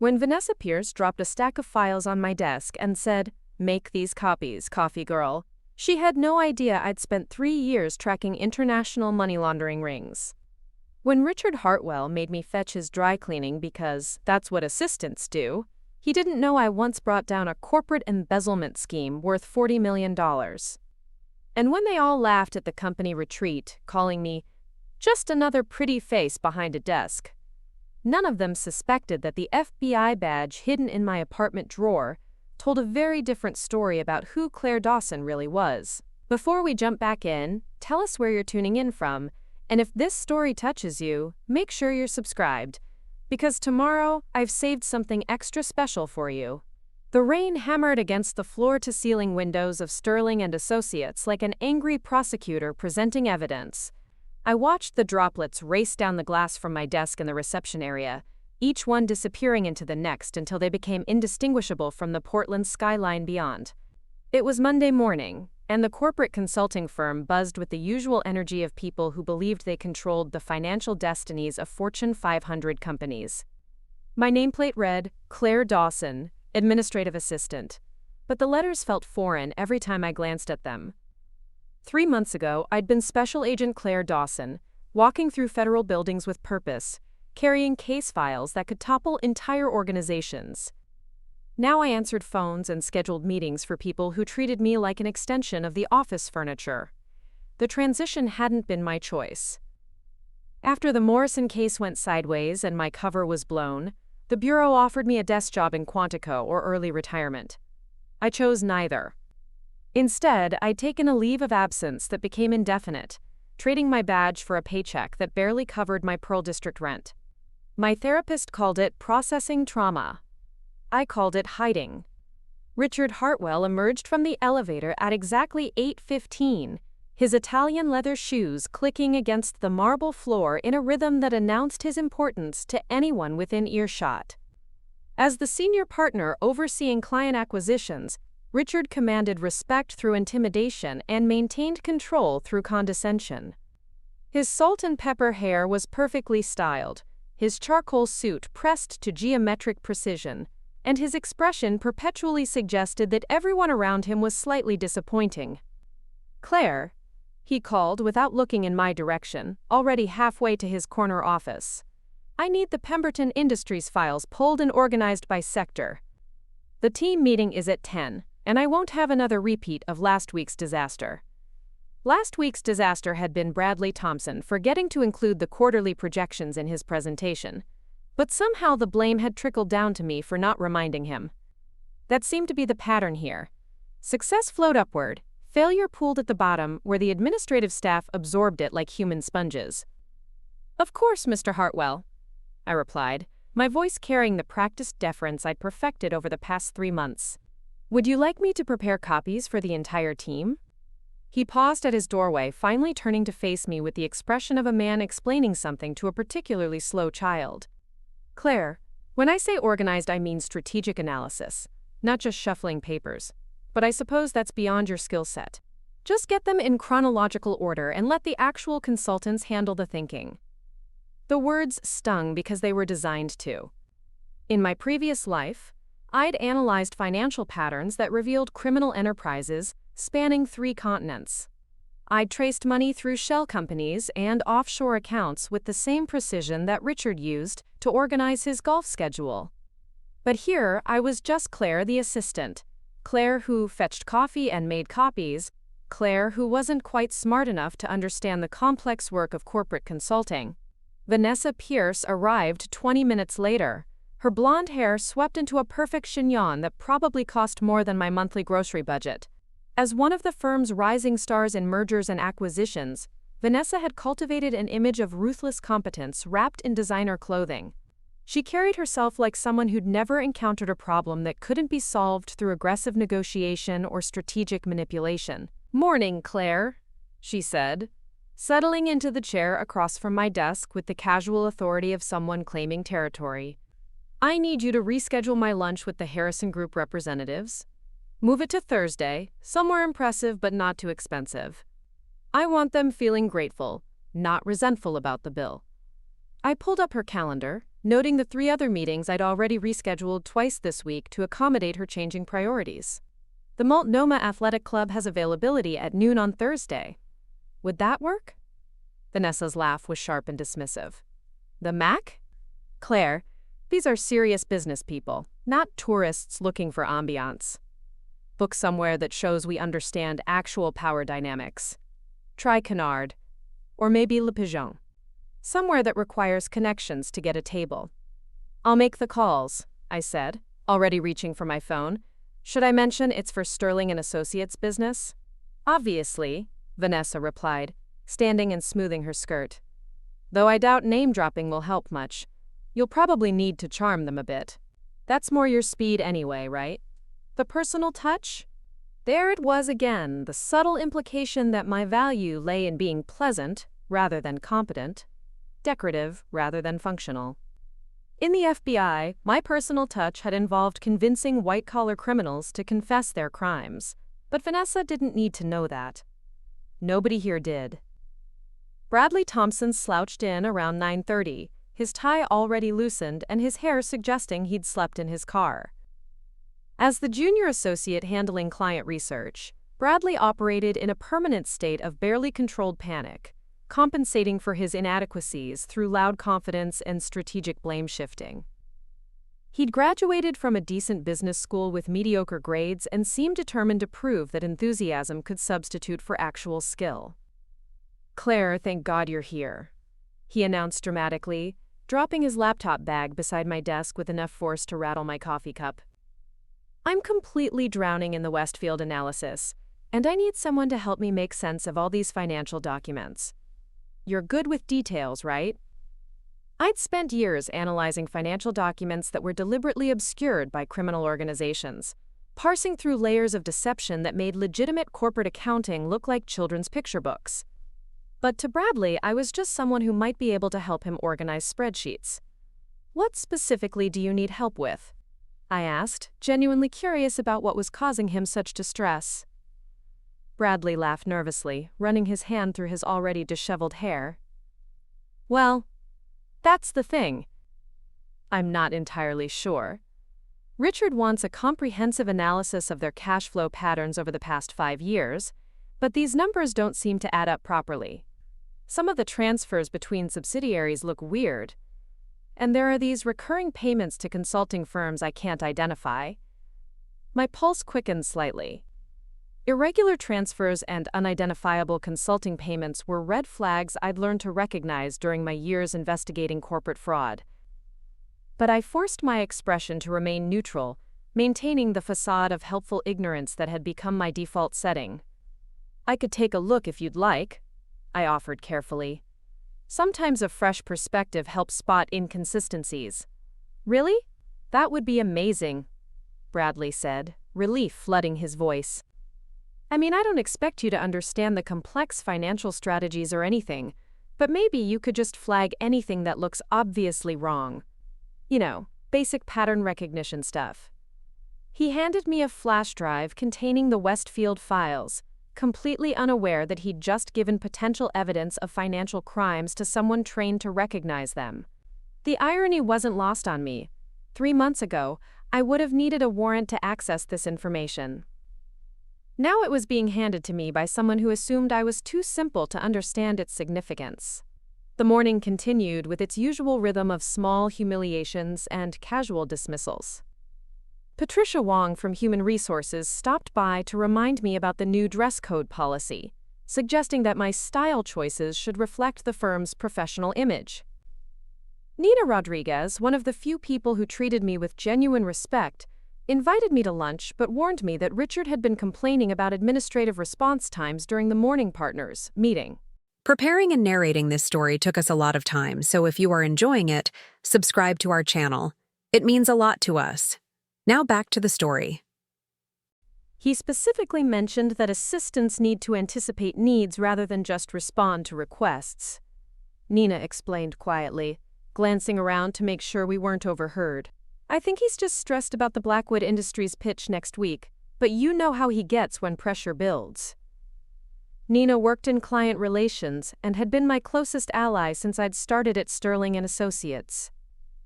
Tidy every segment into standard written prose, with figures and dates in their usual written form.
when Vanessa Pierce dropped a stack of files on my desk and said, "Make these copies, coffee girl." She had no idea I'd spent 3 years tracking international money laundering rings. When Richard Hartwell made me fetch his dry cleaning because that's what assistants do, he didn't know I once brought down a corporate embezzlement scheme worth $40 million. And when they all laughed at the company retreat, calling me just another pretty face behind a desk, none of them suspected that the FBI badge hidden in my apartment drawer told a very different story about who Claire Dawson really was. Before we jump back in, tell us where you're tuning in from, and if this story touches you, make sure you're subscribed, because tomorrow I've saved something extra special for you. The rain hammered against the floor-to-ceiling windows of Sterling and Associates like an angry prosecutor presenting evidence. I watched the droplets race down the glass from my desk in the reception area, each one disappearing into the next until they became indistinguishable from the Portland skyline beyond. It was Monday morning, and the corporate consulting firm buzzed with the usual energy of people who believed they controlled the financial destinies of Fortune 500 companies. My nameplate read, Claire Dawson, Administrative Assistant, but the letters felt foreign every time I glanced at them. 3 months ago, I'd been Special Agent Claire Dawson, walking through federal buildings with purpose, carrying case files that could topple entire organizations. Now I answered phones and scheduled meetings for people who treated me like an extension of the office furniture. The transition hadn't been my choice. After the Morrison case went sideways and my cover was blown, the Bureau offered me a desk job in Quantico or early retirement. I chose neither. Instead, I'd taken a leave of absence that became indefinite, trading my badge for a paycheck that barely covered my Pearl District rent. My therapist called it processing trauma. I called it hiding. Richard Hartwell emerged from the elevator at exactly 8:15, his Italian leather shoes clicking against the marble floor in a rhythm that announced his importance to anyone within earshot. As the senior partner overseeing client acquisitions, Richard commanded respect through intimidation and maintained control through condescension. His salt and pepper hair was perfectly styled, his charcoal suit pressed to geometric precision, and his expression perpetually suggested that everyone around him was slightly disappointing. "Claire," he called without looking in my direction, already halfway to his corner office. "I need the Pemberton Industries files pulled and organized by sector. The team meeting is at 10. And I won't have another repeat of last week's disaster." Last week's disaster had been Bradley Thompson forgetting to include the quarterly projections in his presentation, but somehow the blame had trickled down to me for not reminding him. That seemed to be the pattern here. Success flowed upward, failure pooled at the bottom where the administrative staff absorbed it like human sponges. "Of course, Mr. Hartwell," I replied, my voice carrying the practiced deference I'd perfected over the past 3 months. "Would you like me to prepare copies for the entire team?" He paused at his doorway, finally turning to face me with the expression of a man explaining something to a particularly slow child. "Claire, when I say organized, I mean strategic analysis, not just shuffling papers. But I suppose that's beyond your skill set. Just get them in chronological order and let the actual consultants handle the thinking." The words stung because they were designed to. In my previous life, I'd analyzed financial patterns that revealed criminal enterprises spanning 3 continents. I'd traced money through shell companies and offshore accounts with the same precision that Richard used to organize his golf schedule. But here, I was just Claire the assistant, Claire who fetched coffee and made copies, Claire who wasn't quite smart enough to understand the complex work of corporate consulting. Vanessa Pierce arrived 20 minutes later, her blonde hair swept into a perfect chignon that probably cost more than my monthly grocery budget. As one of the firm's rising stars in mergers and acquisitions, Vanessa had cultivated an image of ruthless competence wrapped in designer clothing. She carried herself like someone who'd never encountered a problem that couldn't be solved through aggressive negotiation or strategic manipulation. "Morning, Claire," she said, settling into the chair across from my desk with the casual authority of someone claiming territory. "I need you to reschedule my lunch with the Harrison Group representatives. Move it to Thursday, somewhere impressive but not too expensive. I want them feeling grateful, not resentful about the bill." I pulled up her calendar, noting the 3 other meetings I'd already rescheduled twice this week to accommodate her changing priorities. The Multnomah Athletic Club has availability at noon on Thursday. Would that work? Vanessa's laugh was sharp and dismissive. The MAC? Claire, these are serious business people, not tourists looking for ambiance. Book somewhere that shows we understand actual power dynamics. Try Canard. Or maybe Le Pigeon. Somewhere that requires connections to get a table. I'll make the calls, I said, already reaching for my phone. Should I mention it's for Sterling and Associates business? Obviously, Vanessa replied, standing and smoothing her skirt. Though I doubt name-dropping will help much. You'll probably need to charm them a bit. That's more your speed anyway, right? The personal touch? There it was again, the subtle implication that my value lay in being pleasant rather than competent, decorative rather than functional. In the FBI, my personal touch had involved convincing white-collar criminals to confess their crimes, but Vanessa didn't need to know that. Nobody here did. Bradley Thompson slouched in around 9:30, his tie already loosened and his hair suggesting he'd slept in his car. As the junior associate handling client research, Bradley operated in a permanent state of barely controlled panic, compensating for his inadequacies through loud confidence and strategic blame shifting. He'd graduated from a decent business school with mediocre grades and seemed determined to prove that enthusiasm could substitute for actual skill. "Claire, thank God you're here," he announced dramatically, dropping his laptop bag beside my desk with enough force to rattle my coffee cup. "I'm completely drowning in the Westfield analysis, and I need someone to help me make sense of all these financial documents. You're good with details, right?" I'd spent years analyzing financial documents that were deliberately obscured by criminal organizations, parsing through layers of deception that made legitimate corporate accounting look like children's picture books. But to Bradley, I was just someone who might be able to help him organize spreadsheets. "What specifically do you need help with?" I asked, genuinely curious about what was causing him such distress. Bradley laughed nervously, running his hand through his already disheveled hair. "Well, that's the thing. I'm not entirely sure. Richard wants a comprehensive analysis of their cash flow patterns over the past 5 years, but these numbers don't seem to add up properly. Some of the transfers between subsidiaries look weird, and there are these recurring payments to consulting firms I can't identify." My pulse quickened slightly. Irregular transfers and unidentifiable consulting payments were red flags I'd learned to recognize during my years investigating corporate fraud. But I forced my expression to remain neutral, maintaining the facade of helpful ignorance that had become my default setting. "I could take a look if you'd like," I offered carefully. "Sometimes a fresh perspective helps spot inconsistencies." "Really? That would be amazing," Bradley said, relief flooding his voice. "I mean, I don't expect you to understand the complex financial strategies or anything, but maybe you could just flag anything that looks obviously wrong. You know, basic pattern recognition stuff." He handed me a flash drive containing the Westfield files, completely unaware that he'd just given potential evidence of financial crimes to someone trained to recognize them. The irony wasn't lost on me. 3 months ago, I would have needed a warrant to access this information. Now it was being handed to me by someone who assumed I was too simple to understand its significance. The morning continued with its usual rhythm of small humiliations and casual dismissals. Patricia Wong from Human Resources stopped by to remind me about the new dress code policy, suggesting that my style choices should reflect the firm's professional image. Nina Rodriguez, one of the few people who treated me with genuine respect, invited me to lunch but warned me that Richard had been complaining about administrative response times during the morning partners meeting. Preparing and narrating this story took us a lot of time, so if you are enjoying it, subscribe to our channel. It means a lot to us. Now back to the story. He specifically mentioned that assistants need to anticipate needs rather than just respond to requests. Nina explained quietly, glancing around to make sure we weren't overheard. "I think he's just stressed about the Blackwood Industries pitch next week, but you know how he gets when pressure builds." Nina worked in client relations and had been my closest ally since I'd started at Sterling and Associates.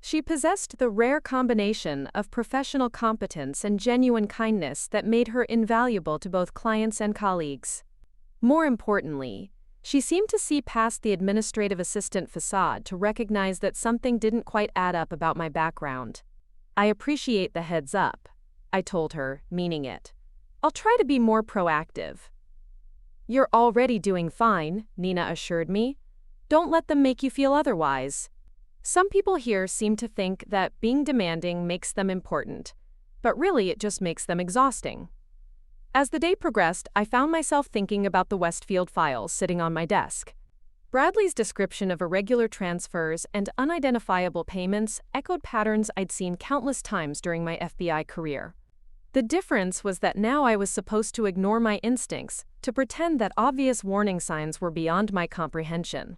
She possessed the rare combination of professional competence and genuine kindness that made her invaluable to both clients and colleagues. More importantly, she seemed to see past the administrative assistant facade to recognize that something didn't quite add up about my background. "I appreciate the heads up," I told her, meaning it. "I'll try to be more proactive." "You're already doing fine," Nina assured me. "Don't let them make you feel otherwise." Some people here seem to think that being demanding makes them important, but really it just makes them exhausting. As the day progressed, I found myself thinking about the Westfield files sitting on my desk. Bradley's description of irregular transfers and unidentifiable payments echoed patterns I'd seen countless times during my FBI career. The difference was that now I was supposed to ignore my instincts, to pretend that obvious warning signs were beyond my comprehension.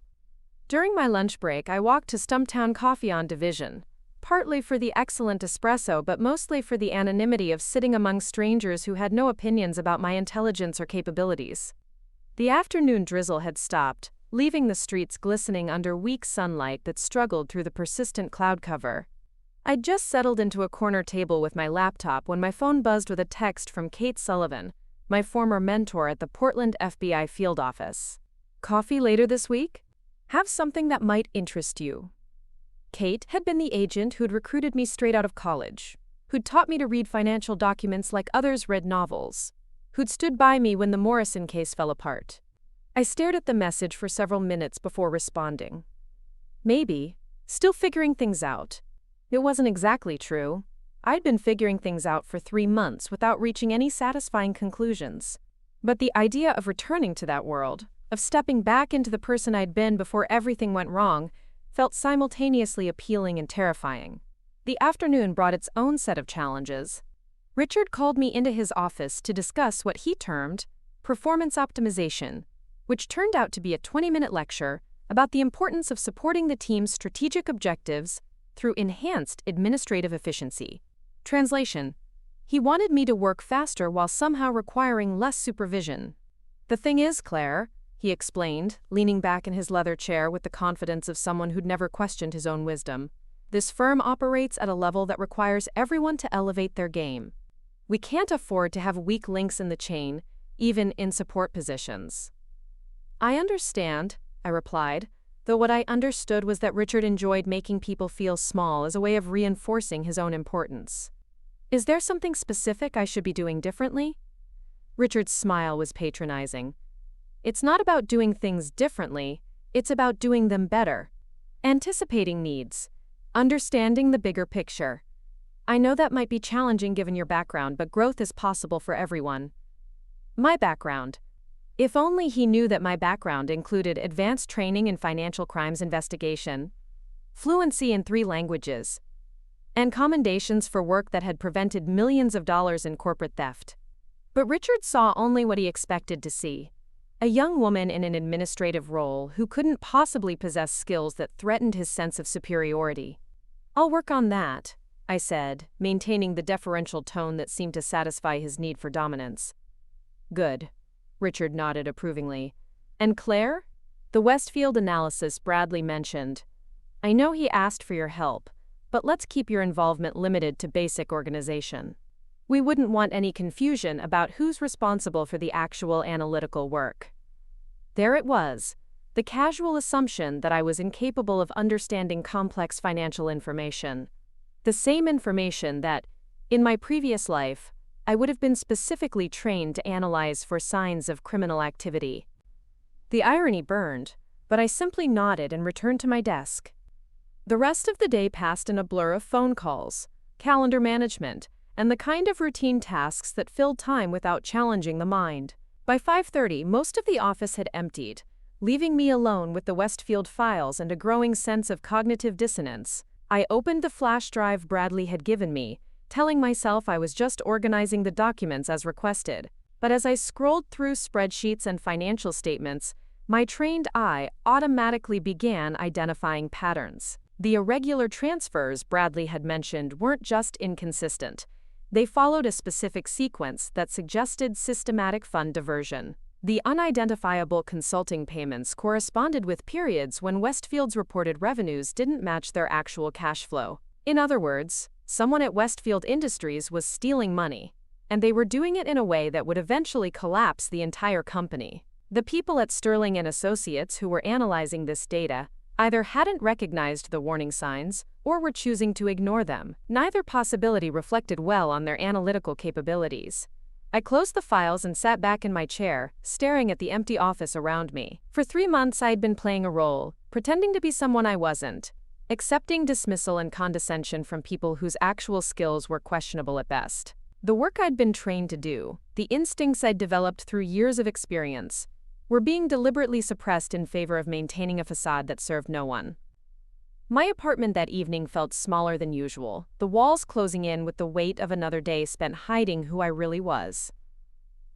During my lunch break, I walked to Stumptown Coffee on Division, partly for the excellent espresso but mostly for the anonymity of sitting among strangers who had no opinions about my intelligence or capabilities. The afternoon drizzle had stopped, leaving the streets glistening under weak sunlight that struggled through the persistent cloud cover. I'd just settled into a corner table with my laptop when my phone buzzed with a text from Kate Sullivan, my former mentor at the Portland FBI field office. "Coffee later this week? Have something that might interest you." Kate had been the agent who'd recruited me straight out of college, who'd taught me to read financial documents like others read novels, who'd stood by me when the Morrison case fell apart. I stared at the message for several minutes before responding. Maybe, still figuring things out. It wasn't exactly true. I'd been figuring things out for 3 months without reaching any satisfying conclusions. But the idea of returning to that world, of stepping back into the person I'd been before everything went wrong, felt simultaneously appealing and terrifying. The afternoon brought its own set of challenges. Richard called me into his office to discuss what he termed performance optimization, which turned out to be a 20-minute lecture about the importance of supporting the team's strategic objectives through enhanced administrative efficiency. Translation: he wanted me to work faster while somehow requiring less supervision. "The thing is, Claire," he explained, leaning back in his leather chair with the confidence of someone who'd never questioned his own wisdom, "this firm operates at a level that requires everyone to elevate their game. We can't afford to have weak links in the chain, even in support positions." "I understand," I replied, though what I understood was that Richard enjoyed making people feel small as a way of reinforcing his own importance. "Is there something specific I should be doing differently?" Richard's smile was patronizing. "It's not about doing things differently, it's about doing them better. Anticipating needs. Understanding the bigger picture. I know that might be challenging given your background, but growth is possible for everyone." My background. If only he knew that my background included advanced training in financial crimes investigation, fluency in 3 languages, and commendations for work that had prevented millions of dollars in corporate theft. But Richard saw only what he expected to see. A young woman in an administrative role who couldn't possibly possess skills that threatened his sense of superiority. "I'll work on that," I said, maintaining the deferential tone that seemed to satisfy his need for dominance. "Good," Richard nodded approvingly. "And Claire? The Westfield analysis Bradley mentioned. I know he asked for your help, but let's keep your involvement limited to basic organization. We wouldn't want any confusion about who's responsible for the actual analytical work." There it was, the casual assumption that I was incapable of understanding complex financial information. The same information that, in my previous life, I would have been specifically trained to analyze for signs of criminal activity. The irony burned, but I simply nodded and returned to my desk. The rest of the day passed in a blur of phone calls, calendar management, and the kind of routine tasks that filled time without challenging the mind. By 5:30, most of the office had emptied, leaving me alone with the Westfield files and a growing sense of cognitive dissonance. I opened the flash drive Bradley had given me, telling myself I was just organizing the documents as requested. But as I scrolled through spreadsheets and financial statements, my trained eye automatically began identifying patterns. The irregular transfers Bradley had mentioned weren't just inconsistent. They followed a specific sequence that suggested systematic fund diversion. The unidentifiable consulting payments corresponded with periods when Westfield's reported revenues didn't match their actual cash flow. In other words, someone at Westfield Industries was stealing money, and they were doing it in a way that would eventually collapse the entire company. The people at Sterling and Associates who were analyzing this data either hadn't recognized the warning signs or were choosing to ignore them. Neither possibility reflected well on their analytical capabilities. I closed the files and sat back in my chair, staring at the empty office around me. For 3 months I'd been playing a role, pretending to be someone I wasn't, accepting dismissal and condescension from people whose actual skills were questionable at best. The work I'd been trained to do, the instincts I'd developed through years of experience, were being deliberately suppressed in favor of maintaining a facade that served no one. My apartment that evening felt smaller than usual, the walls closing in with the weight of another day spent hiding who I really was.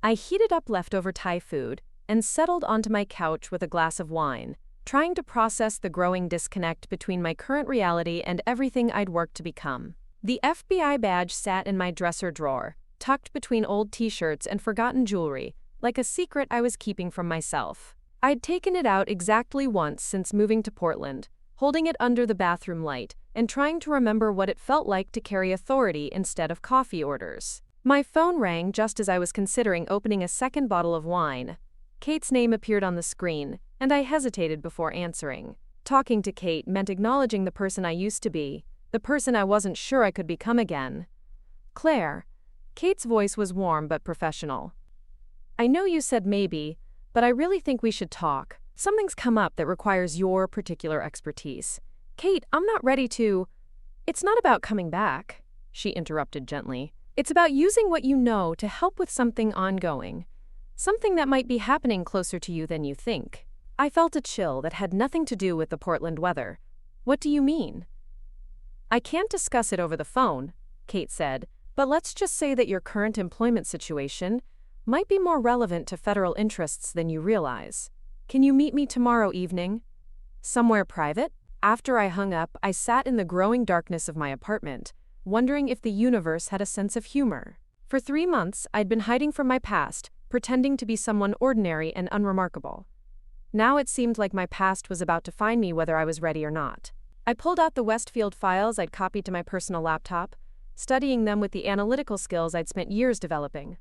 I heated up leftover Thai food and settled onto my couch with a glass of wine, trying to process the growing disconnect between my current reality and everything I'd worked to become. The FBI badge sat in my dresser drawer, tucked between old t-shirts and forgotten jewelry, like a secret I was keeping from myself. I'd taken it out exactly once since moving to Portland, holding it under the bathroom light and trying to remember what it felt like to carry authority instead of coffee orders. My phone rang just as I was considering opening a second bottle of wine. Kate's name appeared on the screen, and I hesitated before answering. Talking to Kate meant acknowledging the person I used to be, the person I wasn't sure I could become again. Claire. Kate's voice was warm but professional. I know you said maybe, but I really think we should talk. Something's come up that requires your particular expertise. Kate, I'm not ready to… It's not about coming back, she interrupted gently. It's about using what you know to help with something ongoing. Something that might be happening closer to you than you think. I felt a chill that had nothing to do with the Portland weather. What do you mean? I can't discuss it over the phone, Kate said, but let's just say that your current employment situation might be more relevant to federal interests than you realize. Can you meet me tomorrow evening? Somewhere private? After I hung up, I sat in the growing darkness of my apartment, wondering if the universe had a sense of humor. For 3 months, I'd been hiding from my past, pretending to be someone ordinary and unremarkable. Now it seemed like my past was about to find me whether I was ready or not. I pulled out the Westfield files I'd copied to my personal laptop, studying them with the analytical skills I'd spent years developing.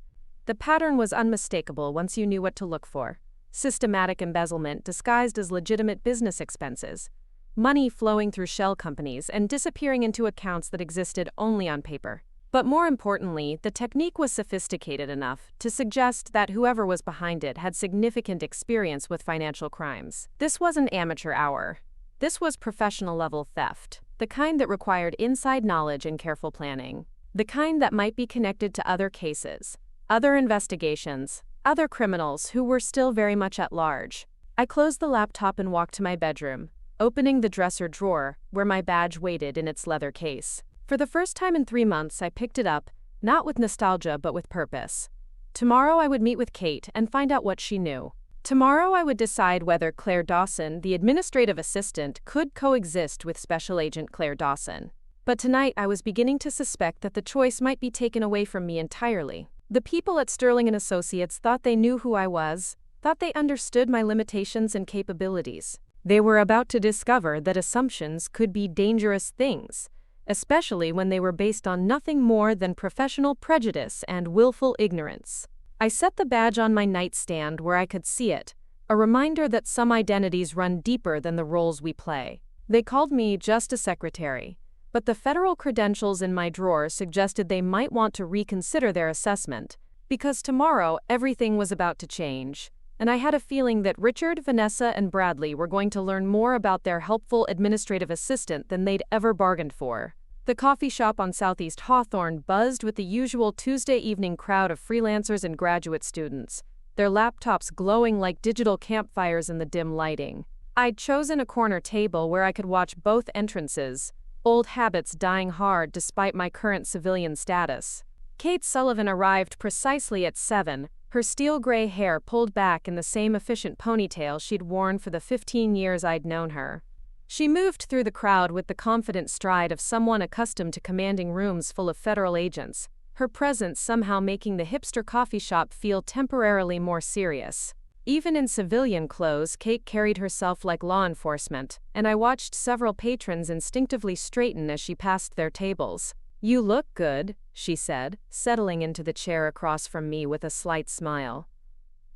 The pattern was unmistakable once you knew what to look for. Systematic embezzlement disguised as legitimate business expenses, money flowing through shell companies and disappearing into accounts that existed only on paper. But more importantly, the technique was sophisticated enough to suggest that whoever was behind it had significant experience with financial crimes. This wasn't amateur hour. This was professional-level theft, the kind that required inside knowledge and careful planning, the kind that might be connected to other cases, other investigations, other criminals who were still very much at large. I closed the laptop and walked to my bedroom, opening the dresser drawer where my badge waited in its leather case. For the first time in 3 months, I picked it up, not with nostalgia but with purpose. Tomorrow I would meet with Kate and find out what she knew. Tomorrow I would decide whether Claire Dawson, the administrative assistant, could coexist with Special Agent Claire Dawson. But tonight I was beginning to suspect that the choice might be taken away from me entirely. The people at Sterling and Associates thought they knew who I was, thought they understood my limitations and capabilities. They were about to discover that assumptions could be dangerous things, especially when they were based on nothing more than professional prejudice and willful ignorance. I set the badge on my nightstand where I could see it, a reminder that some identities run deeper than the roles we play. They called me just a secretary, but the federal credentials in my drawer suggested they might want to reconsider their assessment, because tomorrow everything was about to change, and I had a feeling that Richard, Vanessa, and Bradley were going to learn more about their helpful administrative assistant than they'd ever bargained for. The coffee shop on Southeast Hawthorne buzzed with the usual Tuesday evening crowd of freelancers and graduate students, their laptops glowing like digital campfires in the dim lighting. I'd chosen a corner table where I could watch both entrances, old habits dying hard despite my current civilian status. Kate Sullivan arrived precisely at 7, her steel gray hair pulled back in the same efficient ponytail she'd worn for the 15 years I'd known her. She moved through the crowd with the confident stride of someone accustomed to commanding rooms full of federal agents, her presence somehow making the hipster coffee shop feel temporarily more serious. Even in civilian clothes, Kate carried herself like law enforcement, and I watched several patrons instinctively straighten as she passed their tables. "You look good," she said, settling into the chair across from me with a slight smile.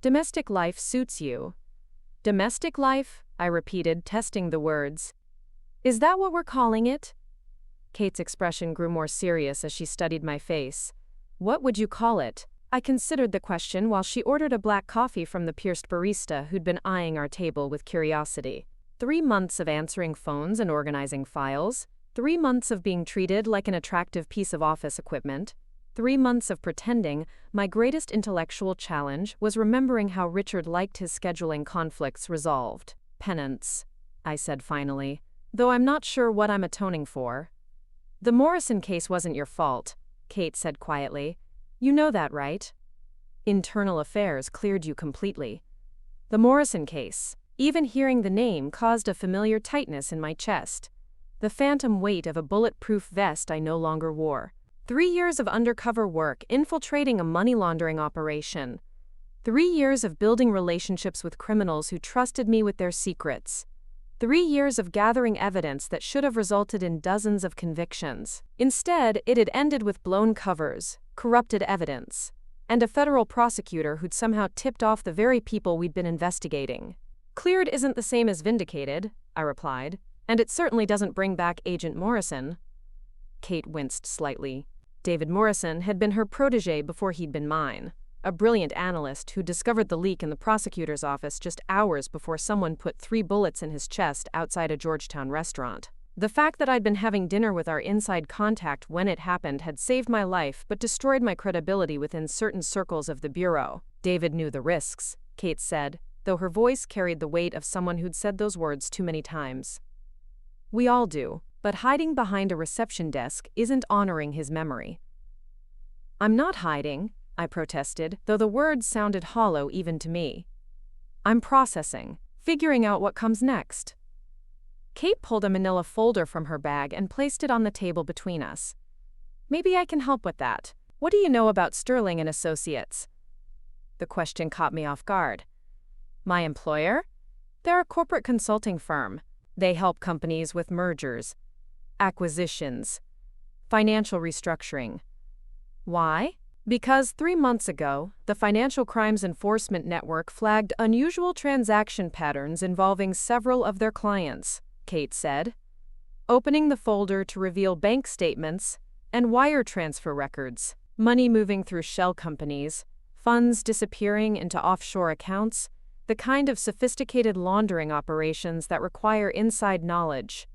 "Domestic life suits you." "Domestic life?" I repeated, testing the words. "Is that what we're calling it?" Kate's expression grew more serious as she studied my face. "What would you call it?" I considered the question while she ordered a black coffee from the pierced barista who'd been eyeing our table with curiosity. 3 months of answering phones and organizing files. 3 months of being treated like an attractive piece of office equipment. 3 months of pretending my greatest intellectual challenge was remembering how Richard liked his scheduling conflicts resolved. "Penance," I said finally, "though I'm not sure what I'm atoning for." "The Morrison case wasn't your fault," Kate said quietly. "You know that, right? Internal affairs cleared you completely." The Morrison case. Even hearing the name caused a familiar tightness in my chest. The phantom weight of a bulletproof vest I no longer wore. 3 years of undercover work infiltrating a money laundering operation. 3 years of building relationships with criminals who trusted me with their secrets. 3 years of gathering evidence that should have resulted in dozens of convictions. Instead, it had ended with blown covers, corrupted evidence, and a federal prosecutor who'd somehow tipped off the very people we'd been investigating. "Cleared isn't the same as vindicated," I replied, "and it certainly doesn't bring back Agent Morrison." Kate winced slightly. David Morrison had been her protégé before he'd been mine. A brilliant analyst who discovered the leak in the prosecutor's office just hours before someone put 3 bullets in his chest outside a Georgetown restaurant. The fact that I'd been having dinner with our inside contact when it happened had saved my life but destroyed my credibility within certain circles of the bureau. "David knew the risks," Kate said, though her voice carried the weight of someone who'd said those words too many times. "We all do, but hiding behind a reception desk isn't honoring his memory." "I'm not hiding," I protested, though the words sounded hollow even to me. "I'm processing, figuring out what comes next." Kate pulled a manila folder from her bag and placed it on the table between us. "Maybe I can help with that. What do you know about Sterling and Associates?" The question caught me off guard. "My employer? They're a corporate consulting firm. They help companies with mergers, acquisitions, financial restructuring." "Why?" "Because 3 months ago, the Financial Crimes Enforcement Network flagged unusual transaction patterns involving several of their clients," Kate said, opening the folder to reveal bank statements and wire transfer records, money moving through shell companies, funds disappearing into offshore accounts, the kind of sophisticated laundering operations that require inside knowledge.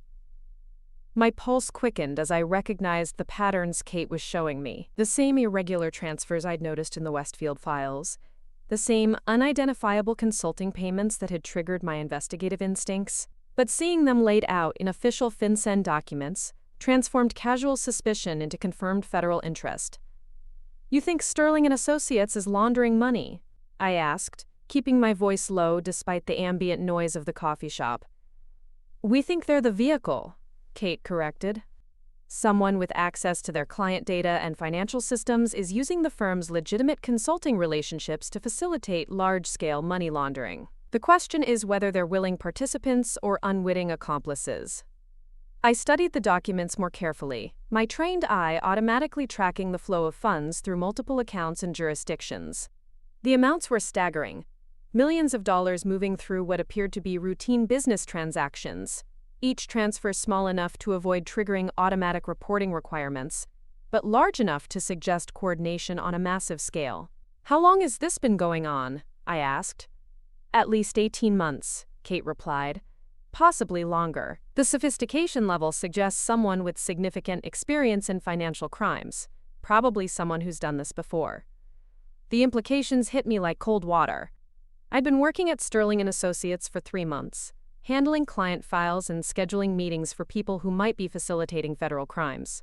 My pulse quickened as I recognized the patterns Kate was showing me. The same irregular transfers I'd noticed in the Westfield files. The same unidentifiable consulting payments that had triggered my investigative instincts. But seeing them laid out in official FinCEN documents transformed casual suspicion into confirmed federal interest. "You think Sterling and Associates is laundering money?" I asked, keeping my voice low despite the ambient noise of the coffee shop. "We think they're the vehicle," Kate corrected. "Someone with access to their client data and financial systems is using the firm's legitimate consulting relationships to facilitate large-scale money laundering. The question is whether they're willing participants or unwitting accomplices." I studied the documents more carefully, my trained eye automatically tracking the flow of funds through multiple accounts and jurisdictions. The amounts were staggering. Millions of dollars moving through what appeared to be routine business transactions, each transfer small enough to avoid triggering automatic reporting requirements, but large enough to suggest coordination on a massive scale. "How long has this been going on?" I asked. "At least 18 months, Kate replied. "Possibly longer. The sophistication level suggests someone with significant experience in financial crimes, probably someone who's done this before." The implications hit me like cold water. I'd been working at Sterling and Associates for 3 months, handling client files and scheduling meetings for people who might be facilitating federal crimes.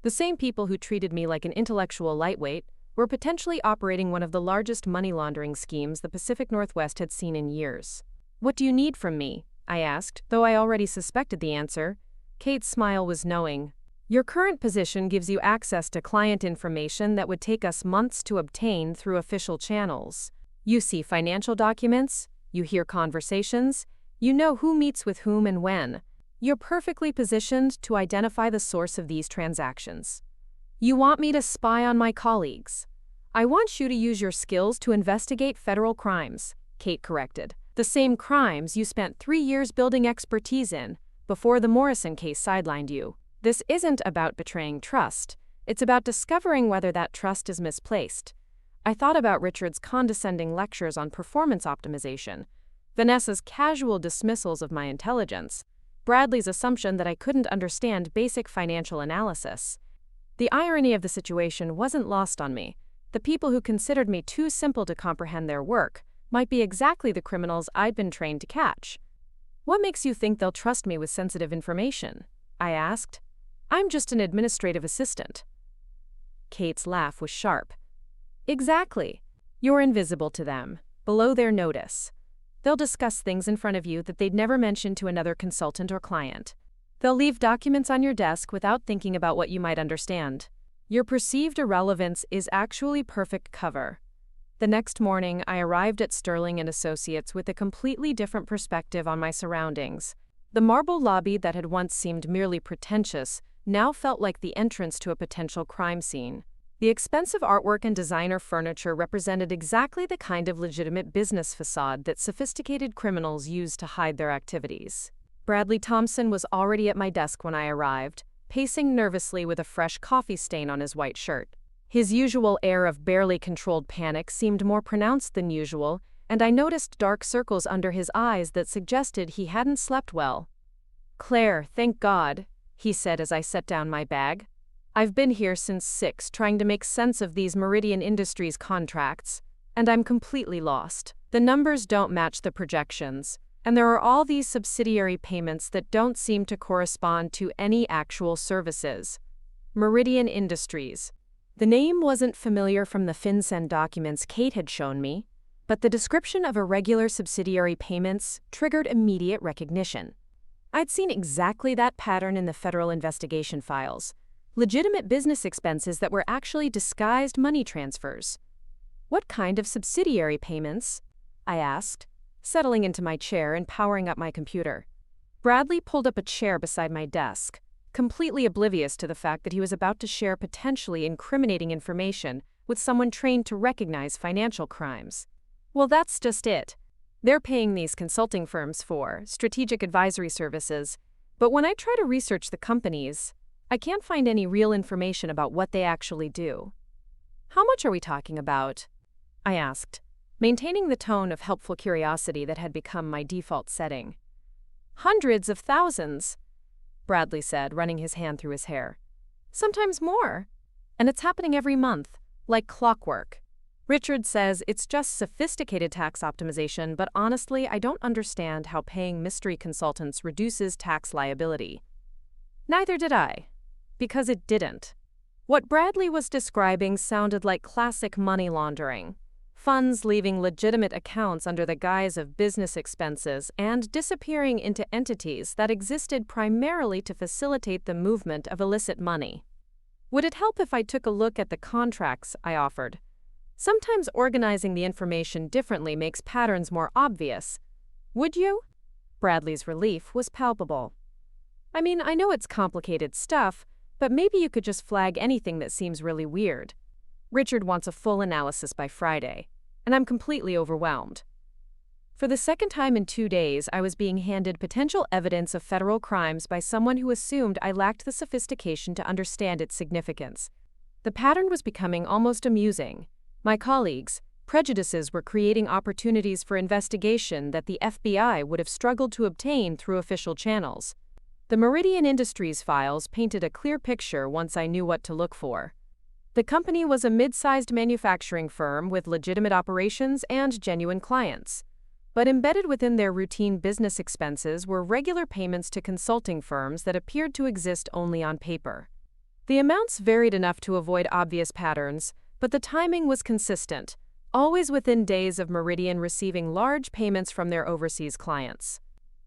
The same people who treated me like an intellectual lightweight were potentially operating one of the largest money laundering schemes the Pacific Northwest had seen in years. "What do you need from me?" I asked, though I already suspected the answer. Kate's smile was knowing. Your current position gives you access to client information that would take us months to obtain through official channels. You see financial documents, you hear conversations, you know who meets with whom and when. You're perfectly positioned to identify the source of these transactions. You want me to spy on my colleagues. I want you to use your skills to investigate federal crimes, Kate corrected. The same crimes you spent 3 years building expertise in before the Morrison case sidelined you. This isn't about betraying trust. It's about discovering whether that trust is misplaced. I thought about Richard's condescending lectures on performance optimization, Vanessa's casual dismissals of my intelligence, Bradley's assumption that I couldn't understand basic financial analysis. The irony of the situation wasn't lost on me. The people who considered me too simple to comprehend their work might be exactly the criminals I'd been trained to catch. What makes you think they'll trust me with sensitive information? I asked. I'm just an administrative assistant. Kate's laugh was sharp. Exactly. You're invisible to them, below their notice. They'll discuss things in front of you that they'd never mention to another consultant or client. They'll leave documents on your desk without thinking about what you might understand. Your perceived irrelevance is actually perfect cover. The next morning, I arrived at Sterling & Associates with a completely different perspective on my surroundings. The marble lobby that had once seemed merely pretentious now felt like the entrance to a potential crime scene. The expensive artwork and designer furniture represented exactly the kind of legitimate business facade that sophisticated criminals use to hide their activities. Bradley Thompson was already at my desk when I arrived, pacing nervously with a fresh coffee stain on his white shirt. His usual air of barely controlled panic seemed more pronounced than usual, and I noticed dark circles under his eyes that suggested he hadn't slept well. "Claire, thank God," he said as I set down my bag. "I've been here since 6 trying to make sense of these Meridian Industries contracts, and I'm completely lost. The numbers don't match the projections, and there are all these subsidiary payments that don't seem to correspond to any actual services. Meridian Industries." The name wasn't familiar from the FinCEN documents Kate had shown me, but the description of irregular subsidiary payments triggered immediate recognition. I'd seen exactly that pattern in the federal investigation files. Legitimate business expenses that were actually disguised money transfers. "What kind of subsidiary payments?" I asked, settling into my chair and powering up my computer. Bradley pulled up a chair beside my desk, completely oblivious to the fact that he was about to share potentially incriminating information with someone trained to recognize financial crimes. "Well, that's just it. They're paying these consulting firms for strategic advisory services, but when I try to research the companies, I can't find any real information about what they actually do." "How much are we talking about?" I asked, maintaining the tone of helpful curiosity that had become my default setting. "Hundreds of thousands," Bradley said, running his hand through his hair. "Sometimes more. And it's happening every month, like clockwork. Richard says it's just sophisticated tax optimization, but honestly, I don't understand how paying mystery consultants reduces tax liability." Neither did I, because it didn't. What Bradley was describing sounded like classic money laundering. Funds leaving legitimate accounts under the guise of business expenses and disappearing into entities that existed primarily to facilitate the movement of illicit money. "Would it help if I took a look at the contracts?" I offered. "Sometimes organizing the information differently makes patterns more obvious." "Would you?" Bradley's relief was palpable. "I mean, I know it's complicated stuff, but maybe you could just flag anything that seems really weird. Richard wants a full analysis by Friday, and I'm completely overwhelmed." For the second time in 2 days, I was being handed potential evidence of federal crimes by someone who assumed I lacked the sophistication to understand its significance. The pattern was becoming almost amusing. My colleagues' prejudices were creating opportunities for investigation that the FBI would have struggled to obtain through official channels. The Meridian Industries files painted a clear picture once I knew what to look for. The company was a mid-sized manufacturing firm with legitimate operations and genuine clients. But embedded within their routine business expenses were regular payments to consulting firms that appeared to exist only on paper. The amounts varied enough to avoid obvious patterns, but the timing was consistent, always within days of Meridian receiving large payments from their overseas clients.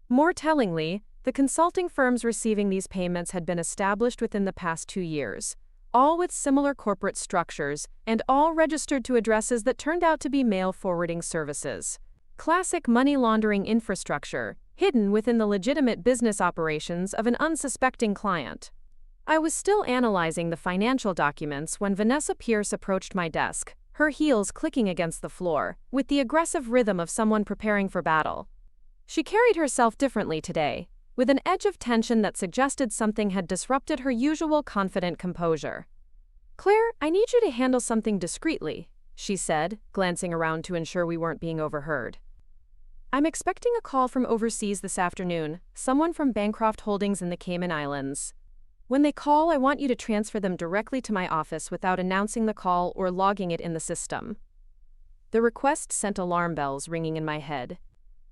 More tellingly, The consulting firms receiving these payments had been established within the past 2 years, all with similar corporate structures and all registered to addresses that turned out to be mail forwarding services. Classic money laundering infrastructure, hidden within the legitimate business operations of an unsuspecting client. I was still analyzing the financial documents when Vanessa Pierce approached my desk, her heels clicking against the floor, with the aggressive rhythm of someone preparing for battle. She carried herself differently today, with an edge of tension that suggested something had disrupted her usual confident composure. "Claire, I need you to handle something discreetly," she said, glancing around to ensure we weren't being overheard. "I'm expecting a call from overseas this afternoon, someone from Bancroft Holdings in the Cayman Islands. When they call, I want you to transfer them directly to my office without announcing the call or logging it in the system." The request sent alarm bells ringing in my head.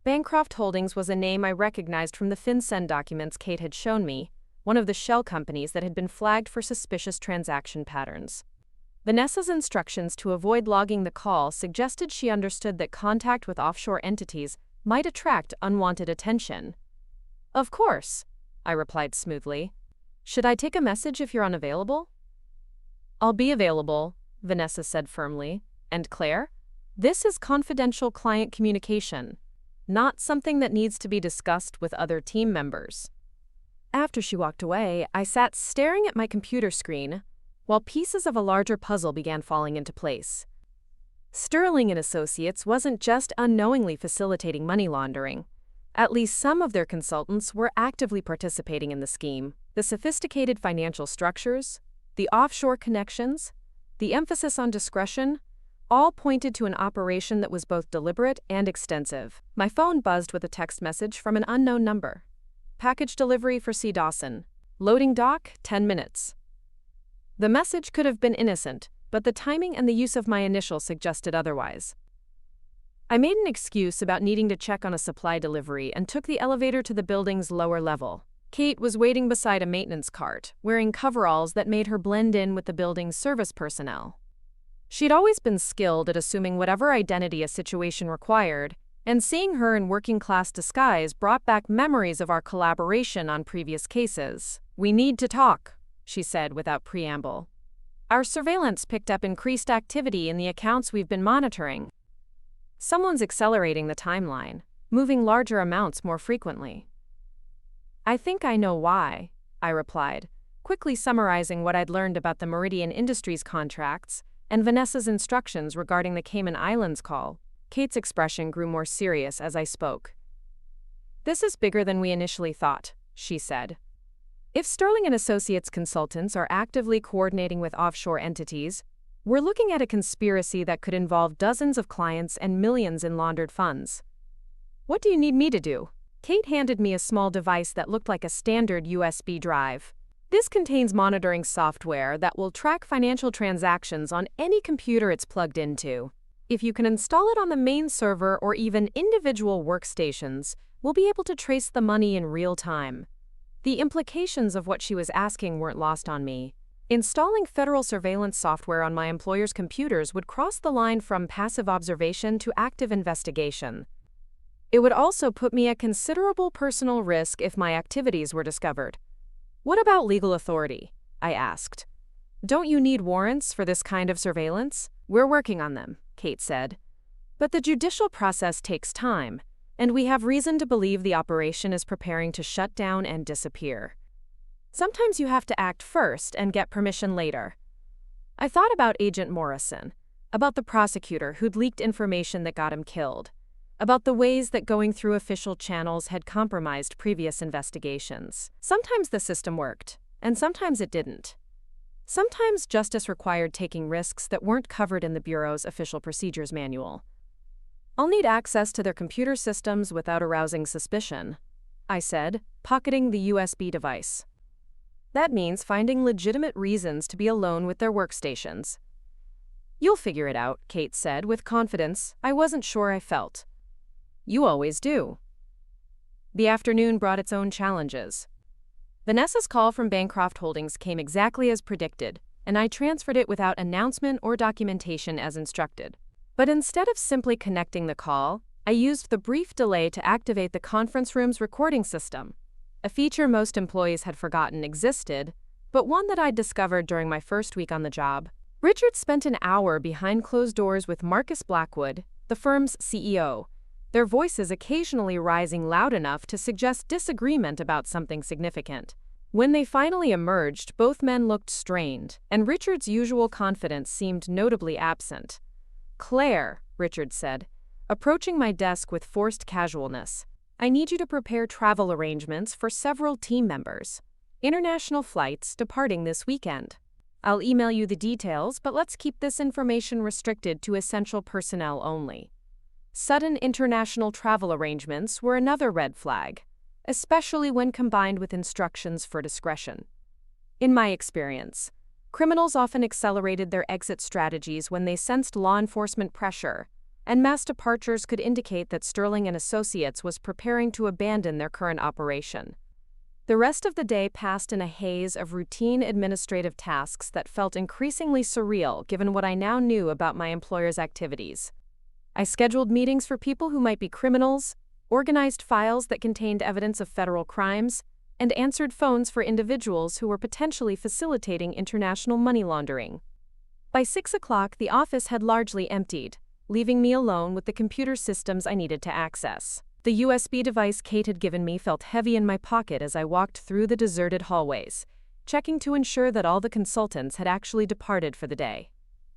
Bancroft Holdings was a name I recognized from the FinCEN documents Kate had shown me, one of the shell companies that had been flagged for suspicious transaction patterns. Vanessa's instructions to avoid logging the call suggested she understood that contact with offshore entities might attract unwanted attention. "Of course," I replied smoothly. "Should I take a message if you're unavailable?" "I'll be available," Vanessa said firmly. "And Claire, this is confidential client communication, not something that needs to be discussed with other team members." After she walked away, I sat staring at my computer screen while pieces of a larger puzzle began falling into place. Sterling and Associates wasn't just unknowingly facilitating money laundering. At least some of their consultants were actively participating in the scheme. The sophisticated financial structures, the offshore connections, the emphasis on discretion, all pointed to an operation that was both deliberate and extensive. My phone buzzed with a text message from an unknown number. "Package delivery for C. Dawson. Loading dock, 10 minutes." The message could have been innocent, but the timing and the use of my initials suggested otherwise. I made an excuse about needing to check on a supply delivery and took the elevator to the building's lower level. Kate was waiting beside a maintenance cart, wearing coveralls that made her blend in with the building's service personnel. She'd always been skilled at assuming whatever identity a situation required, and seeing her in working-class disguise brought back memories of our collaboration on previous cases. "We need to talk," she said without preamble. "Our surveillance picked up increased activity in the accounts we've been monitoring. Someone's accelerating the timeline, moving larger amounts more frequently." "I think I know why," I replied, quickly summarizing what I'd learned about the Meridian Industries contracts and Vanessa's instructions regarding the Cayman Islands call. Kate's expression grew more serious as I spoke. "This is bigger than we initially thought," she said. "If Sterling and Associates consultants are actively coordinating with offshore entities, we're looking at a conspiracy that could involve dozens of clients and millions in laundered funds." "What do you need me to do?" Kate handed me a small device that looked like a standard USB drive. "This contains monitoring software that will track financial transactions on any computer it's plugged into. If you can install it on the main server or even individual workstations, we'll be able to trace the money in real time." The implications of what she was asking weren't lost on me. Installing federal surveillance software on my employer's computers would cross the line from passive observation to active investigation. It would also put me at considerable personal risk if my activities were discovered. "What about legal authority?" I asked. "Don't you need warrants for this kind of surveillance?" "We're working on them," Kate said. "But the judicial process takes time, and we have reason to believe the operation is preparing to shut down and disappear. Sometimes you have to act first and get permission later." I thought about Agent Morrison, about the prosecutor who'd leaked information that got him killed, about the ways that going through official channels had compromised previous investigations. Sometimes the system worked, and sometimes it didn't. Sometimes justice required taking risks that weren't covered in the Bureau's official procedures manual. "I'll need access to their computer systems without arousing suspicion," I said, pocketing the USB device. "That means finding legitimate reasons to be alone with their workstations." "You'll figure it out," Kate said with confidence I wasn't sure I felt. "You always do." The afternoon brought its own challenges. Vanessa's call from Bancroft Holdings came exactly as predicted, and I transferred it without announcement or documentation as instructed. But instead of simply connecting the call, I used the brief delay to activate the conference room's recording system. a feature most employees had forgotten existed, but one that I'd discovered during my first week on the job. Richard spent an hour behind closed doors with Marcus Blackwood, the firm's CEO, their voices occasionally rising loud enough to suggest disagreement about something significant. When they finally emerged, both men looked strained, and Richard's usual confidence seemed notably absent. "Claire," Richard said, approaching my desk with forced casualness, "I need you to prepare travel arrangements for several team members. International flights departing this weekend. I'll email you the details, but let's keep this information restricted to essential personnel only." Sudden international travel arrangements were another red flag, especially when combined with instructions for discretion. In my experience, criminals often accelerated their exit strategies when they sensed law enforcement pressure, and mass departures could indicate that Sterling and Associates was preparing to abandon their current operation. The rest of the day passed in a haze of routine administrative tasks that felt increasingly surreal given what I now knew about my employer's activities. I scheduled meetings for people who might be criminals, organized files that contained evidence of federal crimes, and answered phones for individuals who were potentially facilitating international money laundering. By 6 o'clock, the office had largely emptied, leaving me alone with the computer systems I needed to access. The USB device Kate had given me felt heavy in my pocket as I walked through the deserted hallways, checking to ensure that all the consultants had actually departed for the day.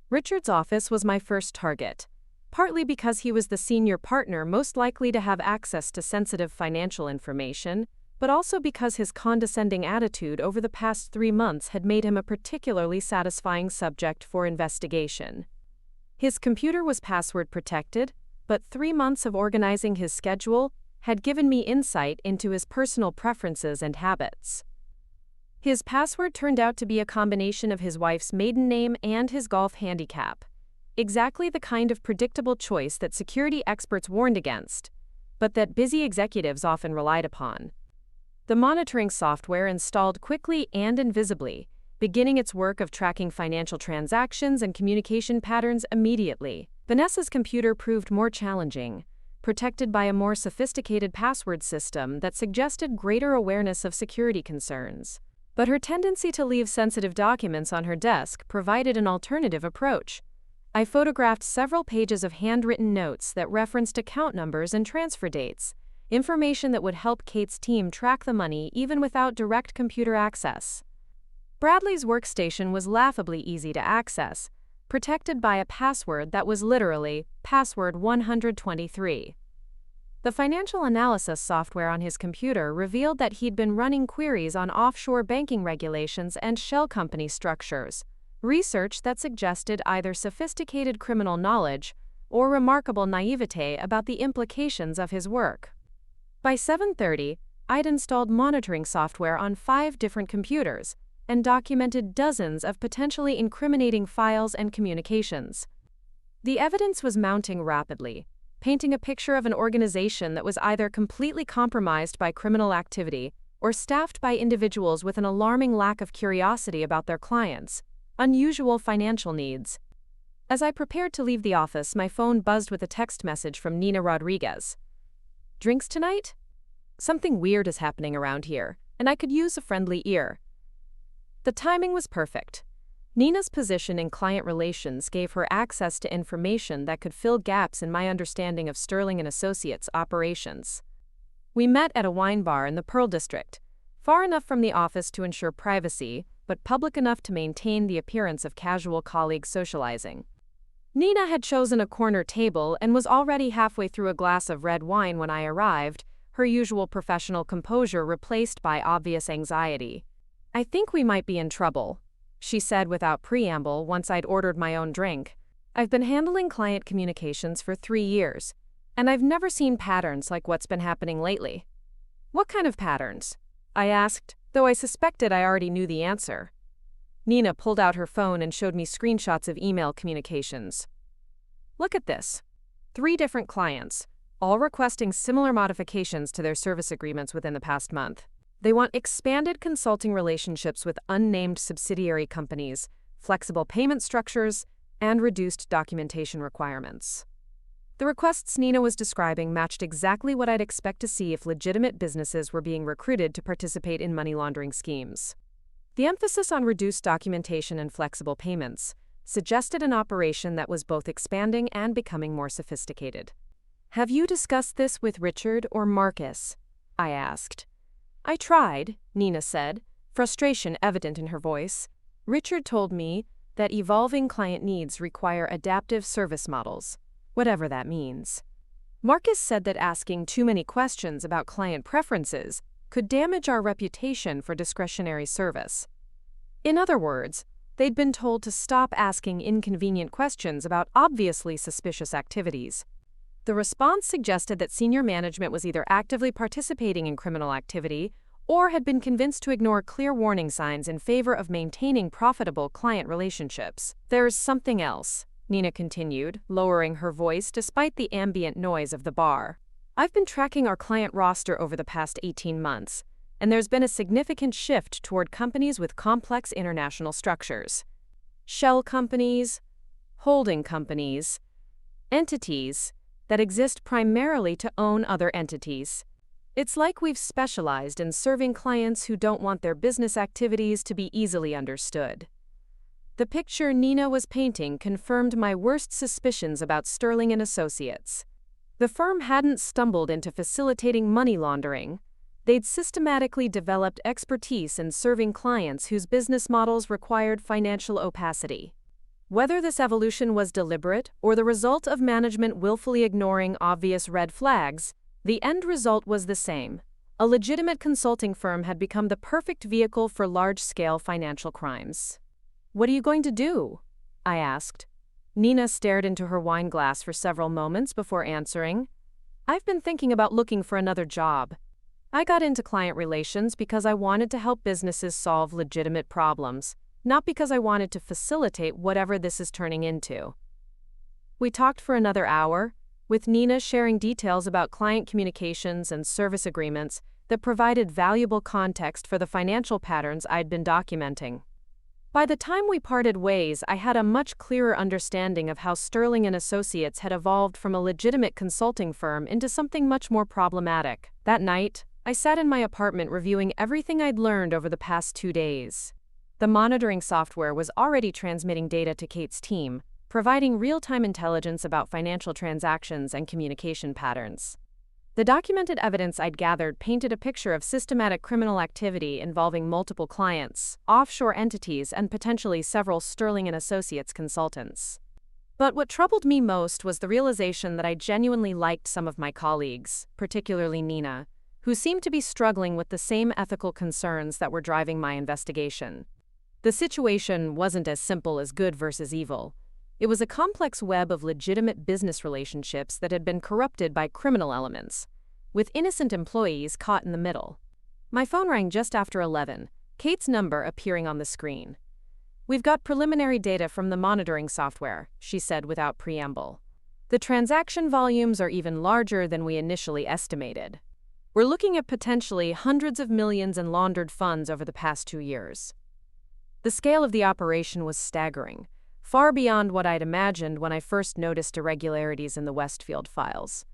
Richard's office was my first target, partly because he was the senior partner most likely to have access to sensitive financial information, but also because his condescending attitude over the past 3 months had made him a particularly satisfying subject for investigation. His computer was password protected, but 3 months of organizing his schedule had given me insight into his personal preferences and habits. His password turned out to be a combination of his wife's maiden name and his golf handicap. Exactly the kind of predictable choice that security experts warned against, but that busy executives often relied upon. The monitoring software installed quickly and invisibly, beginning its work of tracking financial transactions and communication patterns immediately. Vanessa's computer proved more challenging, protected by a more sophisticated password system that suggested greater awareness of security concerns. But her tendency to leave sensitive documents on her desk provided an alternative approach. I photographed several pages of handwritten notes that referenced account numbers and transfer dates, information that would help Kate's team track the money even without direct computer access. Bradley's workstation was laughably easy to access, protected by a password that was literally password 123. The financial analysis software on his computer revealed that he'd been running queries on offshore banking regulations and shell company structures, research that suggested either sophisticated criminal knowledge or remarkable naivete about the implications of his work. By 7:30, I'd installed monitoring software on 5 different computers and documented dozens of potentially incriminating files and communications. The evidence was mounting rapidly, painting a picture of an organization that was either completely compromised by criminal activity or staffed by individuals with an alarming lack of curiosity about their clients' unusual financial needs. As I prepared to leave the office, my phone buzzed with a text message from Nina Rodriguez. "Drinks tonight? Something weird is happening around here, and I could use a friendly ear." The timing was perfect. Nina's position in client relations gave her access to information that could fill gaps in my understanding of Sterling and Associates' operations. We met at a wine bar in the Pearl District, far enough from the office to ensure privacy, but public enough to maintain the appearance of casual colleagues socializing. Nina had chosen a corner table and was already halfway through a glass of red wine when I arrived, her usual professional composure replaced by obvious anxiety. "I think we might be in trouble," she said without preamble once I'd ordered my own drink. "I've been handling client communications for 3 years, and I've never seen patterns like what's been happening lately." "What kind of patterns?" I asked, though I suspected I already knew the answer. Nina pulled out her phone and showed me screenshots of email communications. "Look at this. 3 different clients, all requesting similar modifications to their service agreements within the past month. They want expanded consulting relationships with unnamed subsidiary companies, flexible payment structures, and reduced documentation requirements." The requests Nina was describing matched exactly what I'd expect to see if legitimate businesses were being recruited to participate in money laundering schemes. The emphasis on reduced documentation and flexible payments suggested an operation that was both expanding and becoming more sophisticated. "Have you discussed this with Richard or Marcus?" I asked. "I tried," Nina said, frustration evident in her voice. "Richard told me that evolving client needs require adaptive service models, whatever that means. Marcus said that asking too many questions about client preferences could damage our reputation for discretionary service. In other words, they'd been told to stop asking inconvenient questions about obviously suspicious activities." The response suggested that senior management was either actively participating in criminal activity or had been convinced to ignore clear warning signs in favor of maintaining profitable client relationships. "There's something else," Nina continued, lowering her voice despite the ambient noise of the bar. "I've been tracking our client roster over the past 18 months, and there's been a significant shift toward companies with complex international structures. Shell companies, holding companies, entities that exist primarily to own other entities. It's like we've specialized in serving clients who don't want their business activities to be easily understood." The picture Nina was painting confirmed my worst suspicions about Sterling and Associates. The firm hadn't stumbled into facilitating money laundering. They'd systematically developed expertise in serving clients whose business models required financial opacity. Whether this evolution was deliberate or the result of management willfully ignoring obvious red flags, the end result was the same. A legitimate consulting firm had become the perfect vehicle for large-scale financial crimes. "What are you going to do?" I asked. Nina stared into her wine glass for several moments before answering. "I've been thinking about looking for another job. I got into client relations because I wanted to help businesses solve legitimate problems, not because I wanted to facilitate whatever this is turning into." We talked for another hour, with Nina sharing details about client communications and service agreements that provided valuable context for the financial patterns I'd been documenting. By the time we parted ways, I had a much clearer understanding of how Sterling and Associates had evolved from a legitimate consulting firm into something much more problematic. That night, I sat in my apartment reviewing everything I'd learned over the past 2 days. The monitoring software was already transmitting data to Kate's team, providing real-time intelligence about financial transactions and communication patterns. The documented evidence I'd gathered painted a picture of systematic criminal activity involving multiple clients, offshore entities, and potentially several Sterling and Associates consultants. But what troubled me most was the realization that I genuinely liked some of my colleagues, particularly Nina, who seemed to be struggling with the same ethical concerns that were driving my investigation. The situation wasn't as simple as good versus evil. It was a complex web of legitimate business relationships that had been corrupted by criminal elements, with innocent employees caught in the middle. My phone rang just after 11, Kate's number appearing on the screen. "We've got preliminary data from the monitoring software," she said without preamble. "The transaction volumes are even larger than we initially estimated. We're looking at potentially hundreds of millions in laundered funds over the past 2 years." The scale of the operation was staggering, far beyond what I'd imagined when I first noticed irregularities in the Westfield files.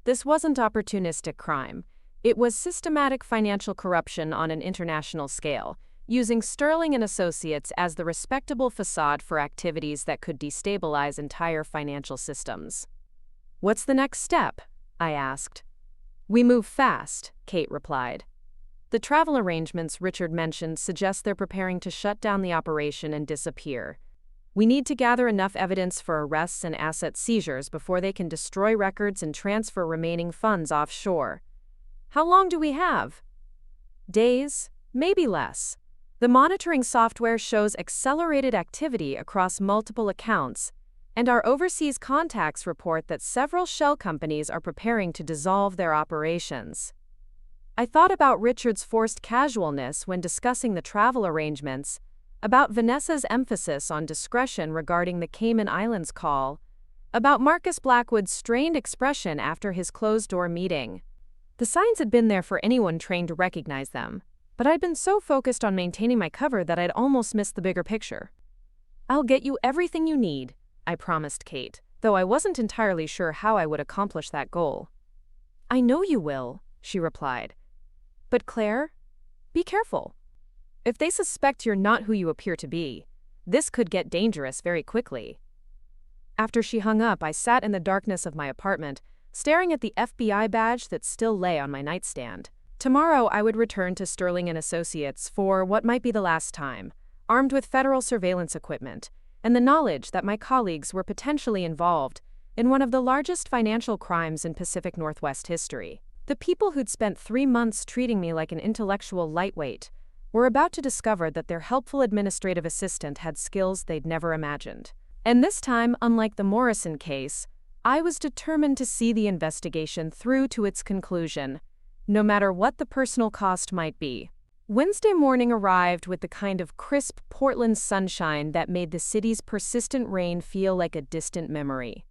This wasn't opportunistic crime. It was systematic financial corruption on an international scale, using Sterling and Associates as the respectable facade for activities that could destabilize entire financial systems. "What's the next step?" I asked. "We move fast," Kate replied. "The travel arrangements Richard mentioned suggest they're preparing to shut down the operation and disappear. We need to gather enough evidence for arrests and asset seizures before they can destroy records and transfer remaining funds offshore." "How long do we have?" "Days, maybe less. The monitoring software shows accelerated activity across multiple accounts, and our overseas contacts report that several shell companies are preparing to dissolve their operations." I thought about Richard's forced casualness when discussing the travel arrangements, about Vanessa's emphasis on discretion regarding the Cayman Islands call, about Marcus Blackwood's strained expression after his closed-door meeting. The signs had been there for anyone trained to recognize them, but I'd been so focused on maintaining my cover that I'd almost missed the bigger picture. "I'll get you everything you need," I promised Kate, though I wasn't entirely sure how I would accomplish that goal. "I know you will," she replied. "But Claire, be careful. If they suspect you're not who you appear to be, this could get dangerous very quickly." After she hung up, I sat in the darkness of my apartment, staring at the FBI badge that still lay on my nightstand. Tomorrow, I would return to Sterling and Associates for what might be the last time, armed with federal surveillance equipment and the knowledge that my colleagues were potentially involved in one of the largest financial crimes in Pacific Northwest history. The people who'd spent 3 months treating me like an intellectual lightweight were about to discover that their helpful administrative assistant had skills they'd never imagined. And this time, unlike the Morrison case, I was determined to see the investigation through to its conclusion, no matter what the personal cost might be. Wednesday morning arrived with the kind of crisp Portland sunshine that made the city's persistent rain feel like a distant memory.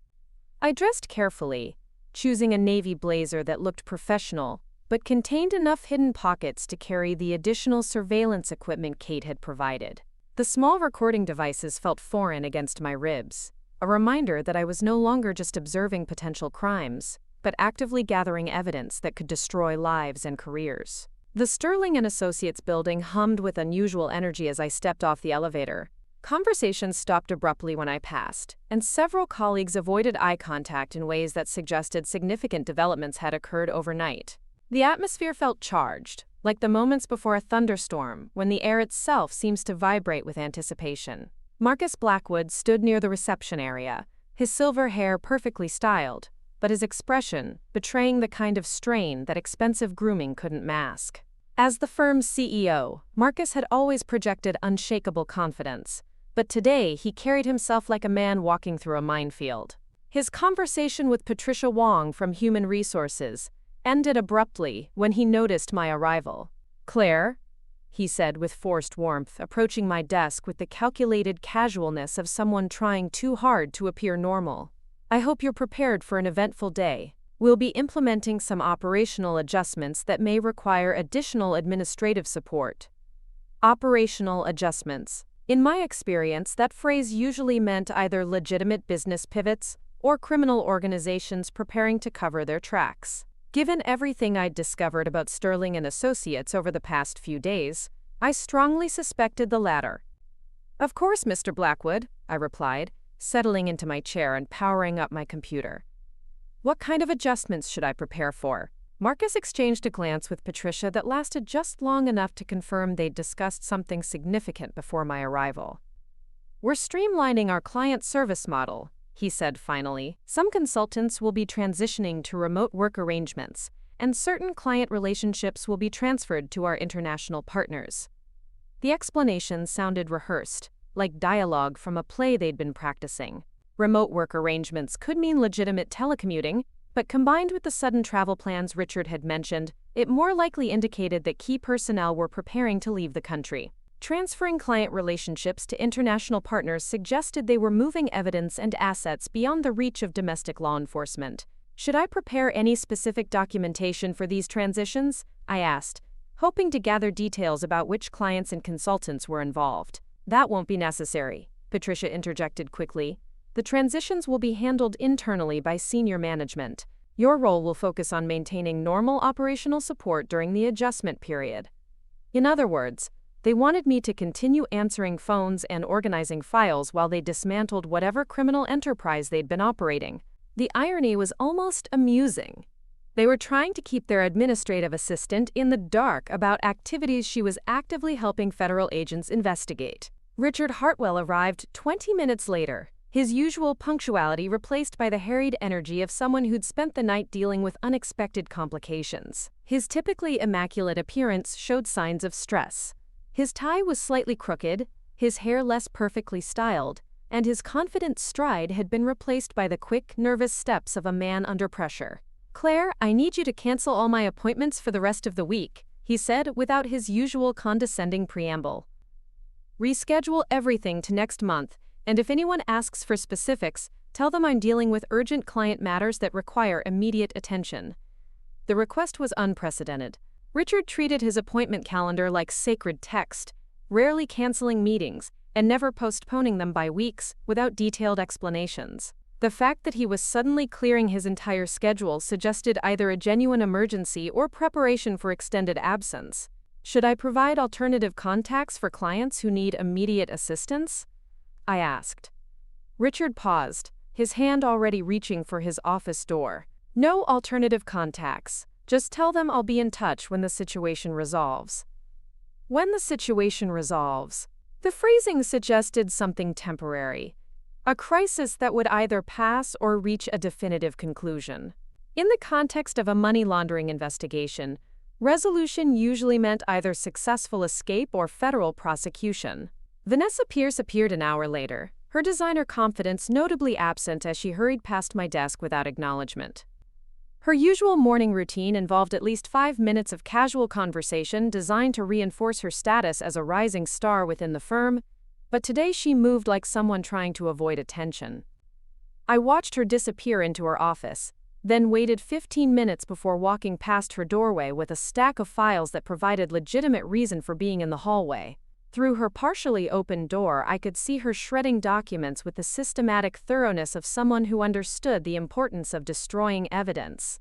I dressed carefully, choosing a navy blazer that looked professional, but contained enough hidden pockets to carry the additional surveillance equipment Kate had provided. The small recording devices felt foreign against my ribs, a reminder that I was no longer just observing potential crimes, but actively gathering evidence that could destroy lives and careers. The Sterling and Associates building hummed with unusual energy as I stepped off the elevator. Conversations stopped abruptly when I passed, and several colleagues avoided eye contact in ways that suggested significant developments had occurred overnight. The atmosphere felt charged, like the moments before a thunderstorm, when the air itself seems to vibrate with anticipation. Marcus Blackwood stood near the reception area, his silver hair perfectly styled, but his expression betraying the kind of strain that expensive grooming couldn't mask. As the firm's CEO, Marcus had always projected unshakable confidence, but today he carried himself like a man walking through a minefield. His conversation with Patricia Wong from Human Resources ended abruptly when he noticed my arrival. "Claire," he said with forced warmth, approaching my desk with the calculated casualness of someone trying too hard to appear normal. "I hope you're prepared for an eventful day. We'll be implementing some operational adjustments that may require additional administrative support." Operational adjustments. In my experience, that phrase usually meant either legitimate business pivots or criminal organizations preparing to cover their tracks. Given everything I'd discovered about Sterling and Associates over the past few days, I strongly suspected the latter. "Of course, Mr. Blackwood," I replied, settling into my chair and powering up my computer. "What kind of adjustments should I prepare for?" Marcus exchanged a glance with Patricia that lasted just long enough to confirm they'd discussed something significant before my arrival. "We're streamlining our client service model," he said finally. "Some consultants will be transitioning to remote work arrangements, and certain client relationships will be transferred to our international partners." The explanation sounded rehearsed, like dialogue from a play they'd been practicing. Remote work arrangements could mean legitimate telecommuting, but combined with the sudden travel plans Richard had mentioned, it more likely indicated that key personnel were preparing to leave the country. Transferring client relationships to international partners suggested they were moving evidence and assets beyond the reach of domestic law enforcement. "Should I prepare any specific documentation for these transitions?" I asked, hoping to gather details about which clients and consultants were involved. "That won't be necessary," Patricia interjected quickly. "The transitions will be handled internally by senior management. Your role will focus on maintaining normal operational support during the adjustment period." In other words, they wanted me to continue answering phones and organizing files while they dismantled whatever criminal enterprise they'd been operating. The irony was almost amusing. They were trying to keep their administrative assistant in the dark about activities she was actively helping federal agents investigate. Richard Hartwell arrived 20 minutes later, his usual punctuality replaced by the harried energy of someone who'd spent the night dealing with unexpected complications. His typically immaculate appearance showed signs of stress. His tie was slightly crooked, his hair less perfectly styled, and his confident stride had been replaced by the quick, nervous steps of a man under pressure. "Claire, I need you to cancel all my appointments for the rest of the week," he said without his usual condescending preamble. "Reschedule everything to next month, and if anyone asks for specifics, tell them I'm dealing with urgent client matters that require immediate attention." The request was unprecedented. Richard treated his appointment calendar like sacred text, rarely canceling meetings and never postponing them by weeks without detailed explanations. The fact that he was suddenly clearing his entire schedule suggested either a genuine emergency or preparation for extended absence. Should I provide alternative contacts for clients who need immediate assistance? I asked. Richard paused, his hand already reaching for his office door. No alternative contacts. Just tell them I'll be in touch when the situation resolves. When the situation resolves. The phrasing suggested something temporary. A crisis that would either pass or reach a definitive conclusion. In the context of a money laundering investigation, resolution usually meant either successful escape or federal prosecution. Vanessa Pierce appeared an hour later, her designer confidence notably absent as she hurried past my desk without acknowledgement. Her usual morning routine involved at least 5 minutes of casual conversation designed to reinforce her status as a rising star within the firm, but today she moved like someone trying to avoid attention. I watched her disappear into her office, then waited 15 minutes before walking past her doorway with a stack of files that provided legitimate reason for being in the hallway. Through her partially open door, I could see her shredding documents with the systematic thoroughness of someone who understood the importance of destroying evidence.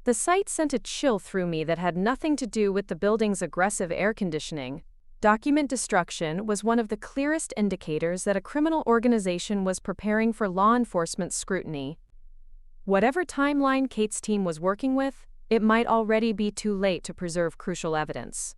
The sight sent a chill through me that had nothing to do with the building's aggressive air conditioning. Document destruction was one of the clearest indicators that a criminal organization was preparing for law enforcement scrutiny. Whatever timeline Kate's team was working with, it might already be too late to preserve crucial evidence.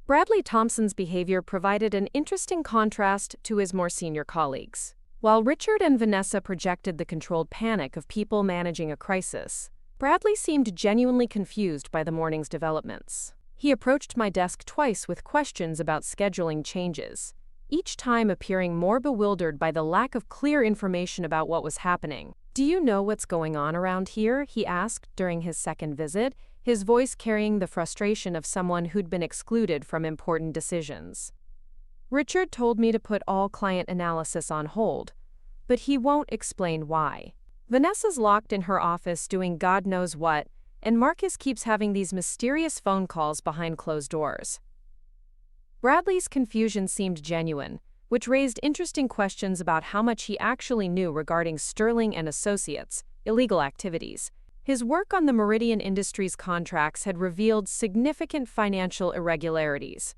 Bradley Thompson's behavior provided an interesting contrast to his more senior colleagues. While Richard and Vanessa projected the controlled panic of people managing a crisis, Bradley seemed genuinely confused by the morning's developments. He approached my desk twice with questions about scheduling changes, each time appearing more bewildered by the lack of clear information about what was happening. "Do you know what's going on around here?" he asked during his second visit, his voice carrying the frustration of someone who'd been excluded from important decisions. Richard told me to put all client analysis on hold, but he won't explain why. Vanessa's locked in her office doing God knows what, and Marcus keeps having these mysterious phone calls behind closed doors. Bradley's confusion seemed genuine, which raised interesting questions about how much he actually knew regarding Sterling and Associates' illegal activities. His work on the Meridian Industries contracts had revealed significant financial irregularities.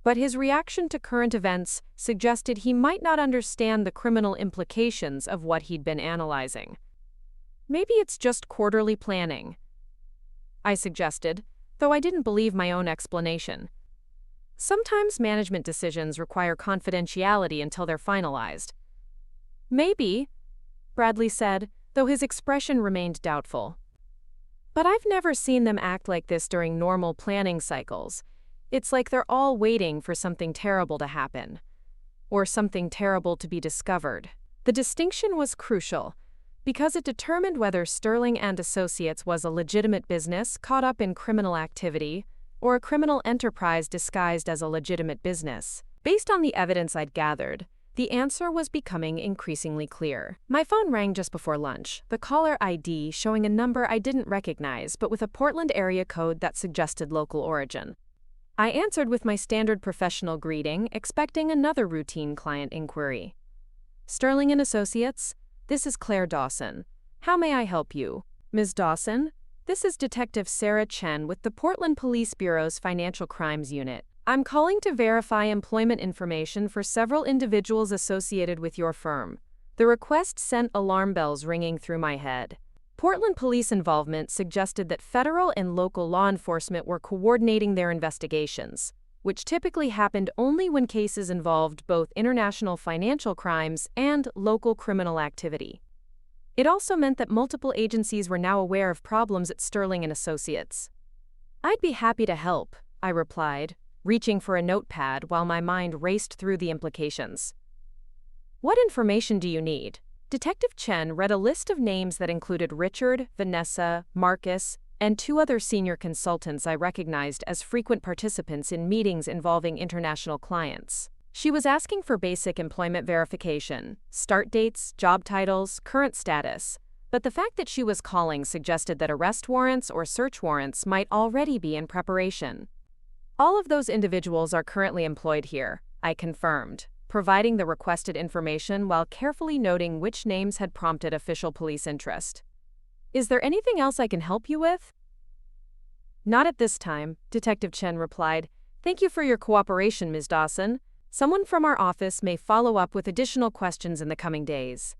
But his reaction to current events suggested he might not understand the criminal implications of what he'd been analyzing. "Maybe it's just quarterly planning," I suggested, though I didn't believe my own explanation. "Sometimes management decisions require confidentiality until they're finalized." "Maybe," Bradley said, though his expression remained doubtful. "But I've never seen them act like this during normal planning cycles. It's like they're all waiting for something terrible to happen, or something terrible to be discovered." The distinction was crucial, because it determined whether Sterling and Associates was a legitimate business caught up in criminal activity, or a criminal enterprise disguised as a legitimate business. Based on the evidence I'd gathered, the answer was becoming increasingly clear. My phone rang just before lunch, the caller ID showing a number I didn't recognize but with a Portland area code that suggested local origin. I answered with my standard professional greeting, expecting another routine client inquiry. "Sterling and Associates, this is Claire Dawson. How may I help you?" "Ms. Dawson, this is Detective Sarah Chen with the Portland Police Bureau's Financial Crimes Unit. I'm calling to verify employment information for several individuals associated with your firm." The request sent alarm bells ringing through my head. Portland police involvement suggested that federal and local law enforcement were coordinating their investigations, which typically happened only when cases involved both international financial crimes and local criminal activity. It also meant that multiple agencies were now aware of problems at Sterling and Associates. "I'd be happy to help," I replied, reaching for a notepad while my mind raced through the implications. "What information do you need?" Detective Chen read a list of names that included Richard, Vanessa, Marcus, and 2 other senior consultants I recognized as frequent participants in meetings involving international clients. She was asking for basic employment verification, start dates, job titles, current status, but the fact that she was calling suggested that arrest warrants or search warrants might already be in preparation. "All of those individuals are currently employed here," I confirmed, providing the requested information while carefully noting which names had prompted official police interest. "Is there anything else I can help you with?" "Not at this time," Detective Chen replied. "Thank you for your cooperation, Ms. Dawson. Someone from our office may follow up with additional questions in the coming days."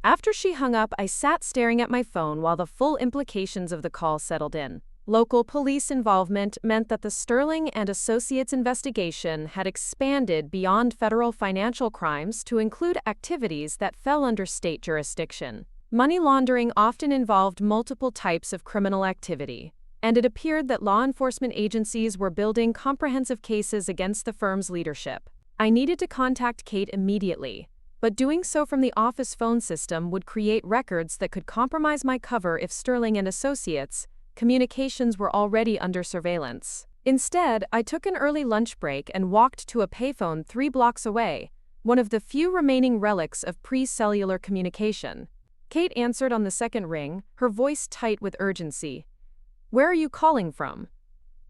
After she hung up, I sat staring at my phone while the full implications of the call settled in. Local police involvement meant that the Sterling and Associates investigation had expanded beyond federal financial crimes to include activities that fell under state jurisdiction. Money laundering often involved multiple types of criminal activity, and it appeared that law enforcement agencies were building comprehensive cases against the firm's leadership. I needed to contact Kate immediately, but doing so from the office phone system would create records that could compromise my cover if Sterling and Associates' communications were already under surveillance. Instead, I took an early lunch break and walked to a payphone 3 blocks away, one of the few remaining relics of pre-cellular communication. Kate answered on the second ring, her voice tight with urgency. "Where are you calling from?"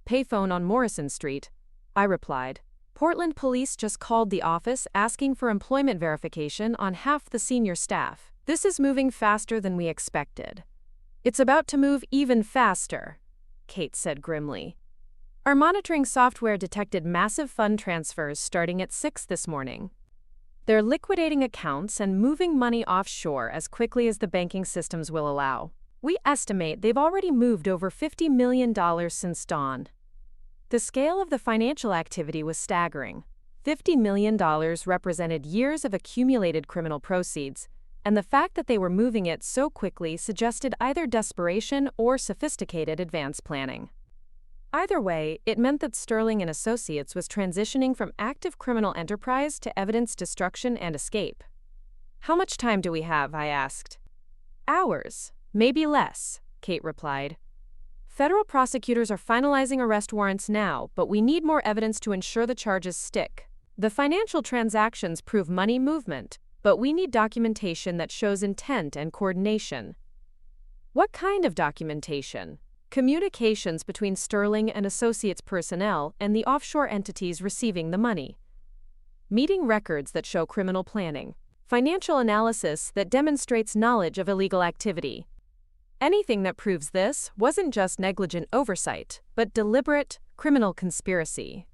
"Payphone on Morrison Street," I replied. "Portland police just called the office asking for employment verification on half the senior staff. This is moving faster than we expected." "It's about to move even faster," Kate said grimly. "Our monitoring software detected massive fund transfers starting at 6 this morning. They're liquidating accounts and moving money offshore as quickly as the banking systems will allow. We estimate they've already moved over $50 million since dawn." The scale of the financial activity was staggering. $50 million represented years of accumulated criminal proceeds, and the fact that they were moving it so quickly suggested either desperation or sophisticated advanced planning. Either way, it meant that Sterling and Associates was transitioning from active criminal enterprise to evidence destruction and escape. "How much time do we have?" I asked. "Hours, maybe less," Kate replied. "Federal prosecutors are finalizing arrest warrants now, but we need more evidence to ensure the charges stick. The financial transactions prove money movement, but we need documentation that shows intent and coordination." "What kind of documentation?" "Communications between Sterling and Associates personnel and the offshore entities receiving the money. Meeting records that show criminal planning. Financial analysis that demonstrates knowledge of illegal activity. Anything that proves this wasn't just negligent oversight, but deliberate criminal conspiracy."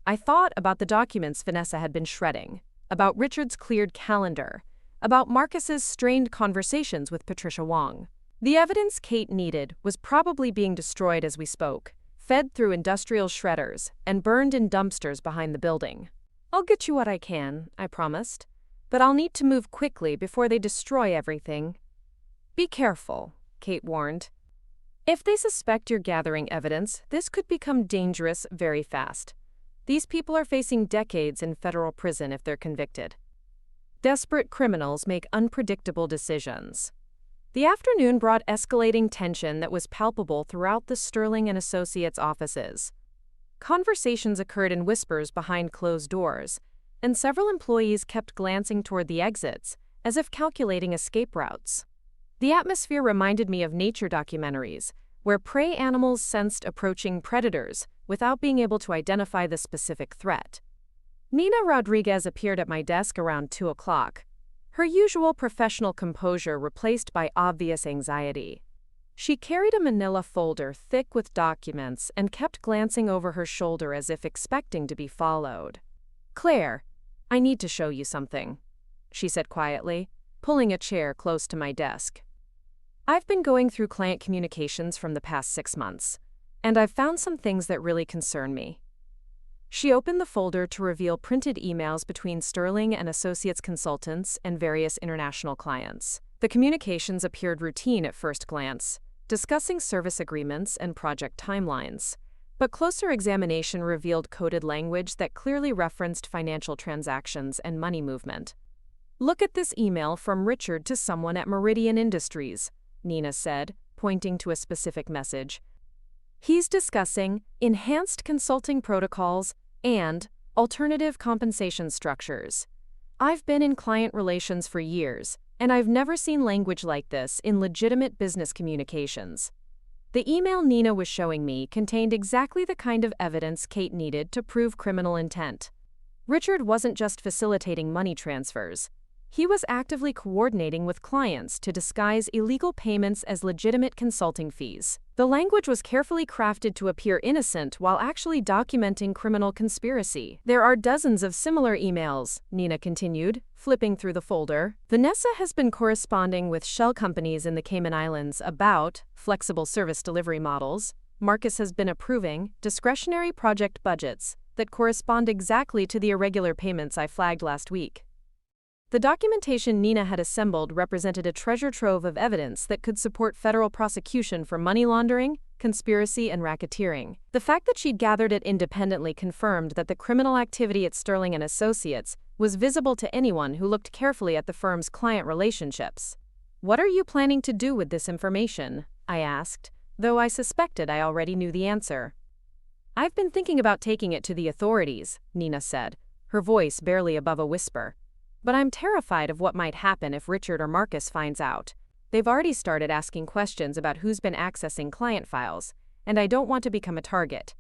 I thought about the documents Vanessa had been shredding, about Richard's cleared calendar, about Marcus's strained conversations with Patricia Wong. The evidence Kate needed was probably being destroyed as we spoke, fed through industrial shredders, and burned in dumpsters behind the building. "I'll get you what I can," I promised, "but I'll need to move quickly before they destroy everything." "Be careful," Kate warned. "If they suspect you're gathering evidence, this could become dangerous very fast. These people are facing decades in federal prison if they're convicted. Desperate criminals make unpredictable decisions." The afternoon brought escalating tension that was palpable throughout the Sterling and Associates offices. Conversations occurred in whispers behind closed doors, and several employees kept glancing toward the exits, as if calculating escape routes. The atmosphere reminded me of nature documentaries, where prey animals sensed approaching predators without being able to identify the specific threat. Nina Rodriguez appeared at my desk around 2 o'clock, her usual professional composure replaced by obvious anxiety. She carried a manila folder thick with documents and kept glancing over her shoulder as if expecting to be followed. "Claire, I need to show you something," she said quietly, pulling a chair close to my desk. "I've been going through client communications from the past 6 months, and I've found some things that really concern me." She opened the folder to reveal printed emails between Sterling and Associates consultants and various international clients. The communications appeared routine at first glance, discussing service agreements and project timelines, but closer examination revealed coded language that clearly referenced financial transactions and money movement. "Look at this email from Richard to someone at Meridian Industries," Nina said, pointing to a specific message. "He's discussing enhanced consulting protocols and alternative compensation structures. I've been in client relations for years, and I've never seen language like this in legitimate business communications." The email Nina was showing me contained exactly the kind of evidence Kate needed to prove criminal intent. Richard wasn't just facilitating money transfers. He was actively coordinating with clients to disguise illegal payments as legitimate consulting fees. The language was carefully crafted to appear innocent while actually documenting criminal conspiracy. There are dozens of similar emails, Nina continued, flipping through the folder. Vanessa has been corresponding with shell companies in the Cayman Islands about flexible service delivery models. Marcus has been approving discretionary project budgets that correspond exactly to the irregular payments I flagged last week. The documentation Nina had assembled represented a treasure trove of evidence that could support federal prosecution for money laundering, conspiracy, and racketeering. The fact that she'd gathered it independently confirmed that the criminal activity at Sterling and Associates was visible to anyone who looked carefully at the firm's client relationships. "What are you planning to do with this information?" I asked, though I suspected I already knew the answer. "I've been thinking about taking it to the authorities," Nina said, her voice barely above a whisper. "But I'm terrified of what might happen if Richard or Marcus finds out. They've already started asking questions about who's been accessing client files, and I don't want to become a target."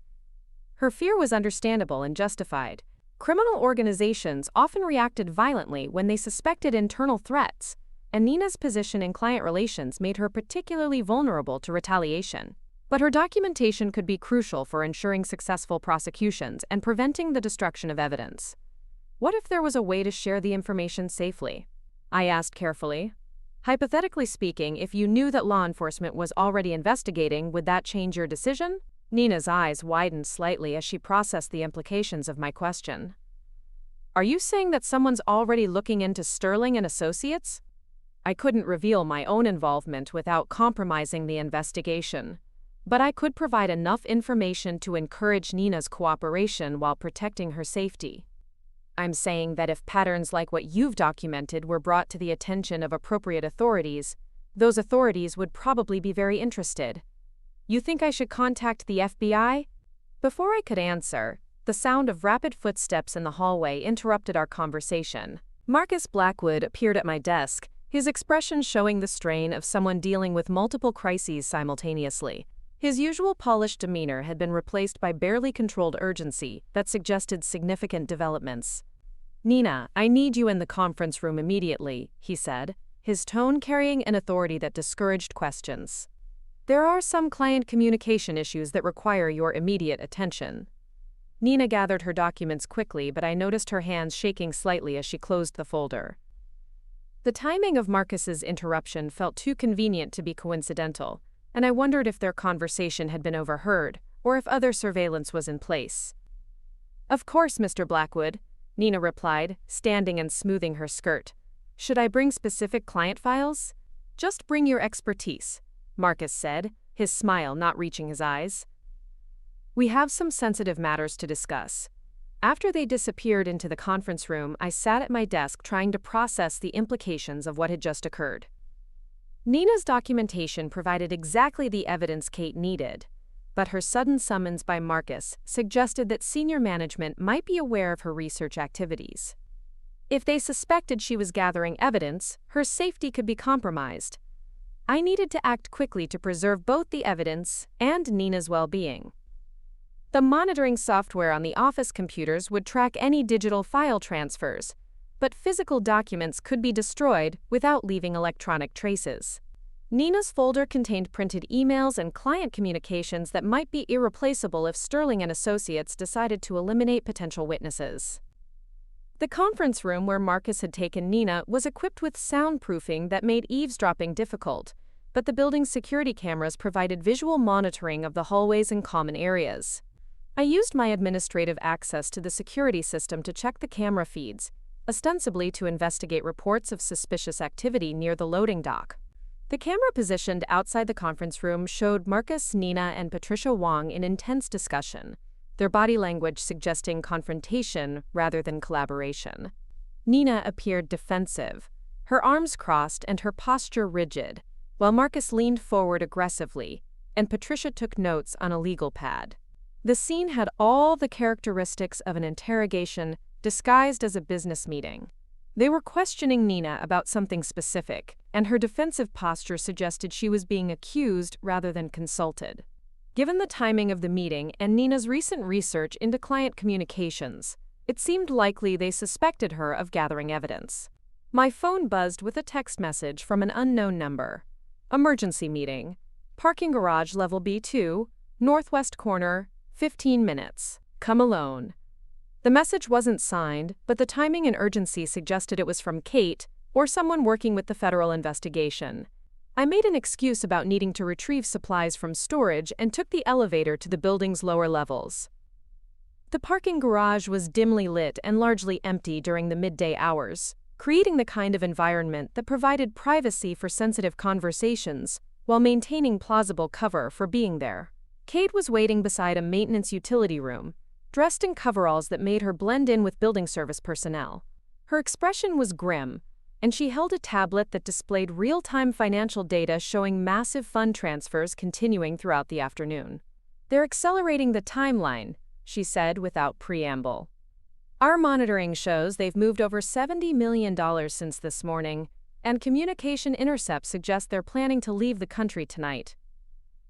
Her fear was understandable and justified. Criminal organizations often reacted violently when they suspected internal threats, and Nina's position in client relations made her particularly vulnerable to retaliation. But her documentation could be crucial for ensuring successful prosecutions and preventing the destruction of evidence. What if there was a way to share the information safely? I asked carefully. Hypothetically speaking, if you knew that law enforcement was already investigating, would that change your decision? Nina's eyes widened slightly as she processed the implications of my question. "Are you saying that someone's already looking into Sterling and Associates?" I couldn't reveal my own involvement without compromising the investigation, but I could provide enough information to encourage Nina's cooperation while protecting her safety. "I'm saying that if patterns like what you've documented were brought to the attention of appropriate authorities, those authorities would probably be very interested. You think I should contact the FBI?" Before I could answer, the sound of rapid footsteps in the hallway interrupted our conversation. Marcus Blackwood appeared at my desk, his expression showing the strain of someone dealing with multiple crises simultaneously. His usual polished demeanor had been replaced by barely controlled urgency that suggested significant developments. "Nina, I need you in the conference room immediately," he said, his tone carrying an authority that discouraged questions. "There are some client communication issues that require your immediate attention." Nina gathered her documents quickly, but I noticed her hands shaking slightly as she closed the folder. The timing of Marcus's interruption felt too convenient to be coincidental, and I wondered if their conversation had been overheard, or if other surveillance was in place. "Of course, Mr. Blackwood," Nina replied, standing and smoothing her skirt. "Should I bring specific client files?" "Just bring your expertise," Marcus said, his smile not reaching his eyes. "We have some sensitive matters to discuss." After they disappeared into the conference room, I sat at my desk trying to process the implications of what had just occurred. Nina's documentation provided exactly the evidence Kate needed, but her sudden summons by Marcus suggested that senior management might be aware of her research activities. If they suspected she was gathering evidence, her safety could be compromised. I needed to act quickly to preserve both the evidence and Nina's well-being. The monitoring software on the office computers would track any digital file transfers, but physical documents could be destroyed without leaving electronic traces. Nina's folder contained printed emails and client communications that might be irreplaceable if Sterling and Associates decided to eliminate potential witnesses. The conference room where Marcus had taken Nina was equipped with soundproofing that made eavesdropping difficult, but the building's security cameras provided visual monitoring of the hallways and common areas. I used my administrative access to the security system to check the camera feeds, ostensibly to investigate reports of suspicious activity near the loading dock. The camera positioned outside the conference room showed Marcus, Nina, and Patricia Wong in intense discussion, their body language suggesting confrontation rather than collaboration. Nina appeared defensive, her arms crossed and her posture rigid, while Marcus leaned forward aggressively, and Patricia took notes on a legal pad. The scene had all the characteristics of an interrogation disguised as a business meeting. They were questioning Nina about something specific, and her defensive posture suggested she was being accused rather than consulted. Given the timing of the meeting and Nina's recent research into client communications, It seemed likely they suspected her of gathering evidence. My phone buzzed with a text message from an unknown number. Emergency meeting. Parking garage level B2, northwest corner, 15 minutes. Come alone. The message wasn't signed, but the timing and urgency suggested it was from Kate or someone working with the federal investigation. I made an excuse about needing to retrieve supplies from storage and took the elevator to the building's lower levels. The parking garage was dimly lit and largely empty during the midday hours, creating the kind of environment that provided privacy for sensitive conversations while maintaining plausible cover for being there. Kate was waiting beside a maintenance utility room, dressed in coveralls that made her blend in with building service personnel. Her expression was grim, and she held a tablet that displayed real-time financial data showing massive fund transfers continuing throughout the afternoon. "They're accelerating the timeline," she said without preamble. "Our monitoring shows they've moved over $70 million since this morning, and communication intercepts suggest they're planning to leave the country tonight.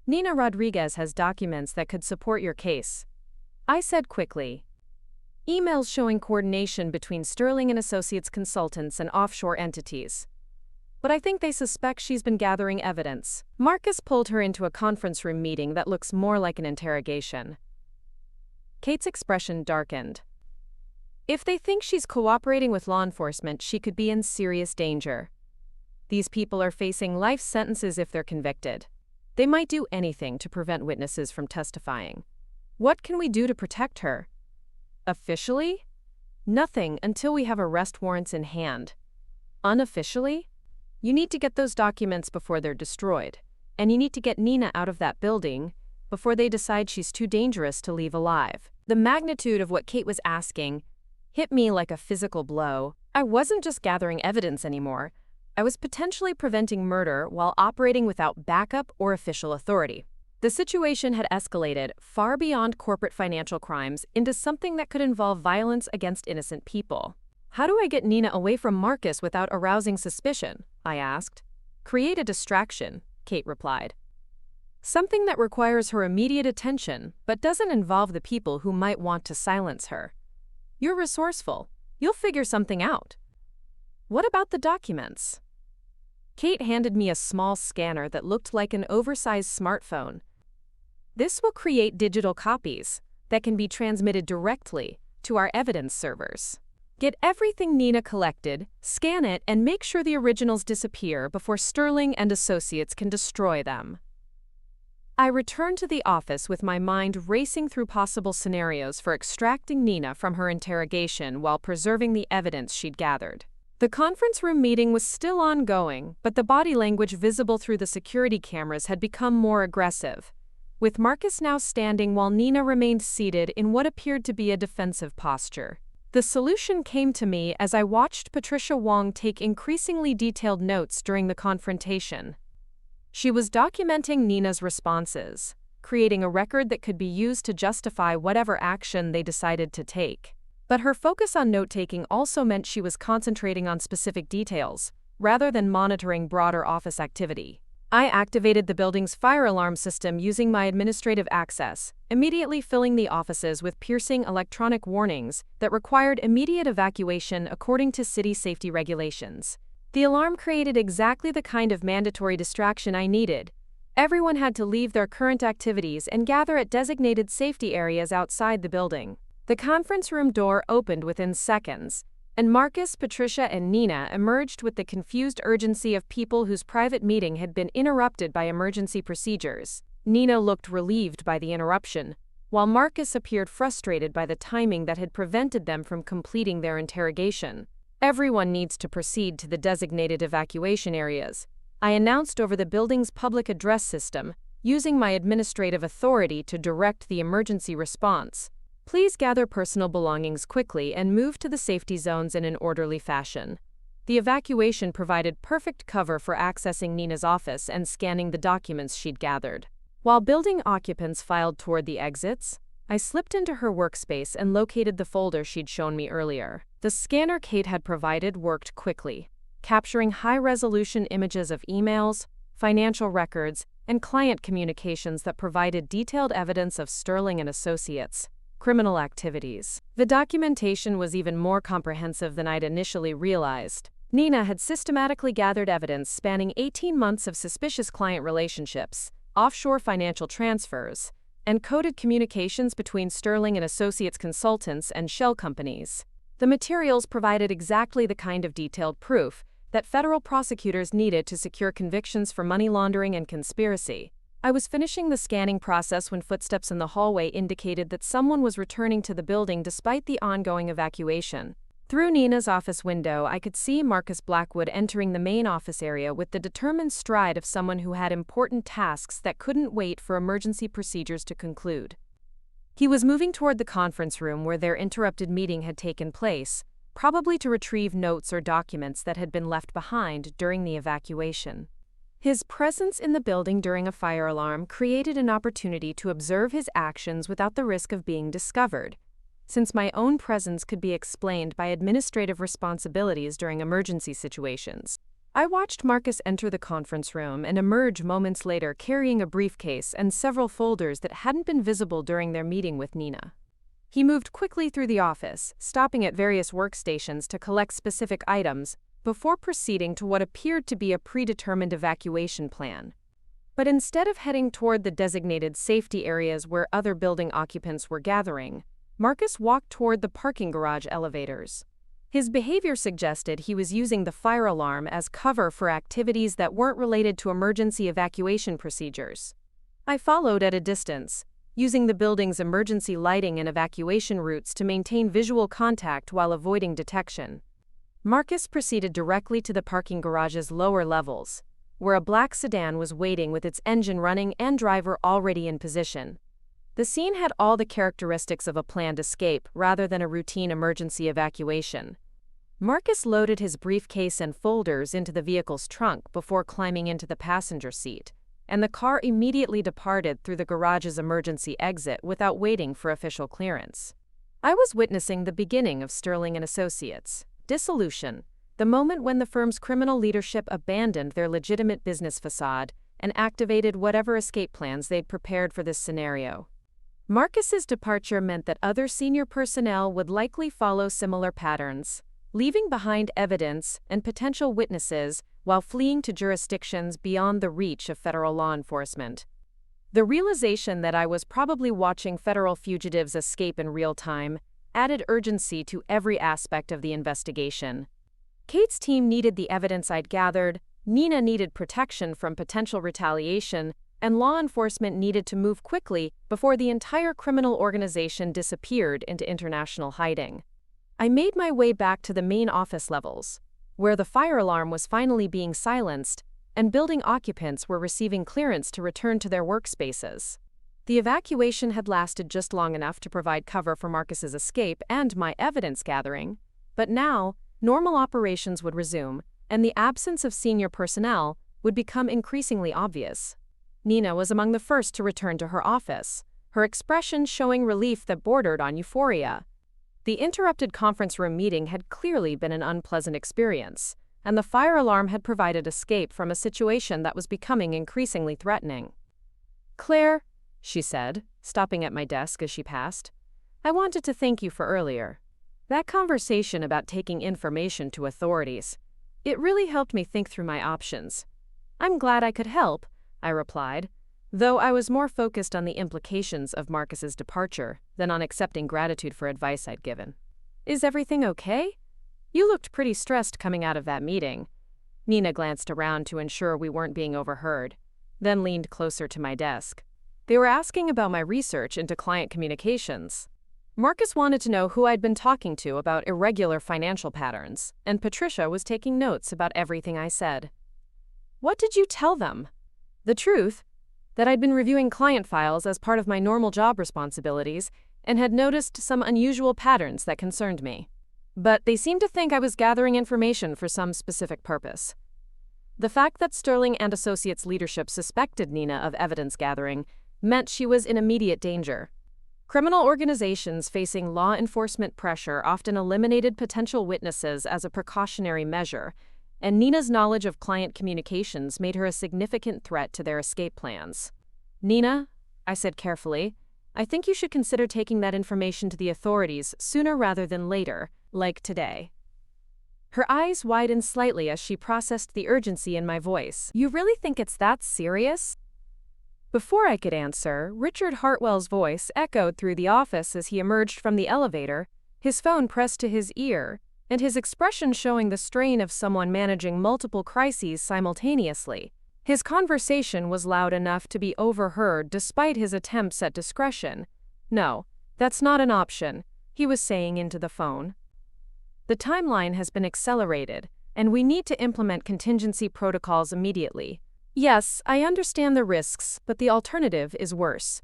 Nina Rodriguez has documents that could support your case," I said quickly. "Emails showing coordination between Sterling and Associates consultants and offshore entities. But I think they suspect she's been gathering evidence." Marcus pulled her into a conference room meeting that looks more like an interrogation. Kate's expression darkened. "If they think she's cooperating with law enforcement, she could be in serious danger. These people are facing life sentences if they're convicted. They might do anything to prevent witnesses from testifying. What can we do to protect her?" "Officially? Nothing until we have arrest warrants in hand. Unofficially? You need to get those documents before they're destroyed, and you need to get Nina out of that building before they decide she's too dangerous to leave alive." The magnitude of what Kate was asking hit me like a physical blow. I wasn't just gathering evidence anymore. I was potentially preventing murder while operating without backup or official authority. The situation had escalated far beyond corporate financial crimes into something that could involve violence against innocent people. "How do I get Nina away from Marcus without arousing suspicion?" I asked. "Create a distraction," Kate replied. "Something that requires her immediate attention, but doesn't involve the people who might want to silence her. You're resourceful. You'll figure something out." "What about the documents?" Kate handed me a small scanner that looked like an oversized smartphone. "This will create digital copies that can be transmitted directly to our evidence servers. Get everything Nina collected, scan it, and make sure the originals disappear before Sterling and Associates can destroy them." I returned to the office with my mind racing through possible scenarios for extracting Nina from her interrogation while preserving the evidence she'd gathered. The conference room meeting was still ongoing, but the body language visible through the security cameras had become more aggressive, with Marcus now standing while Nina remained seated in what appeared to be a defensive posture. The solution came to me as I watched Patricia Wong take increasingly detailed notes during the confrontation. She was documenting Nina's responses, creating a record that could be used to justify whatever action they decided to take. But her focus on note-taking also meant she was concentrating on specific details, rather than monitoring broader office activity. I activated the building's fire alarm system using my administrative access, immediately filling the offices with piercing electronic warnings that required immediate evacuation according to city safety regulations. The alarm created exactly the kind of mandatory distraction I needed. Everyone had to leave their current activities and gather at designated safety areas outside the building. The conference room door opened within seconds, and Marcus, Patricia, and Nina emerged with the confused urgency of people whose private meeting had been interrupted by emergency procedures. Nina looked relieved by the interruption, while Marcus appeared frustrated by the timing that had prevented them from completing their interrogation. "Everyone needs to proceed to the designated evacuation areas," I announced over the building's public address system, using my administrative authority to direct the emergency response. "Please gather personal belongings quickly and move to the safety zones in an orderly fashion." The evacuation provided perfect cover for accessing Nina's office and scanning the documents she'd gathered. While building occupants filed toward the exits, I slipped into her workspace and located the folder she'd shown me earlier. The scanner Kate had provided worked quickly, capturing high-resolution images of emails, financial records, and client communications that provided detailed evidence of Sterling and Associates' criminal activities. The documentation was even more comprehensive than I'd initially realized. Nina had systematically gathered evidence spanning 18 months of suspicious client relationships, offshore financial transfers, and coded communications between Sterling and Associates consultants and shell companies. The materials provided exactly the kind of detailed proof that federal prosecutors needed to secure convictions for money laundering and conspiracy. I was finishing the scanning process when footsteps in the hallway indicated that someone was returning to the building despite the ongoing evacuation. Through Nina's office window, I could see Marcus Blackwood entering the main office area with the determined stride of someone who had important tasks that couldn't wait for emergency procedures to conclude. He was moving toward the conference room where their interrupted meeting had taken place, probably to retrieve notes or documents that had been left behind during the evacuation. His presence in the building during a fire alarm created an opportunity to observe his actions without the risk of being discovered, since my own presence could be explained by administrative responsibilities during emergency situations. I watched Marcus enter the conference room and emerge moments later carrying a briefcase and several folders that hadn't been visible during their meeting with Nina. He moved quickly through the office, stopping at various workstations to collect specific items before proceeding to what appeared to be a predetermined evacuation plan. But instead of heading toward the designated safety areas where other building occupants were gathering, Marcus walked toward the parking garage elevators. His behavior suggested he was using the fire alarm as cover for activities that weren't related to emergency evacuation procedures. I followed at a distance, using the building's emergency lighting and evacuation routes to maintain visual contact while avoiding detection. Marcus proceeded directly to the parking garage's lower levels, where a black sedan was waiting with its engine running and driver already in position. The scene had all the characteristics of a planned escape rather than a routine emergency evacuation. Marcus loaded his briefcase and folders into the vehicle's trunk before climbing into the passenger seat, and the car immediately departed through the garage's emergency exit without waiting for official clearance. I was witnessing the beginning of Sterling and Associates' dissolution, the moment when the firm's criminal leadership abandoned their legitimate business facade and activated whatever escape plans they'd prepared for this scenario. Marcus's departure meant that other senior personnel would likely follow similar patterns, leaving behind evidence and potential witnesses while fleeing to jurisdictions beyond the reach of federal law enforcement. The realization that I was probably watching federal fugitives escape in real time added urgency to every aspect of the investigation. Kate's team needed the evidence I'd gathered, Nina needed protection from potential retaliation, and law enforcement needed to move quickly before the entire criminal organization disappeared into international hiding. I made my way back to the main office levels, where the fire alarm was finally being silenced and building occupants were receiving clearance to return to their workspaces. The evacuation had lasted just long enough to provide cover for Marcus's escape and my evidence gathering, but now, normal operations would resume, and the absence of senior personnel would become increasingly obvious. Nina was among the first to return to her office, her expression showing relief that bordered on euphoria. The interrupted conference room meeting had clearly been an unpleasant experience, and the fire alarm had provided escape from a situation that was becoming increasingly threatening. "Claire," she said, stopping at my desk as she passed, "I wanted to thank you for earlier. That conversation about taking information to authorities, it really helped me think through my options." "I'm glad I could help," I replied, though I was more focused on the implications of Marcus's departure than on accepting gratitude for advice I'd given. "Is everything okay? You looked pretty stressed coming out of that meeting." Nina glanced around to ensure we weren't being overheard, then leaned closer to my desk. "They were asking about my research into client communications. Marcus wanted to know who I'd been talking to about irregular financial patterns, and Patricia was taking notes about everything I said." "What did you tell them?" "The truth, that I'd been reviewing client files as part of my normal job responsibilities and had noticed some unusual patterns that concerned me. But they seemed to think I was gathering information for some specific purpose." The fact that Sterling and Associates leadership suspected Nina of evidence gathering meant she was in immediate danger. Criminal organizations facing law enforcement pressure often eliminated potential witnesses as a precautionary measure, and Nina's knowledge of client communications made her a significant threat to their escape plans. "Nina," I said carefully, I think you should consider taking that information to the authorities sooner rather than later, like today." Her eyes widened slightly as she processed the urgency in my voice. "You really think it's that serious?" Before I could answer, Richard Hartwell's voice echoed through the office as he emerged from the elevator, his phone pressed to his ear, and his expression showing the strain of someone managing multiple crises simultaneously. His conversation was loud enough to be overheard despite his attempts at discretion. "No, that's not an option," he was saying into the phone. "The timeline has been accelerated, and we need to implement contingency protocols immediately. Yes, I understand the risks, but the alternative is worse."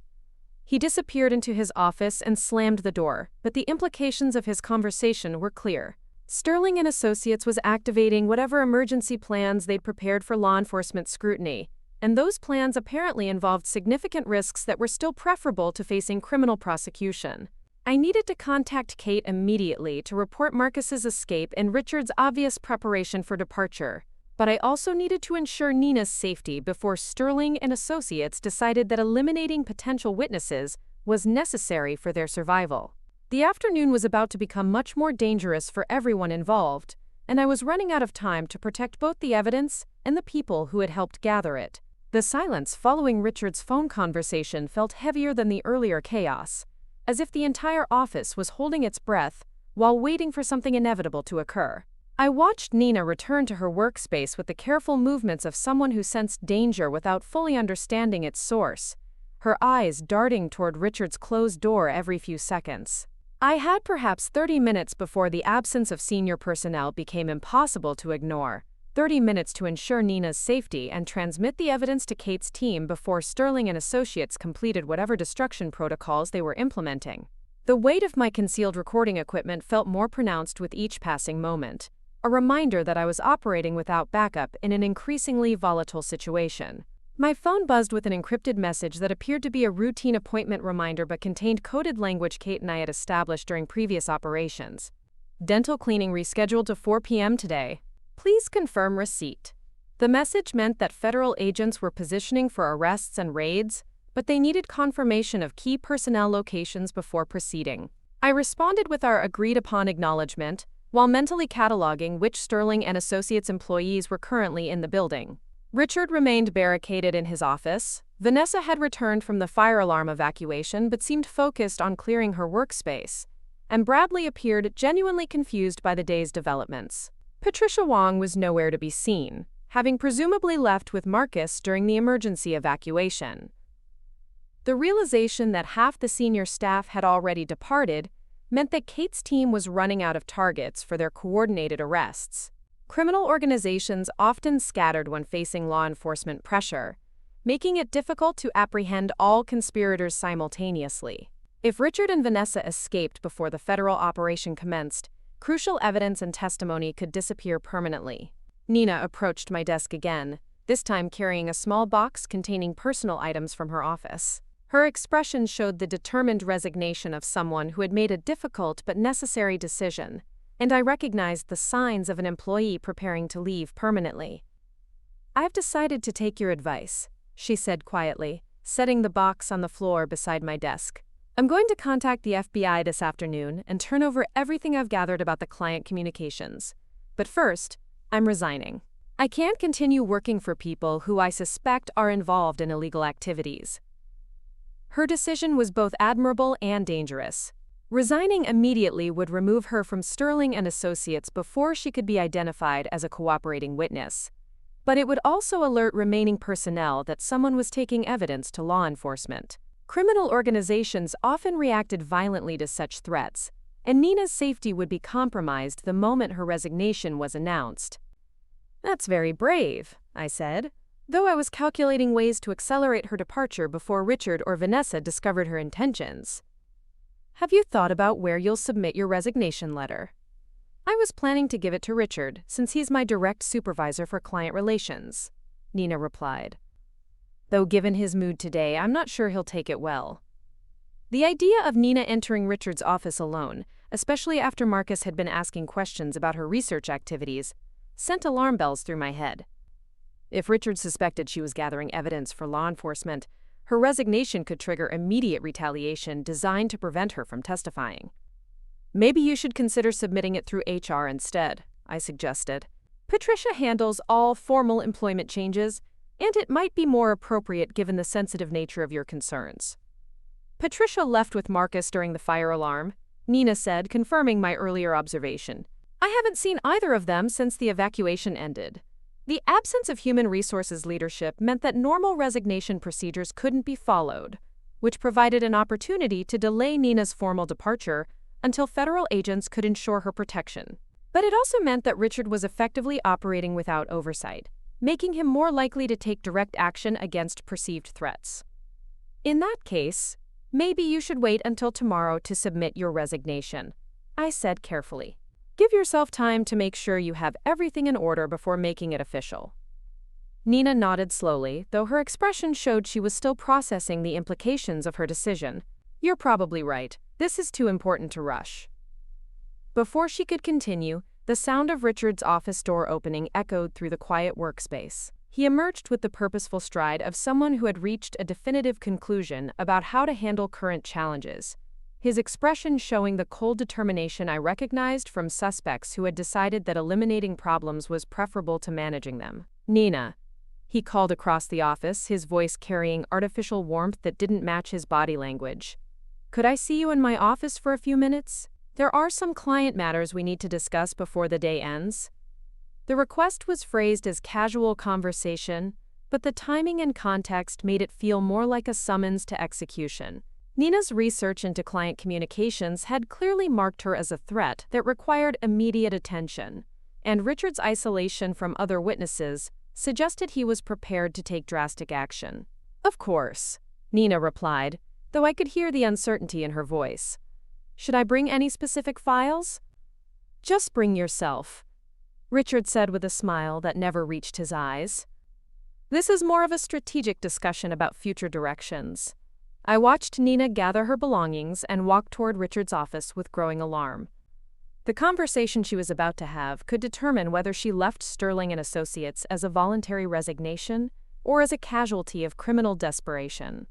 He disappeared into his office and slammed the door, but the implications of his conversation were clear. Sterling and Associates was activating whatever emergency plans they'd prepared for law enforcement scrutiny, and those plans apparently involved significant risks that were still preferable to facing criminal prosecution. I needed to contact Kate immediately to report Marcus's escape and Richard's obvious preparation for departure, but I also needed to ensure Nina's safety before Sterling and Associates decided that eliminating potential witnesses was necessary for their survival. The afternoon was about to become much more dangerous for everyone involved, and I was running out of time to protect both the evidence and the people who had helped gather it. The silence following Richard's phone conversation felt heavier than the earlier chaos, as if the entire office was holding its breath while waiting for something inevitable to occur. I watched Nina return to her workspace with the careful movements of someone who sensed danger without fully understanding its source, her eyes darting toward Richard's closed door every few seconds. I had perhaps 30 minutes before the absence of senior personnel became impossible to ignore, 30 minutes to ensure Nina's safety and transmit the evidence to Kate's team before Sterling and Associates completed whatever destruction protocols they were implementing. The weight of my concealed recording equipment felt more pronounced with each passing moment, a reminder that I was operating without backup in an increasingly volatile situation. My phone buzzed with an encrypted message that appeared to be a routine appointment reminder but contained coded language Kate and I had established during previous operations. "Dental cleaning rescheduled to 4 p.m. today. Please confirm receipt." The message meant that federal agents were positioning for arrests and raids, but they needed confirmation of key personnel locations before proceeding. I responded with our agreed-upon acknowledgement, while mentally cataloging which Sterling and Associates employees were currently in the building. Richard remained barricaded in his office. Vanessa had returned from the fire alarm evacuation but seemed focused on clearing her workspace, and Bradley appeared genuinely confused by the day's developments. Patricia Wong was nowhere to be seen, having presumably left with Marcus during the emergency evacuation. The realization that half the senior staff had already departed meant that Kate's team was running out of targets for their coordinated arrests. Criminal organizations often scattered when facing law enforcement pressure, making it difficult to apprehend all conspirators simultaneously. If Richard and Vanessa escaped before the federal operation commenced, crucial evidence and testimony could disappear permanently. Nina approached my desk again, this time carrying a small box containing personal items from her office. Her expression showed the determined resignation of someone who had made a difficult but necessary decision, and I recognized the signs of an employee preparing to leave permanently. "I've decided to take your advice," she said quietly, setting the box on the floor beside my desk. "I'm going to contact the FBI this afternoon and turn over everything I've gathered about the client communications. But first, I'm resigning. I can't continue working for people who I suspect are involved in illegal activities." Her decision was both admirable and dangerous. Resigning immediately would remove her from Sterling and Associates before she could be identified as a cooperating witness. But it would also alert remaining personnel that someone was taking evidence to law enforcement. Criminal organizations often reacted violently to such threats, and Nina's safety would be compromised the moment her resignation was announced. "That's very brave," I said, though I was calculating ways to accelerate her departure before Richard or Vanessa discovered her intentions. "Have you thought about where you'll submit your resignation letter?" "I was planning to give it to Richard, since he's my direct supervisor for client relations," Nina replied. "Though given his mood today, I'm not sure he'll take it well." The idea of Nina entering Richard's office alone, especially after Marcus had been asking questions about her research activities, sent alarm bells through my head. If Richard suspected she was gathering evidence for law enforcement, Her resignation could trigger immediate retaliation designed to prevent her from testifying. Maybe you should consider submitting it through HR instead, I suggested. Patricia handles all formal employment changes, and it might be more appropriate given the sensitive nature of your concerns. Patricia left with Marcus during the fire alarm, Nina said, confirming my earlier observation. I haven't seen either of them since the evacuation ended. The absence of human resources leadership meant that normal resignation procedures couldn't be followed, which provided an opportunity to delay Nina's formal departure until federal agents could ensure her protection. But it also meant that Richard was effectively operating without oversight, making him more likely to take direct action against perceived threats. In that case, maybe you should wait until tomorrow to submit your resignation, I said carefully. Give yourself time to make sure you have everything in order before making it official. Nina nodded slowly, though her expression showed she was still processing the implications of her decision. You're probably right. This is too important to rush. Before she could continue, the sound of Richard's office door opening echoed through the quiet workspace. He emerged with the purposeful stride of someone who had reached a definitive conclusion about how to handle current challenges, his expression showing the cold determination I recognized from suspects who had decided that eliminating problems was preferable to managing them. Nina, he called across the office, his voice carrying artificial warmth that didn't match his body language. Could I see you in my office for a few minutes? There are some client matters we need to discuss before the day ends. The request was phrased as casual conversation, but the timing and context made it feel more like a summons to execution. Nina's research into client communications had clearly marked her as a threat that required immediate attention, and Richard's isolation from other witnesses suggested he was prepared to take drastic action. Of course, Nina replied, though I could hear the uncertainty in her voice. Should I bring any specific files? Just bring yourself, Richard said with a smile that never reached his eyes. This is more of a strategic discussion about future directions. I watched Nina gather her belongings and walk toward Richard's office with growing alarm. The conversation she was about to have could determine whether she left Sterling and Associates as a voluntary resignation or as a casualty of criminal desperation.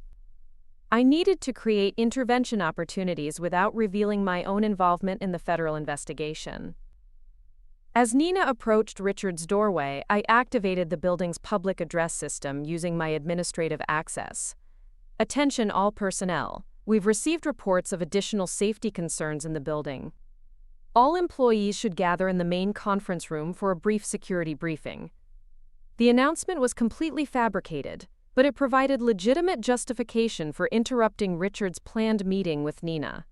I needed to create intervention opportunities without revealing my own involvement in the federal investigation. As Nina approached Richard's doorway, I activated the building's public address system using my administrative access. Attention all personnel. We've received reports of additional safety concerns in the building. All employees should gather in the main conference room for a brief security briefing. The announcement was completely fabricated, but it provided legitimate justification for interrupting Richard's planned meeting with Nina.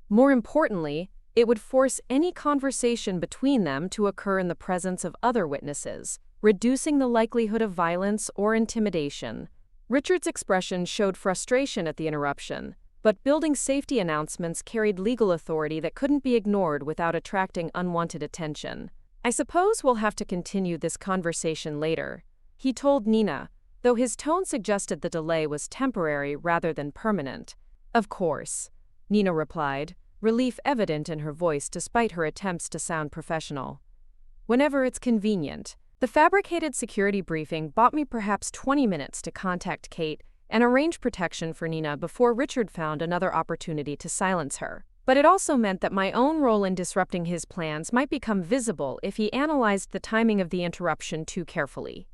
More importantly, it would force any conversation between them to occur in the presence of other witnesses, reducing the likelihood of violence or intimidation. Richard's expression showed frustration at the interruption, but building safety announcements carried legal authority that couldn't be ignored without attracting unwanted attention. I suppose we'll have to continue this conversation later, he told Nina, though his tone suggested the delay was temporary rather than permanent. Of course, Nina replied, relief evident in her voice despite her attempts to sound professional. Whenever it's convenient. The fabricated security briefing bought me perhaps 20 minutes to contact Kate and arrange protection for Nina before Richard found another opportunity to silence her. But it also meant that my own role in disrupting his plans might become visible if he analyzed the timing of the interruption too carefully.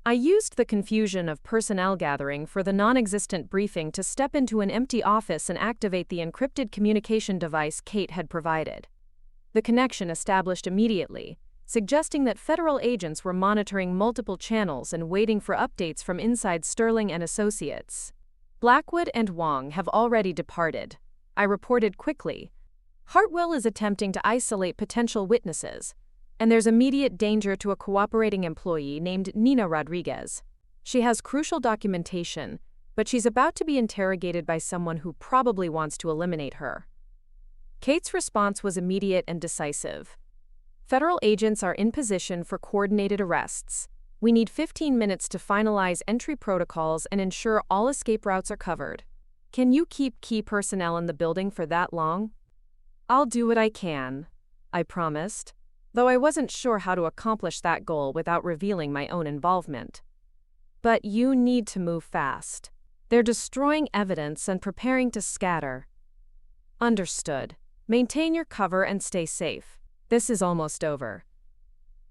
I used the confusion of personnel gathering for the non-existent briefing to step into an empty office and activate the encrypted communication device Kate had provided. The connection established immediately, suggesting that federal agents were monitoring multiple channels and waiting for updates from inside Sterling and Associates. Blackwood and Wong have already departed, I reported quickly. Hartwell is attempting to isolate potential witnesses, and there's immediate danger to a cooperating employee named Nina Rodriguez. She has crucial documentation, but she's about to be interrogated by someone who probably wants to eliminate her. Kate's response was immediate and decisive. Federal agents are in position for coordinated arrests. We need 15 minutes to finalize entry protocols and ensure all escape routes are covered. Can you keep key personnel in the building for that long? I'll do what I can, I promised, though I wasn't sure how to accomplish that goal without revealing my own involvement. But you need to move fast. They're destroying evidence and preparing to scatter. Understood. Maintain your cover and stay safe. This is almost over.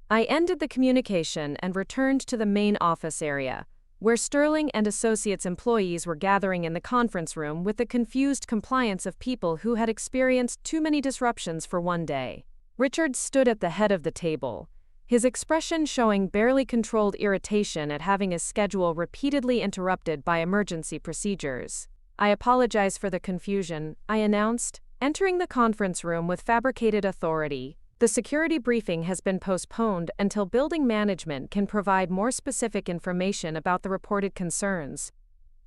I ended the communication and returned to the main office area, where Sterling and Associates employees were gathering in the conference room with the confused compliance of people who had experienced too many disruptions for one day. Richard stood at the head of the table, his expression showing barely controlled irritation at having his schedule repeatedly interrupted by emergency procedures. I apologize for the confusion, I announced, entering the conference room with fabricated authority. The security briefing has been postponed until building management can provide more specific information about the reported concerns.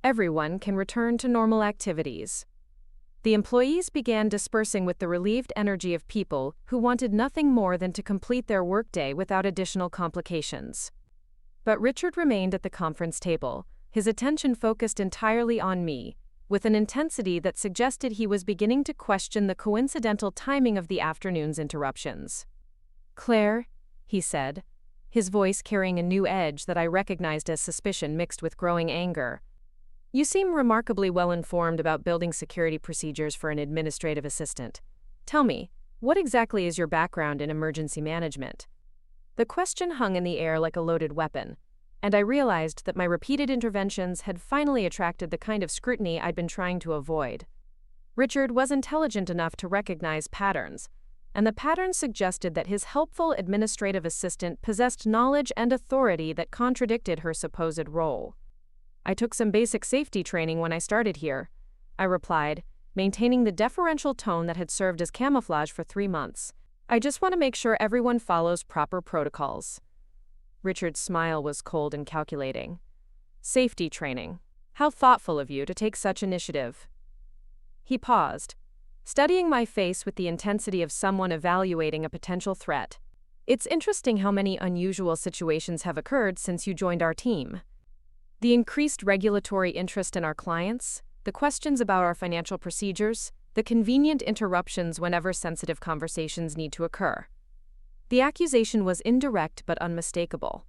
Everyone can return to normal activities. The employees began dispersing with the relieved energy of people who wanted nothing more than to complete their workday without additional complications. But Richard remained at the conference table, his attention focused entirely on me, with an intensity that suggested he was beginning to question the coincidental timing of the afternoon's interruptions. "Claire," he said, his voice carrying a new edge that I recognized as suspicion mixed with growing anger. "You seem remarkably well informed about building security procedures for an administrative assistant. Tell me, what exactly is your background in emergency management?" The question hung in the air like a loaded weapon, and I realized that my repeated interventions had finally attracted the kind of scrutiny I'd been trying to avoid. Richard was intelligent enough to recognize patterns, and the patterns suggested that his helpful administrative assistant possessed knowledge and authority that contradicted her supposed role. "I took some basic safety training when I started here," I replied, maintaining the deferential tone that had served as camouflage for 3 months. "I just want to make sure everyone follows proper protocols." Richard's smile was cold and calculating. "Safety training. How thoughtful of you to take such initiative." He paused, studying my face with the intensity of someone evaluating a potential threat. "It's interesting how many unusual situations have occurred since you joined our team. The increased regulatory interest in our clients, the questions about our financial procedures, the convenient interruptions whenever sensitive conversations need to occur." The accusation was indirect but unmistakable.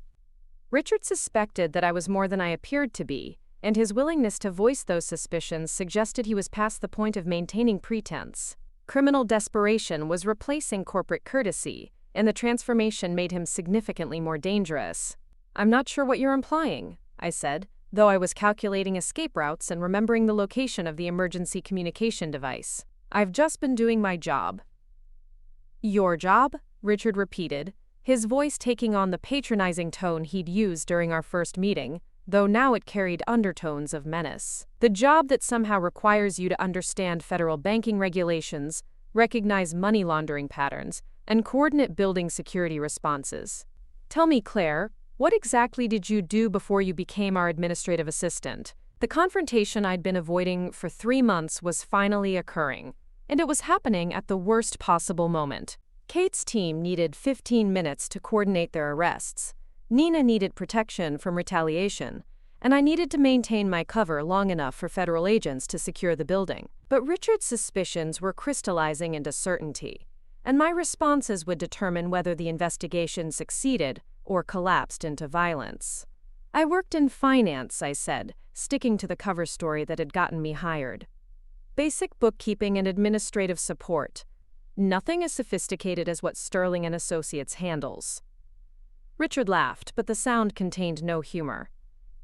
Richard suspected that I was more than I appeared to be, and his willingness to voice those suspicions suggested he was past the point of maintaining pretense. Criminal desperation was replacing corporate courtesy, and the transformation made him significantly more dangerous. "I'm not sure what you're implying," I said, though I was calculating escape routes and remembering the location of the emergency communication device. "I've just been doing my job." "Your job?" Richard repeated, his voice taking on the patronizing tone he'd used during our first meeting, though now it carried undertones of menace. "The job that somehow requires you to understand federal banking regulations, recognize money laundering patterns, and coordinate building security responses. Tell me, Claire, what exactly did you do before you became our administrative assistant?" The confrontation I'd been avoiding for 3 months was finally occurring, and it was happening at the worst possible moment. Kate's team needed 15 minutes to coordinate their arrests. Nina needed protection from retaliation, and I needed to maintain my cover long enough for federal agents to secure the building. But Richard's suspicions were crystallizing into certainty, and my responses would determine whether the investigation succeeded or collapsed into violence. "I worked in finance," I said, sticking to the cover story that had gotten me hired. "Basic bookkeeping and administrative support. Nothing as sophisticated as what Sterling and Associates handles." Richard laughed, but the sound contained no humor.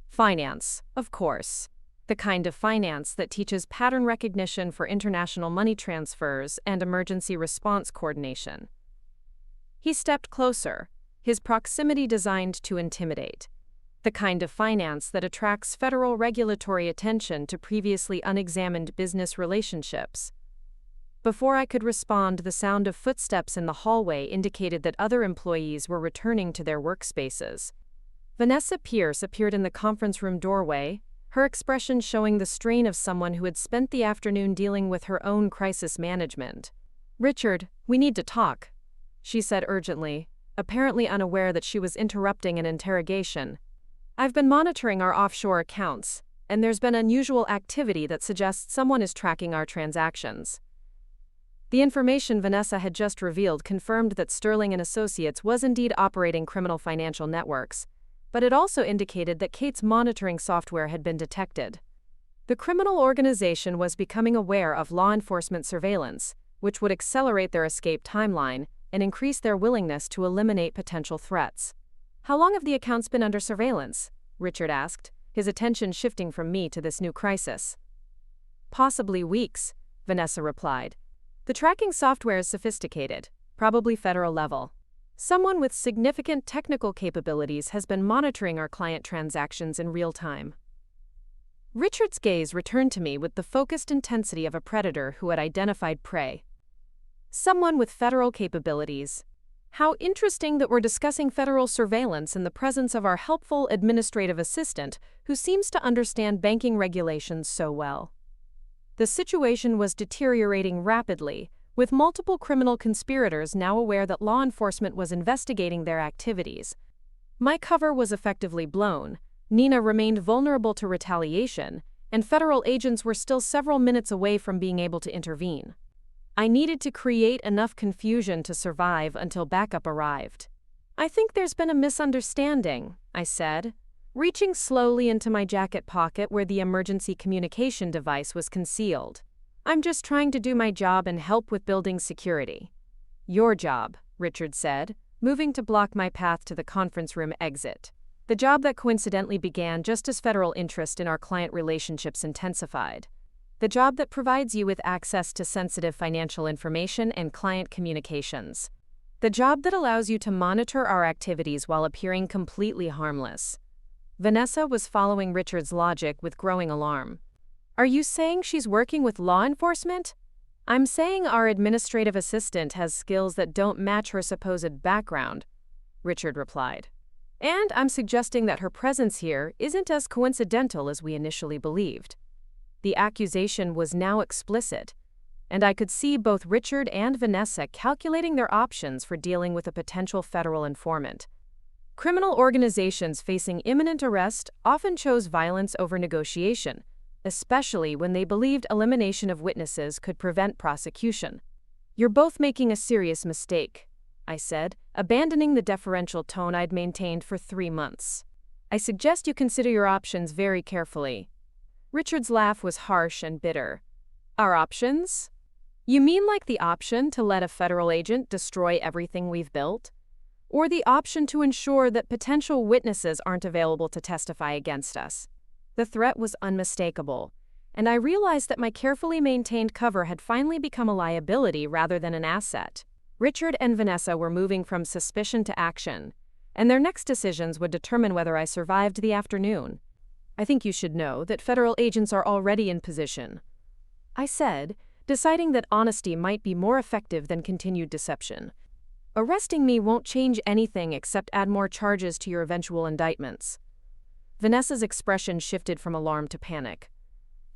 "Finance, of course. The kind of finance that teaches pattern recognition for international money transfers and emergency response coordination." He stepped closer, his proximity designed to intimidate. "The kind of finance that attracts federal regulatory attention to previously unexamined business relationships." Before I could respond, the sound of footsteps in the hallway indicated that other employees were returning to their workspaces. Vanessa Pierce appeared in the conference room doorway, her expression showing the strain of someone who had spent the afternoon dealing with her own crisis management. "Richard, we need to talk," she said urgently, apparently unaware that she was interrupting an interrogation. "I've been monitoring our offshore accounts, and there's been unusual activity that suggests someone is tracking our transactions." The information Vanessa had just revealed confirmed that Sterling and Associates was indeed operating criminal financial networks, but it also indicated that Kate's monitoring software had been detected. The criminal organization was becoming aware of law enforcement surveillance, which would accelerate their escape timeline and increase their willingness to eliminate potential threats. "How long have the accounts been under surveillance?" Richard asked, his attention shifting from me to this new crisis. "Possibly weeks," Vanessa replied. "The tracking software is sophisticated, probably federal level. Someone with significant technical capabilities has been monitoring our client transactions in real time." Richard's gaze returned to me with the focused intensity of a predator who had identified prey. "Someone with federal capabilities. How interesting that we're discussing federal surveillance in the presence of our helpful administrative assistant who seems to understand banking regulations so well." The situation was deteriorating rapidly, with multiple criminal conspirators now aware that law enforcement was investigating their activities. My cover was effectively blown, Nina remained vulnerable to retaliation, and federal agents were still several minutes away from being able to intervene. I needed to create enough confusion to survive until backup arrived. "I think there's been a misunderstanding," I said, reaching slowly into my jacket pocket where the emergency communication device was concealed. "I'm just trying to do my job and help with building security." "Your job," Richard said, moving to block my path to the conference room exit. "The job that coincidentally began just as federal interest in our client relationships intensified. The job that provides you with access to sensitive financial information and client communications. The job that allows you to monitor our activities while appearing completely harmless." Vanessa was following Richard's logic with growing alarm. "Are you saying she's working with law enforcement?" "I'm saying our administrative assistant has skills that don't match her supposed background," Richard replied. "And I'm suggesting that her presence here isn't as coincidental as we initially believed." The accusation was now explicit, and I could see both Richard and Vanessa calculating their options for dealing with a potential federal informant. Criminal organizations facing imminent arrest often chose violence over negotiation, especially when they believed elimination of witnesses could prevent prosecution. "You're both making a serious mistake," I said, abandoning the deferential tone I'd maintained for 3 months. "I suggest you consider your options very carefully." Richard's laugh was harsh and bitter. "Our options? You mean like the option to let a federal agent destroy everything we've built? Or the option to ensure that potential witnesses aren't available to testify against us?" The threat was unmistakable, and I realized that my carefully maintained cover had finally become a liability rather than an asset. Richard and Vanessa were moving from suspicion to action, and their next decisions would determine whether I survived the afternoon. "I think you should know that federal agents are already in position," I said, deciding that honesty might be more effective than continued deception. "Arresting me won't change anything except add more charges to your eventual indictments." Vanessa's expression shifted from alarm to panic.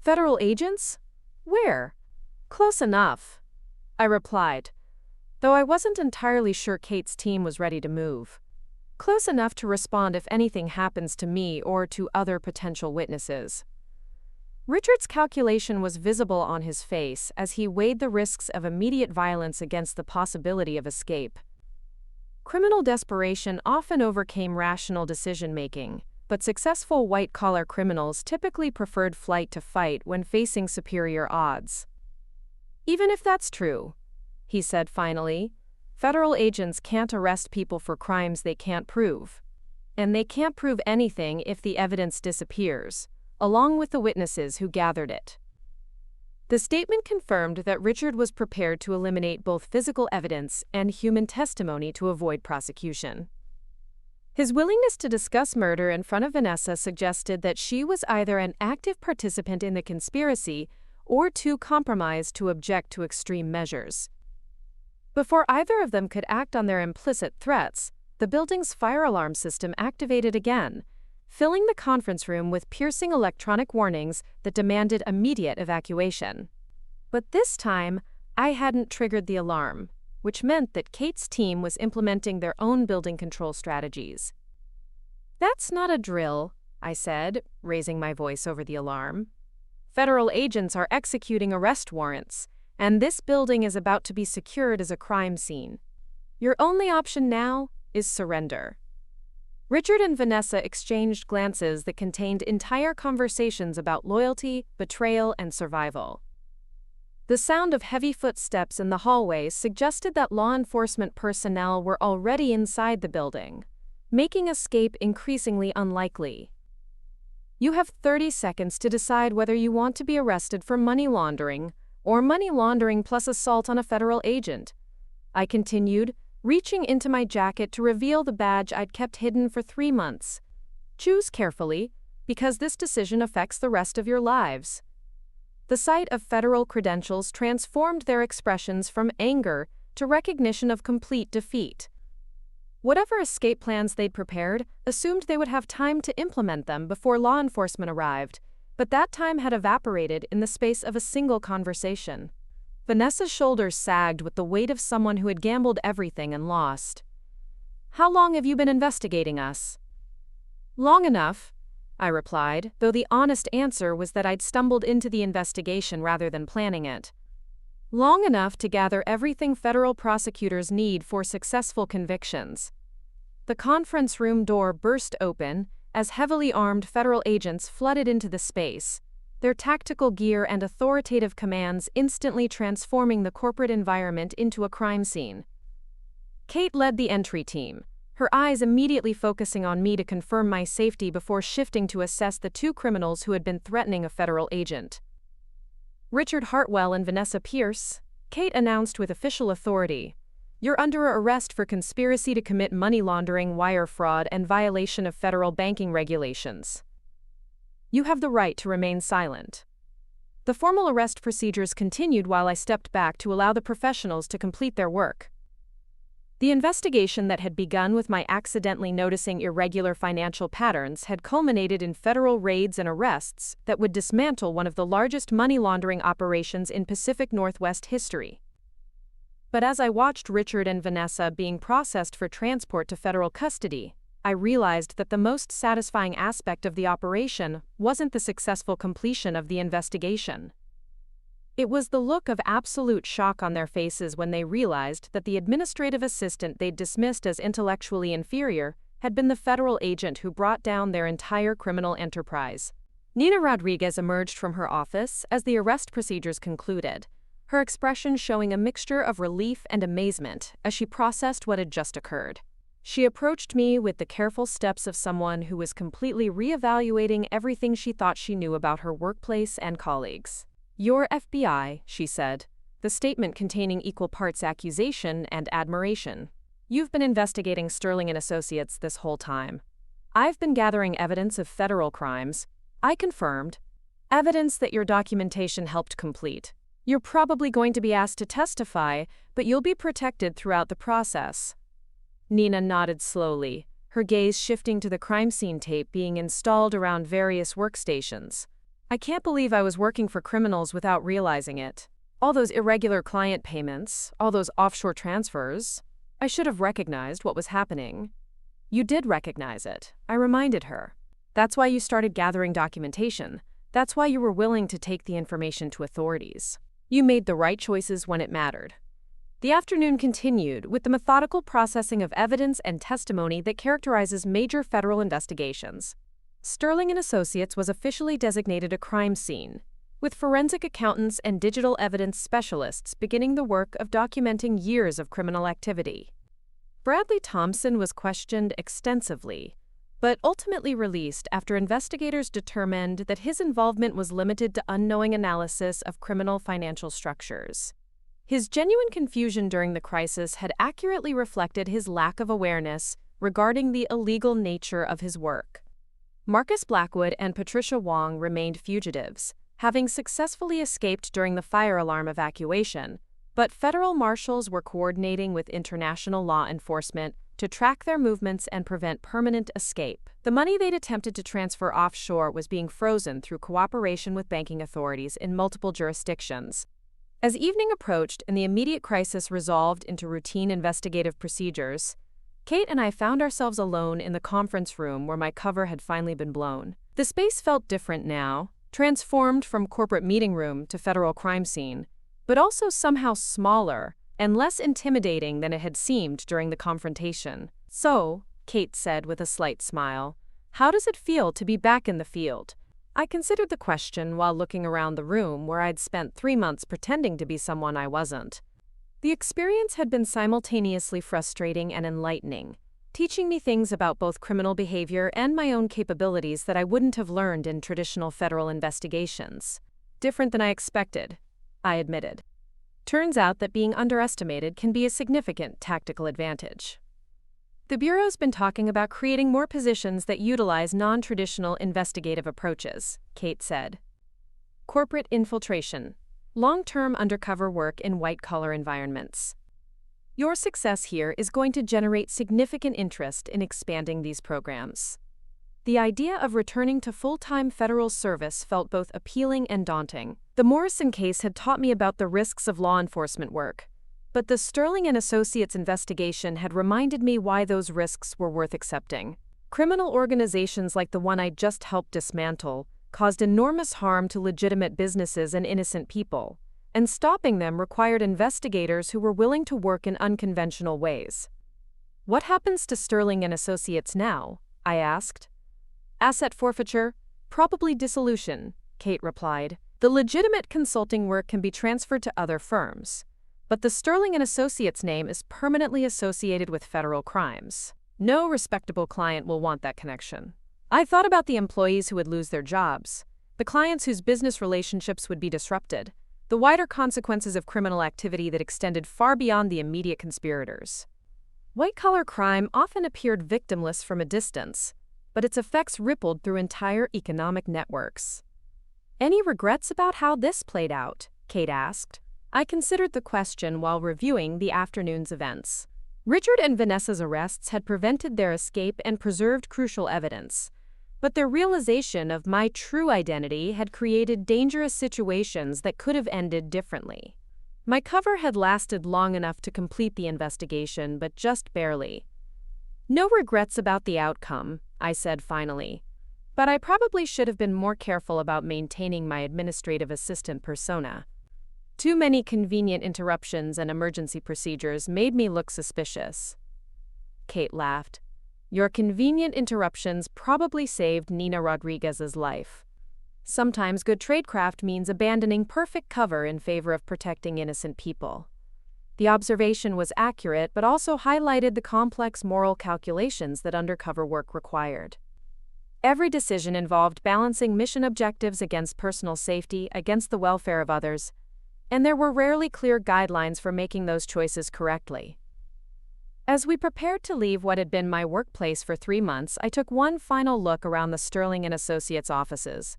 "Federal agents? Where?" "Close enough," I replied, though I wasn't entirely sure Kate's team was ready to move. "Close enough to respond if anything happens to me or to other potential witnesses." Richard's calculation was visible on his face as he weighed the risks of immediate violence against the possibility of escape. Criminal desperation often overcame rational decision-making, but successful white-collar criminals typically preferred flight to fight when facing superior odds. "Even if that's true," he said finally, "federal agents can't arrest people for crimes they can't prove. And they can't prove anything if the evidence disappears, along with the witnesses who gathered it." The statement confirmed that Richard was prepared to eliminate both physical evidence and human testimony to avoid prosecution. His willingness to discuss murder in front of Vanessa suggested that she was either an active participant in the conspiracy or too compromised to object to extreme measures. Before either of them could act on their implicit threats, the building's fire alarm system activated again, filling the conference room with piercing electronic warnings that demanded immediate evacuation. But this time, I hadn't triggered the alarm, which meant that Kate's team was implementing their own building control strategies. "That's not a drill," I said, raising my voice over the alarm. "Federal agents are executing arrest warrants, and this building is about to be secured as a crime scene. Your only option now is surrender." Richard and Vanessa exchanged glances that contained entire conversations about loyalty, betrayal, and survival. The sound of heavy footsteps in the hallway suggested that law enforcement personnel were already inside the building, making escape increasingly unlikely. You have 30 seconds to decide whether you want to be arrested for money laundering or money laundering plus assault on a federal agent, I continued, reaching into my jacket to reveal the badge I'd kept hidden for 3 months. Choose carefully, because this decision affects the rest of your lives. The sight of federal credentials transformed their expressions from anger to recognition of complete defeat. Whatever escape plans they'd prepared assumed they would have time to implement them before law enforcement arrived, but that time had evaporated in the space of a single conversation. Vanessa's shoulders sagged with the weight of someone who had gambled everything and lost. "How long have you been investigating us?" "Long enough," I replied, though the honest answer was that I'd stumbled into the investigation rather than planning it. "Long enough to gather everything federal prosecutors need for successful convictions." The conference room door burst open as heavily armed federal agents flooded into the space, their tactical gear and authoritative commands instantly transforming the corporate environment into a crime scene. Kate led the entry team, her eyes immediately focusing on me to confirm my safety before shifting to assess the 2 criminals who had been threatening a federal agent. "Richard Hartwell and Vanessa Pierce," Kate announced with official authority. "You're under arrest for conspiracy to commit money laundering, wire fraud, and violation of federal banking regulations. You have the right to remain silent." The formal arrest procedures continued while I stepped back to allow the professionals to complete their work. The investigation that had begun with my accidentally noticing irregular financial patterns had culminated in federal raids and arrests that would dismantle one of the largest money laundering operations in Pacific Northwest history. But as I watched Richard and Vanessa being processed for transport to federal custody, I realized that the most satisfying aspect of the operation wasn't the successful completion of the investigation. It was the look of absolute shock on their faces when they realized that the administrative assistant they'd dismissed as intellectually inferior had been the federal agent who brought down their entire criminal enterprise. Nina Rodriguez emerged from her office as the arrest procedures concluded, her expression showing a mixture of relief and amazement as she processed what had just occurred. She approached me with the careful steps of someone who was completely reevaluating everything she thought she knew about her workplace and colleagues. "Your FBI," she said, the statement containing equal parts accusation and admiration. "You've been investigating Sterling and Associates this whole time. I've been gathering evidence of federal crimes," I confirmed, "evidence that your documentation helped complete. You're probably going to be asked to testify, but you'll be protected throughout the process." Nina nodded slowly, her gaze shifting to the crime scene tape being installed around various workstations. "I can't believe I was working for criminals without realizing it. All those irregular client payments, all those offshore transfers. I should have recognized what was happening." "You did recognize it," I reminded her. "That's why you started gathering documentation. That's why you were willing to take the information to authorities. You made the right choices when it mattered." The afternoon continued with the methodical processing of evidence and testimony that characterizes major federal investigations. Sterling and Associates was officially designated a crime scene, with forensic accountants and digital evidence specialists beginning the work of documenting years of criminal activity. Bradley Thompson was questioned extensively, but ultimately released after investigators determined that his involvement was limited to unknowing analysis of criminal financial structures. His genuine confusion during the crisis had accurately reflected his lack of awareness regarding the illegal nature of his work. Marcus Blackwood and Patricia Wong remained fugitives, having successfully escaped during the fire alarm evacuation, but federal marshals were coordinating with international law enforcement to track their movements and prevent permanent escape. The money they'd attempted to transfer offshore was being frozen through cooperation with banking authorities in multiple jurisdictions. As evening approached and the immediate crisis resolved into routine investigative procedures, Kate and I found ourselves alone in the conference room where my cover had finally been blown. The space felt different now, transformed from corporate meeting room to federal crime scene, but also somehow smaller and less intimidating than it had seemed during the confrontation. So, Kate said with a slight smile. How does it feel to be back in the field? I considered the question while looking around the room where I'd spent 3 months pretending to be someone I wasn't. The experience had been simultaneously frustrating and enlightening, teaching me things about both criminal behavior and my own capabilities that I wouldn't have learned in traditional federal investigations. Different than I expected, I admitted. Turns out that being underestimated can be a significant tactical advantage. The Bureau's been talking about creating more positions that utilize non-traditional investigative approaches, Kate said. Corporate infiltration, long-term undercover work in white-collar environments. Your success here is going to generate significant interest in expanding these programs. The idea of returning to full-time federal service felt both appealing and daunting. The Morrison case had taught me about the risks of law enforcement work, but the Sterling and Associates investigation had reminded me why those risks were worth accepting. Criminal organizations like the one I'd just helped dismantle caused enormous harm to legitimate businesses and innocent people, and stopping them required investigators who were willing to work in unconventional ways. What happens to Sterling and Associates now? I asked. Asset forfeiture, probably dissolution, Kate replied. The legitimate consulting work can be transferred to other firms, but the Sterling and Associates name is permanently associated with federal crimes. No respectable client will want that connection. I thought about the employees who would lose their jobs, the clients whose business relationships would be disrupted, the wider consequences of criminal activity that extended far beyond the immediate conspirators. White-collar crime often appeared victimless from a distance, but its effects rippled through entire economic networks. Any regrets about how this played out? Kate asked. I considered the question while reviewing the afternoon's events. Richard and Vanessa's arrests had prevented their escape and preserved crucial evidence, but their realization of my true identity had created dangerous situations that could have ended differently. My cover had lasted long enough to complete the investigation, but just barely. No regrets about the outcome, I said finally, but I probably should have been more careful about maintaining my administrative assistant persona. Too many convenient interruptions and emergency procedures made me look suspicious. Kate laughed. Your convenient interruptions probably saved Nina Rodriguez's life. Sometimes good tradecraft means abandoning perfect cover in favor of protecting innocent people. The observation was accurate, but also highlighted the complex moral calculations that undercover work required. Every decision involved balancing mission objectives against personal safety, against the welfare of others, and there were rarely clear guidelines for making those choices correctly. As we prepared to leave what had been my workplace for 3 months, I took one final look around the Sterling and Associates offices.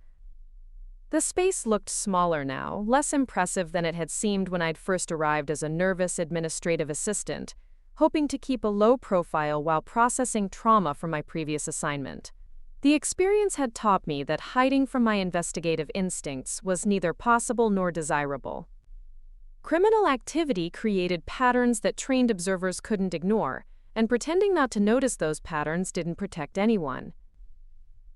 The space looked smaller now, less impressive than it had seemed when I'd first arrived as a nervous administrative assistant, hoping to keep a low profile while processing trauma from my previous assignment. The experience had taught me that hiding from my investigative instincts was neither possible nor desirable. Criminal activity created patterns that trained observers couldn't ignore, and pretending not to notice those patterns didn't protect anyone.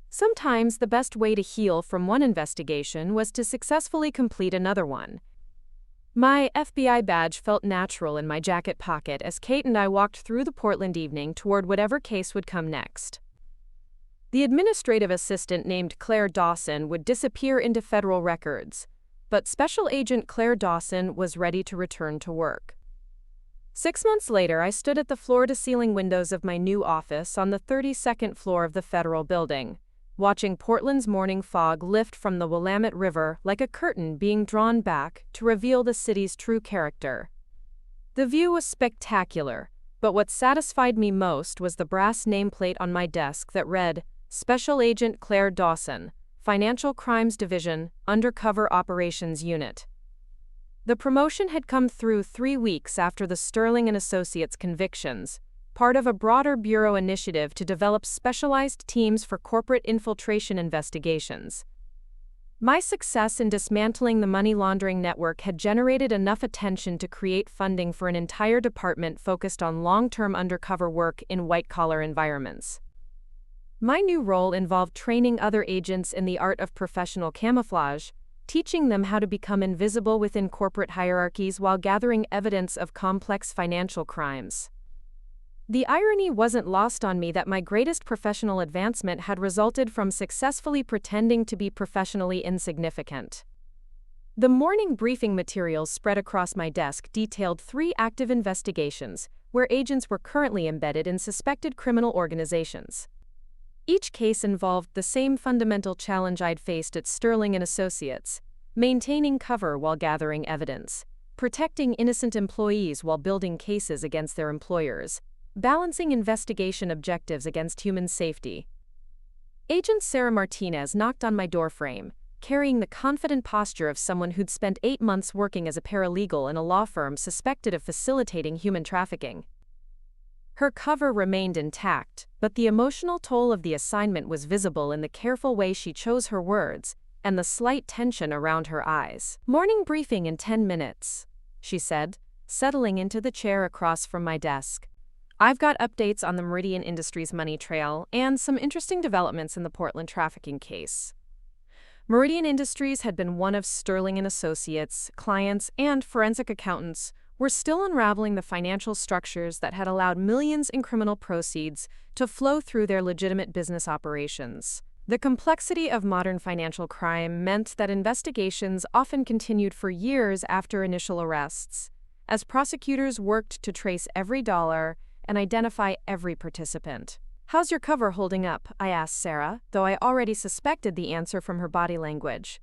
Sometimes the best way to heal from one investigation was to successfully complete another one. My FBI badge felt natural in my jacket pocket as Kate and I walked through the Portland evening toward whatever case would come next. The administrative assistant named Claire Dawson would disappear into federal records, but Special Agent Claire Dawson was ready to return to work. 6 months later, I stood at the floor-to-ceiling windows of my new office on the 32nd floor of the federal building, watching Portland's morning fog lift from the Willamette River like a curtain being drawn back to reveal the city's true character. The view was spectacular, but what satisfied me most was the brass nameplate on my desk that read, Special Agent Claire Dawson, Financial Crimes Division, Undercover Operations Unit. The promotion had come through 3 weeks after the Sterling and Associates convictions, part of a broader Bureau initiative to develop specialized teams for corporate infiltration investigations. My success in dismantling the money laundering network had generated enough attention to create funding for an entire department focused on long-term undercover work in white-collar environments. My new role involved training other agents in the art of professional camouflage, teaching them how to become invisible within corporate hierarchies while gathering evidence of complex financial crimes. The irony wasn't lost on me that my greatest professional advancement had resulted from successfully pretending to be professionally insignificant. The morning briefing materials spread across my desk detailed 3 active investigations where agents were currently embedded in suspected criminal organizations. Each case involved the same fundamental challenge I'd faced at Sterling and Associates: maintaining cover while gathering evidence, protecting innocent employees while building cases against their employers, balancing investigation objectives against human safety. Agent Sarah Martinez knocked on my doorframe, carrying the confident posture of someone who'd spent 8 months working as a paralegal in a law firm suspected of facilitating human trafficking. Her cover remained intact, but the emotional toll of the assignment was visible in the careful way she chose her words and the slight tension around her eyes. "Morning briefing in 10 minutes, she said, settling into the chair across from my desk. "I've got updates on the Meridian Industries money trail and some interesting developments in the Portland trafficking case." Meridian Industries had been one of Sterling and Associates' clients, and forensic accountants were still unraveling the financial structures that had allowed millions in criminal proceeds to flow through their legitimate business operations. The complexity of modern financial crime meant that investigations often continued for years after initial arrests, as prosecutors worked to trace every dollar and identify every participant. "How's your cover holding up?" I asked Sarah, though I already suspected the answer from her body language.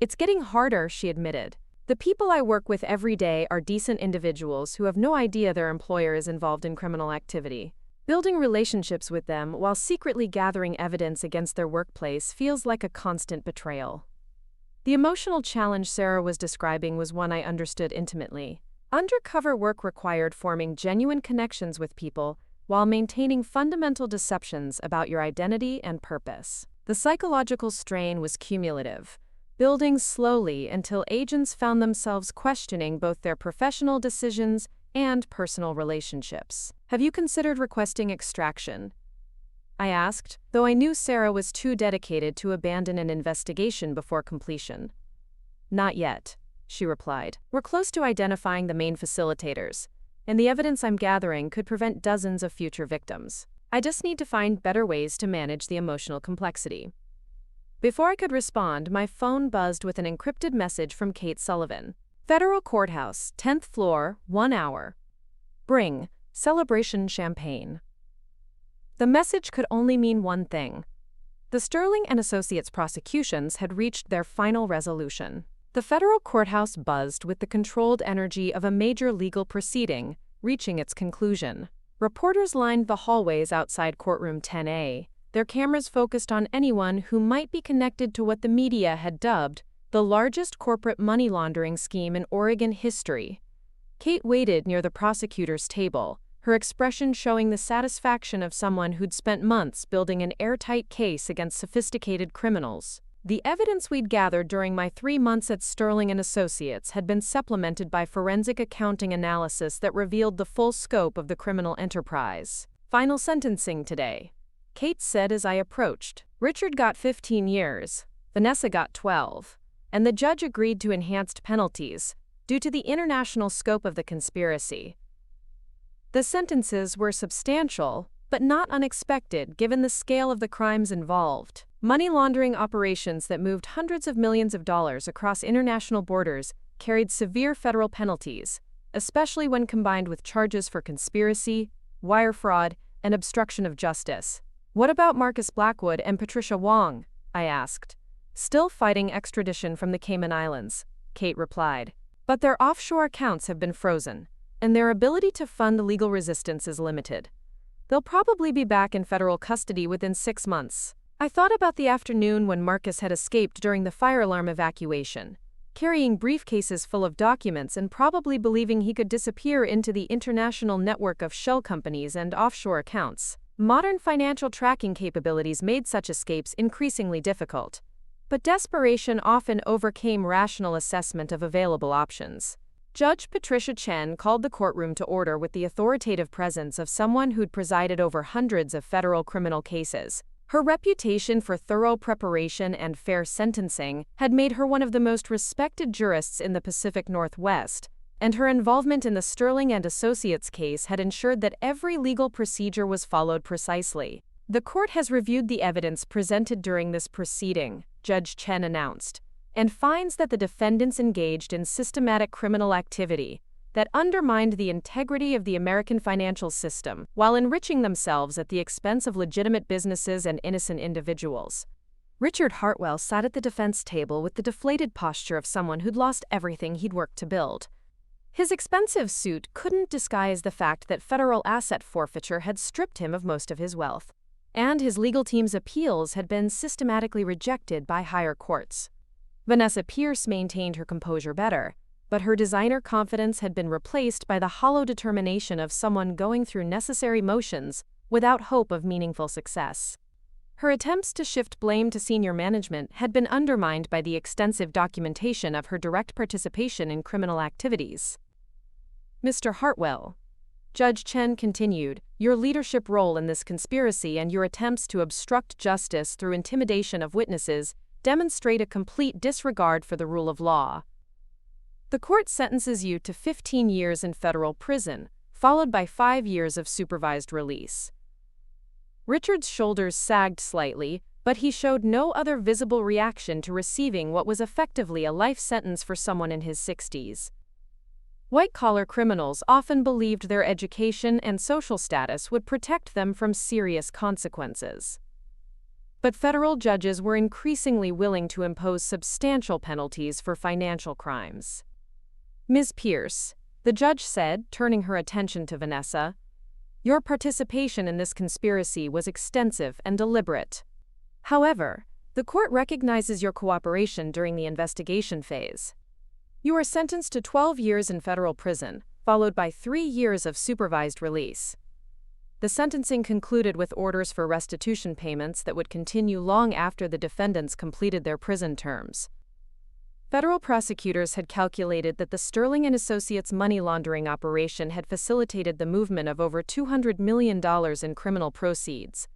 "It's getting harder," she admitted. "The people I work with every day are decent individuals who have no idea their employer is involved in criminal activity. Building relationships with them while secretly gathering evidence against their workplace feels like a constant betrayal." The emotional challenge Sarah was describing was one I understood intimately. Undercover work required forming genuine connections with people while maintaining fundamental deceptions about your identity and purpose. The psychological strain was cumulative, building slowly until agents found themselves questioning both their professional decisions and personal relationships. "Have you considered requesting extraction?" I asked, though I knew Sarah was too dedicated to abandon an investigation before completion. "Not yet," she replied. "We're close to identifying the main facilitators, and the evidence I'm gathering could prevent dozens of future victims. I just need to find better ways to manage the emotional complexity." Before I could respond, my phone buzzed with an encrypted message from Kate Sullivan. "Federal Courthouse, 10th floor, 1 hour. Bring celebration champagne." The message could only mean one thing. The Sterling and Associates prosecutions had reached their final resolution. The federal courthouse buzzed with the controlled energy of a major legal proceeding, reaching its conclusion. Reporters lined the hallways outside courtroom 10A, their cameras focused on anyone who might be connected to what the media had dubbed the largest corporate money laundering scheme in Oregon history. Kate waited near the prosecutor's table, her expression showing the satisfaction of someone who'd spent months building an airtight case against sophisticated criminals. The evidence we'd gathered during my 3 months at Sterling and Associates had been supplemented by forensic accounting analysis that revealed the full scope of the criminal enterprise. "Final sentencing today," Kate said as I approached. "Richard got 15 years, Vanessa got 12, and the judge agreed to enhanced penalties due to the international scope of the conspiracy." The sentences were substantial, but not unexpected given the scale of the crimes involved. Money laundering operations that moved hundreds of millions of dollars across international borders carried severe federal penalties, especially when combined with charges for conspiracy, wire fraud, and obstruction of justice. "What about Marcus Blackwood and Patricia Wong?" I asked. "Still fighting extradition from the Cayman Islands," Kate replied. "But their offshore accounts have been frozen, and their ability to fund legal resistance is limited. They'll probably be back in federal custody within 6 months." I thought about the afternoon when Marcus had escaped during the fire alarm evacuation, carrying briefcases full of documents and probably believing he could disappear into the international network of shell companies and offshore accounts. Modern financial tracking capabilities made such escapes increasingly difficult, but desperation often overcame rational assessment of available options. Judge Patricia Chen called the courtroom to order with the authoritative presence of someone who'd presided over hundreds of federal criminal cases. Her reputation for thorough preparation and fair sentencing had made her one of the most respected jurists in the Pacific Northwest, and her involvement in the Sterling and Associates case had ensured that every legal procedure was followed precisely. The court has reviewed the evidence presented during this proceeding, Judge Chen announced, and finds that the defendants engaged in systematic criminal activity that undermined the integrity of the American financial system while enriching themselves at the expense of legitimate businesses and innocent individuals. Richard Hartwell sat at the defense table with the deflated posture of someone who'd lost everything he'd worked to build. His expensive suit couldn't disguise the fact that federal asset forfeiture had stripped him of most of his wealth, and his legal team's appeals had been systematically rejected by higher courts. Vanessa Pierce maintained her composure better, but her designer confidence had been replaced by the hollow determination of someone going through necessary motions without hope of meaningful success. Her attempts to shift blame to senior management had been undermined by the extensive documentation of her direct participation in criminal activities. Mr. Hartwell, Judge Chen continued, your leadership role in this conspiracy and your attempts to obstruct justice through intimidation of witnesses demonstrate a complete disregard for the rule of law. The court sentences you to 15 years in federal prison, followed by 5 years of supervised release. Richard's shoulders sagged slightly, but he showed no other visible reaction to receiving what was effectively a life sentence for someone in his 60s. White-collar criminals often believed their education and social status would protect them from serious consequences. But federal judges were increasingly willing to impose substantial penalties for financial crimes. Ms. Pierce, the judge said, turning her attention to Vanessa, your participation in this conspiracy was extensive and deliberate. However, the court recognizes your cooperation during the investigation phase. You are sentenced to 12 years in federal prison, followed by 3 years of supervised release. The sentencing concluded with orders for restitution payments that would continue long after the defendants completed their prison terms. Federal prosecutors had calculated that the Sterling and Associates money laundering operation had facilitated the movement of over $200 million in criminal proceeds,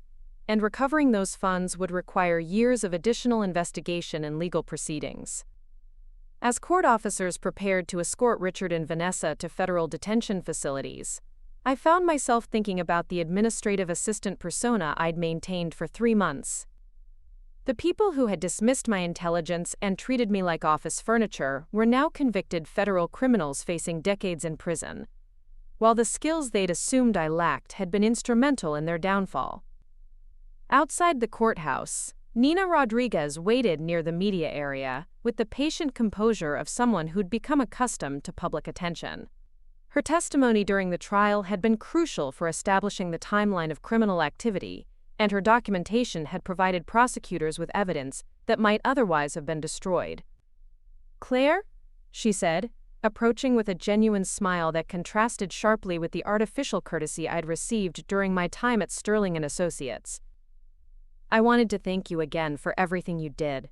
and recovering those funds would require years of additional investigation and legal proceedings. As court officers prepared to escort Richard and Vanessa to federal detention facilities, I found myself thinking about the administrative assistant persona I'd maintained for 3 months. The people who had dismissed my intelligence and treated me like office furniture were now convicted federal criminals facing decades in prison, while the skills they'd assumed I lacked had been instrumental in their downfall. Outside the courthouse, Nina Rodriguez waited near the media area with the patient composure of someone who'd become accustomed to public attention. Her testimony during the trial had been crucial for establishing the timeline of criminal activity, and her documentation had provided prosecutors with evidence that might otherwise have been destroyed. Claire, she said, approaching with a genuine smile that contrasted sharply with the artificial courtesy I'd received during my time at Sterling and Associates. I wanted to thank you again for everything you did.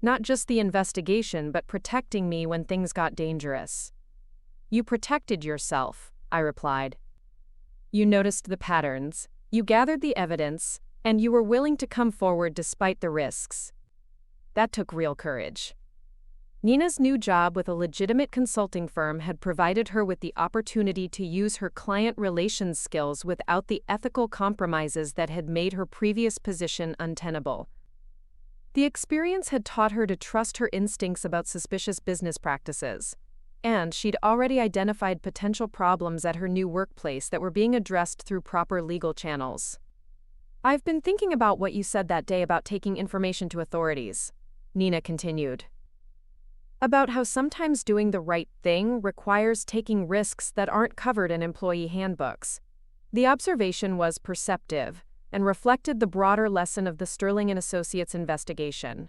Not just the investigation, but protecting me when things got dangerous. You protected yourself, I replied. You noticed the patterns, you gathered the evidence, and you were willing to come forward despite the risks. That took real courage. Nina's new job with a legitimate consulting firm had provided her with the opportunity to use her client relations skills without the ethical compromises that had made her previous position untenable. The experience had taught her to trust her instincts about suspicious business practices, and she'd already identified potential problems at her new workplace that were being addressed through proper legal channels. I've been thinking about what you said that day about taking information to authorities, Nina continued. About how sometimes doing the right thing requires taking risks that aren't covered in employee handbooks. The observation was perceptive and reflected the broader lesson of the Sterling and Associates investigation.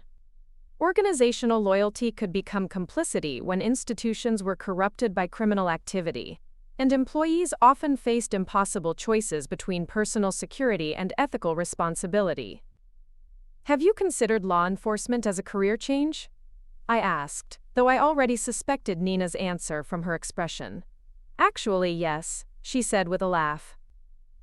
Organizational loyalty could become complicity when institutions were corrupted by criminal activity, and employees often faced impossible choices between personal security and ethical responsibility. Have you considered law enforcement as a career change? I asked, though I already suspected Nina's answer from her expression. Actually, yes, she said with a laugh.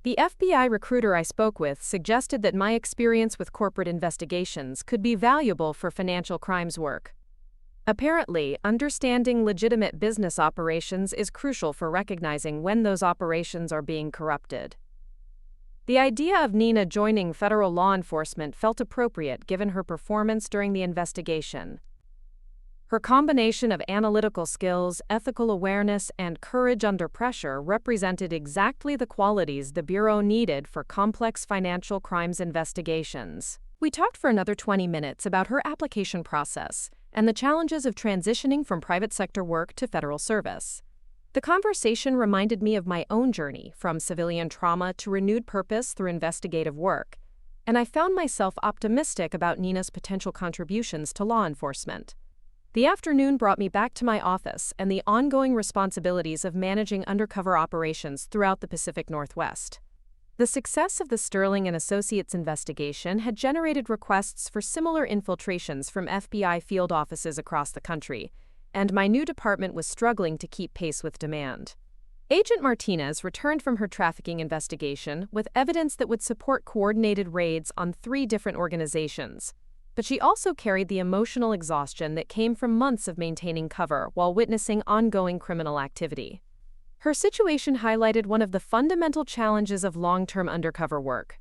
The FBI recruiter I spoke with suggested that my experience with corporate investigations could be valuable for financial crimes work. Apparently, understanding legitimate business operations is crucial for recognizing when those operations are being corrupted. The idea of Nina joining federal law enforcement felt appropriate given her performance during the investigation. Her combination of analytical skills, ethical awareness, and courage under pressure represented exactly the qualities the Bureau needed for complex financial crimes investigations. We talked for another 20 minutes about her application process and the challenges of transitioning from private sector work to federal service. The conversation reminded me of my own journey from civilian trauma to renewed purpose through investigative work, and I found myself optimistic about Nina's potential contributions to law enforcement. The afternoon brought me back to my office and the ongoing responsibilities of managing undercover operations throughout the Pacific Northwest. The success of the Sterling and Associates investigation had generated requests for similar infiltrations from FBI field offices across the country, and my new department was struggling to keep pace with demand. Agent Martinez returned from her trafficking investigation with evidence that would support coordinated raids on 3 different organizations, but she also carried the emotional exhaustion that came from months of maintaining cover while witnessing ongoing criminal activity. Her situation highlighted one of the fundamental challenges of long-term undercover work.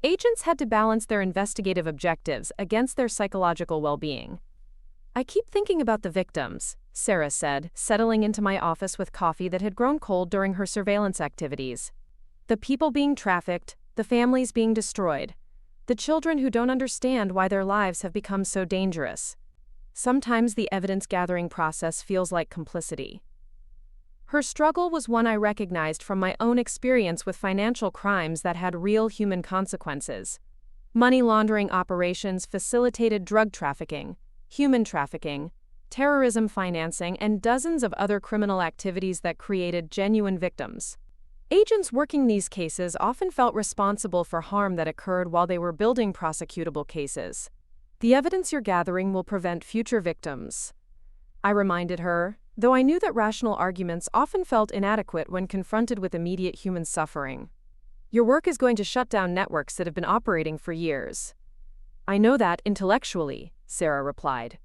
Agents had to balance their investigative objectives against their psychological well-being. "I keep thinking about the victims," Sarah said, settling into my office with coffee that had grown cold during her surveillance activities. "The people being trafficked, the families being destroyed, the children who don't understand why their lives have become so dangerous. Sometimes the evidence-gathering process feels like complicity." Her struggle was one I recognized from my own experience with financial crimes that had real human consequences. Money laundering operations facilitated drug trafficking, human trafficking, terrorism financing, and dozens of other criminal activities that created genuine victims. Agents working these cases often felt responsible for harm that occurred while they were building prosecutable cases. "The evidence you're gathering will prevent future victims," I reminded her, though I knew that rational arguments often felt inadequate when confronted with immediate human suffering. "Your work is going to shut down networks that have been operating for years." "I know that intellectually," Sarah replied.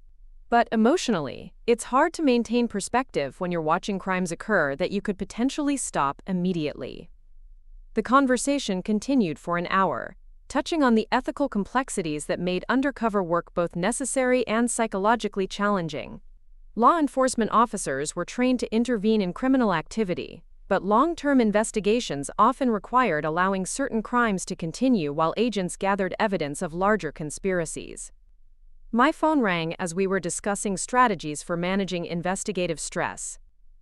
"But emotionally, it's hard to maintain perspective when you're watching crimes occur that you could potentially stop immediately." The conversation continued for an hour, touching on the ethical complexities that made undercover work both necessary and psychologically challenging. Law enforcement officers were trained to intervene in criminal activity, but long-term investigations often required allowing certain crimes to continue while agents gathered evidence of larger conspiracies. My phone rang as we were discussing strategies for managing investigative stress.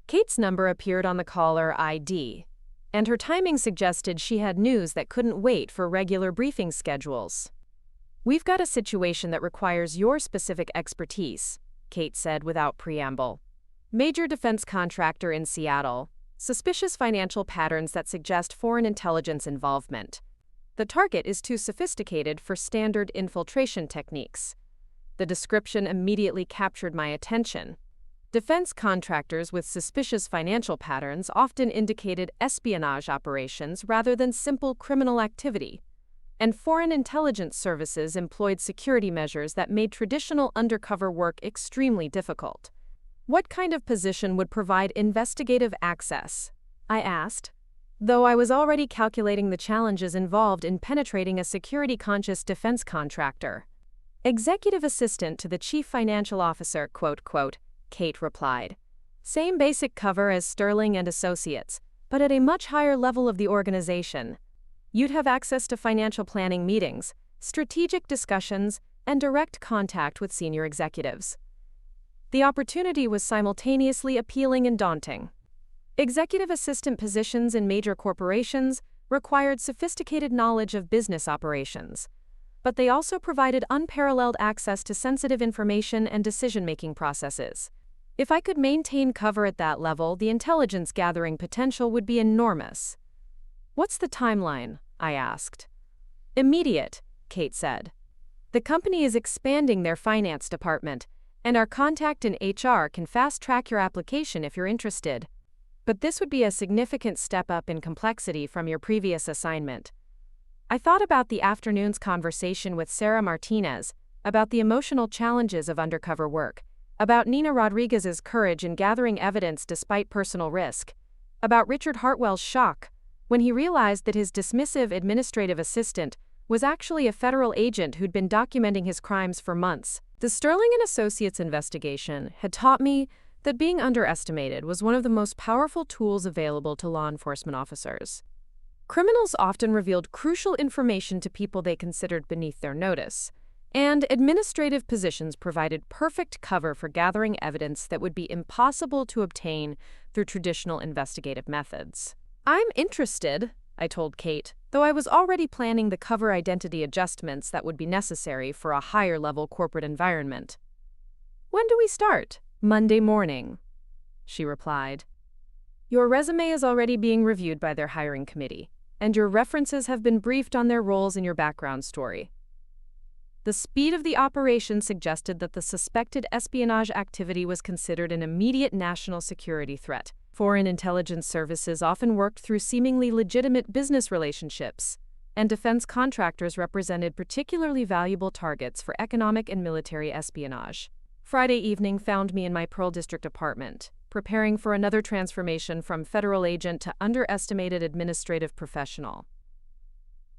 Kate's number appeared on the caller ID, and her timing suggested she had news that couldn't wait for regular briefing schedules. "We've got a situation that requires your specific expertise," Kate said without preamble. "Major defense contractor in Seattle. Suspicious financial patterns that suggest foreign intelligence involvement. The target is too sophisticated for standard infiltration techniques." The description immediately captured my attention. Defense contractors with suspicious financial patterns often indicated espionage operations rather than simple criminal activity, and foreign intelligence services employed security measures that made traditional undercover work extremely difficult. "What kind of position would provide investigative access?" I asked, though I was already calculating the challenges involved in penetrating a security-conscious defense contractor. "Executive assistant to the chief financial officer, .. Kate replied. "Same basic cover as Sterling and Associates, but at a much higher level of the organization. You'd have access to financial planning meetings, strategic discussions, and direct contact with senior executives." The opportunity was simultaneously appealing and daunting. Executive assistant positions in major corporations required sophisticated knowledge of business operations, but they also provided unparalleled access to sensitive information and decision-making processes. If I could maintain cover at that level, the intelligence gathering potential would be enormous. "What's the timeline?" I asked. "Immediate," Kate said. "The company is expanding their finance department, and our contact in HR can fast-track your application if you're interested. But this would be a significant step up in complexity from your previous assignment." I thought about the afternoon's conversation with Sarah Martinez about the emotional challenges of undercover work, about Nina Rodriguez's courage in gathering evidence despite personal risk, about Richard Hartwell's shock when he realized that his dismissive administrative assistant was actually a federal agent who'd been documenting his crimes for months. The Sterling and Associates investigation had taught me that being underestimated was one of the most powerful tools available to law enforcement officers. Criminals often revealed crucial information to people they considered beneath their notice, and administrative positions provided perfect cover for gathering evidence that would be impossible to obtain through traditional investigative methods. "I'm interested," I told Kate, though I was already planning the cover identity adjustments that would be necessary for a higher-level corporate environment. "When do we start?" "Monday morning," she replied. "Your resume is already being reviewed by their hiring committee, and your references have been briefed on their roles in your background story." The speed of the operation suggested that the suspected espionage activity was considered an immediate national security threat. Foreign intelligence services often worked through seemingly legitimate business relationships, and defense contractors represented particularly valuable targets for economic and military espionage. Friday evening found me in my Pearl District apartment, preparing for another transformation from federal agent to underestimated administrative professional.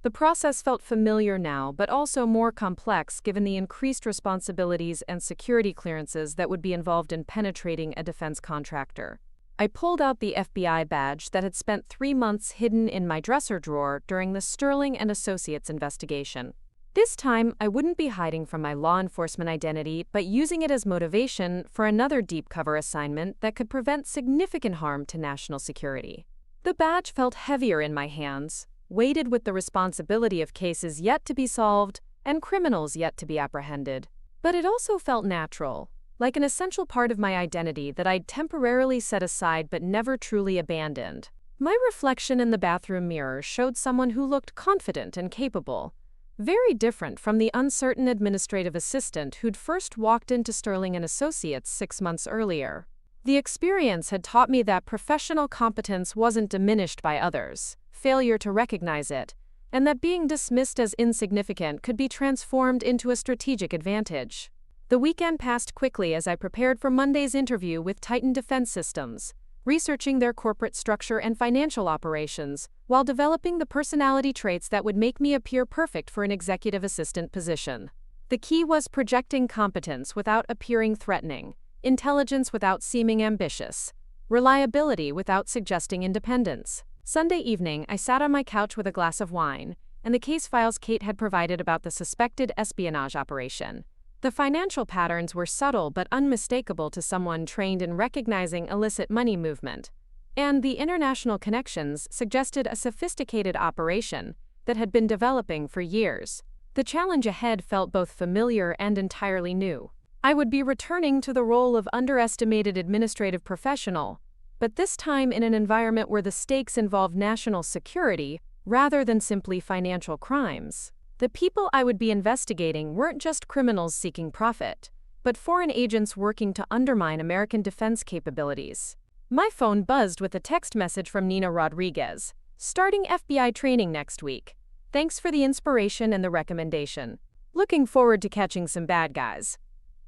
The process felt familiar now, but also more complex given the increased responsibilities and security clearances that would be involved in penetrating a defense contractor. I pulled out the FBI badge that had spent 3 months hidden in my dresser drawer during the Sterling and Associates investigation. This time, I wouldn't be hiding from my law enforcement identity, but using it as motivation for another deep cover assignment that could prevent significant harm to national security. The badge felt heavier in my hands, weighted with the responsibility of cases yet to be solved and criminals yet to be apprehended. But it also felt natural, like an essential part of my identity that I'd temporarily set aside but never truly abandoned. My reflection in the bathroom mirror showed someone who looked confident and capable, very different from the uncertain administrative assistant who'd first walked into Sterling and Associates 6 months earlier. The experience had taught me that professional competence wasn't diminished by others' failure to recognize it, and that being dismissed as insignificant could be transformed into a strategic advantage. The weekend passed quickly as I prepared for Monday's interview with Titan Defense Systems, researching their corporate structure and financial operations, while developing the personality traits that would make me appear perfect for an executive assistant position. The key was projecting competence without appearing threatening, intelligence without seeming ambitious, reliability without suggesting independence. Sunday evening, I sat on my couch with a glass of wine, and the case files Kate had provided about the suspected espionage operation. The financial patterns were subtle but unmistakable to someone trained in recognizing illicit money movement, and the international connections suggested a sophisticated operation that had been developing for years. The challenge ahead felt both familiar and entirely new. I would be returning to the role of underestimated administrative professional, but this time in an environment where the stakes involved national security rather than simply financial crimes. The people I would be investigating weren't just criminals seeking profit, but foreign agents working to undermine American defense capabilities. My phone buzzed with a text message from Nina Rodriguez, starting FBI training next week. Thanks for the inspiration and the recommendation. Looking forward to catching some bad guys.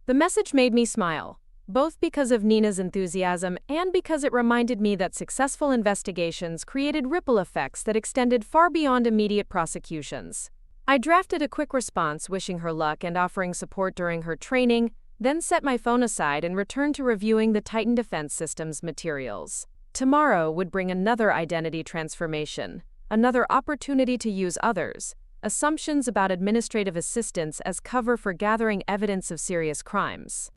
The message made me smile, both because of Nina's enthusiasm and because it reminded me that successful investigations created ripple effects that extended far beyond immediate prosecutions. I drafted a quick response wishing her luck and offering support during her training, then set my phone aside and returned to reviewing the Titan Defense Systems materials. Tomorrow would bring another identity transformation, another opportunity to use others' assumptions about administrative assistance as cover for gathering evidence of serious crimes.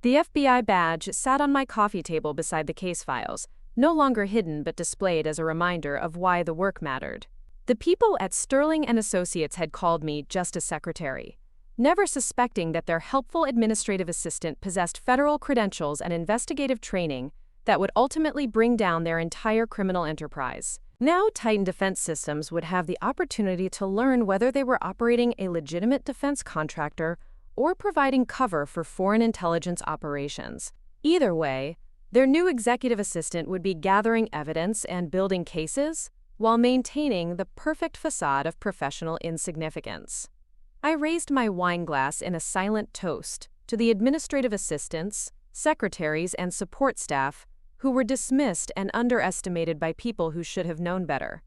The FBI badge sat on my coffee table beside the case files, no longer hidden but displayed as a reminder of why the work mattered. The people at Sterling and Associates had called me just a secretary, never suspecting that their helpful administrative assistant possessed federal credentials and investigative training that would ultimately bring down their entire criminal enterprise. Now Titan Defense Systems would have the opportunity to learn whether they were operating a legitimate defense contractor or providing cover for foreign intelligence operations. Either way, their new executive assistant would be gathering evidence and building cases while maintaining the perfect facade of professional insignificance. I raised my wine glass in a silent toast, to the administrative assistants, secretaries, and support staff, who were dismissed and underestimated by people who should have known better.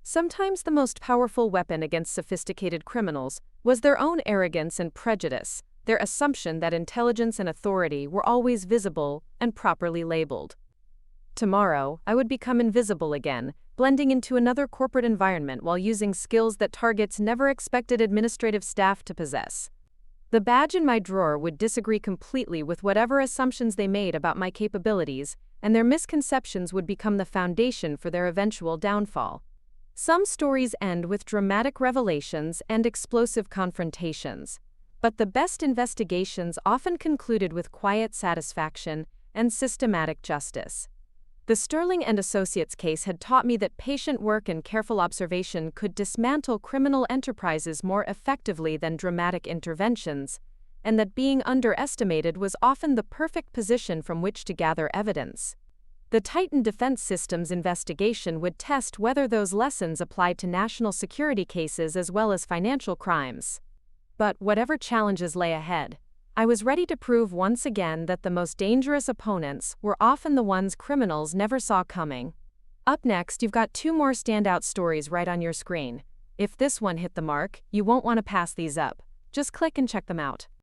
Sometimes the most powerful weapon against sophisticated criminals was their own arrogance and prejudice, their assumption that intelligence and authority were always visible and properly labeled. Tomorrow, I would become invisible again, blending into another corporate environment while using skills that targets never expected administrative staff to possess. The badge in my drawer would disagree completely with whatever assumptions they made about my capabilities, and their misconceptions would become the foundation for their eventual downfall. Some stories end with dramatic revelations and explosive confrontations, but the best investigations often concluded with quiet satisfaction and systematic justice. The Sterling and Associates case had taught me that patient work and careful observation could dismantle criminal enterprises more effectively than dramatic interventions, and that being underestimated was often the perfect position from which to gather evidence. The Titan Defense Systems investigation would test whether those lessons applied to national security cases as well as financial crimes. But whatever challenges lay ahead, I was ready to prove once again that the most dangerous opponents were often the ones criminals never saw coming. Up next, you've got 2 more standout stories right on your screen. If this one hit the mark, you won't want to pass these up. Just click and check them out.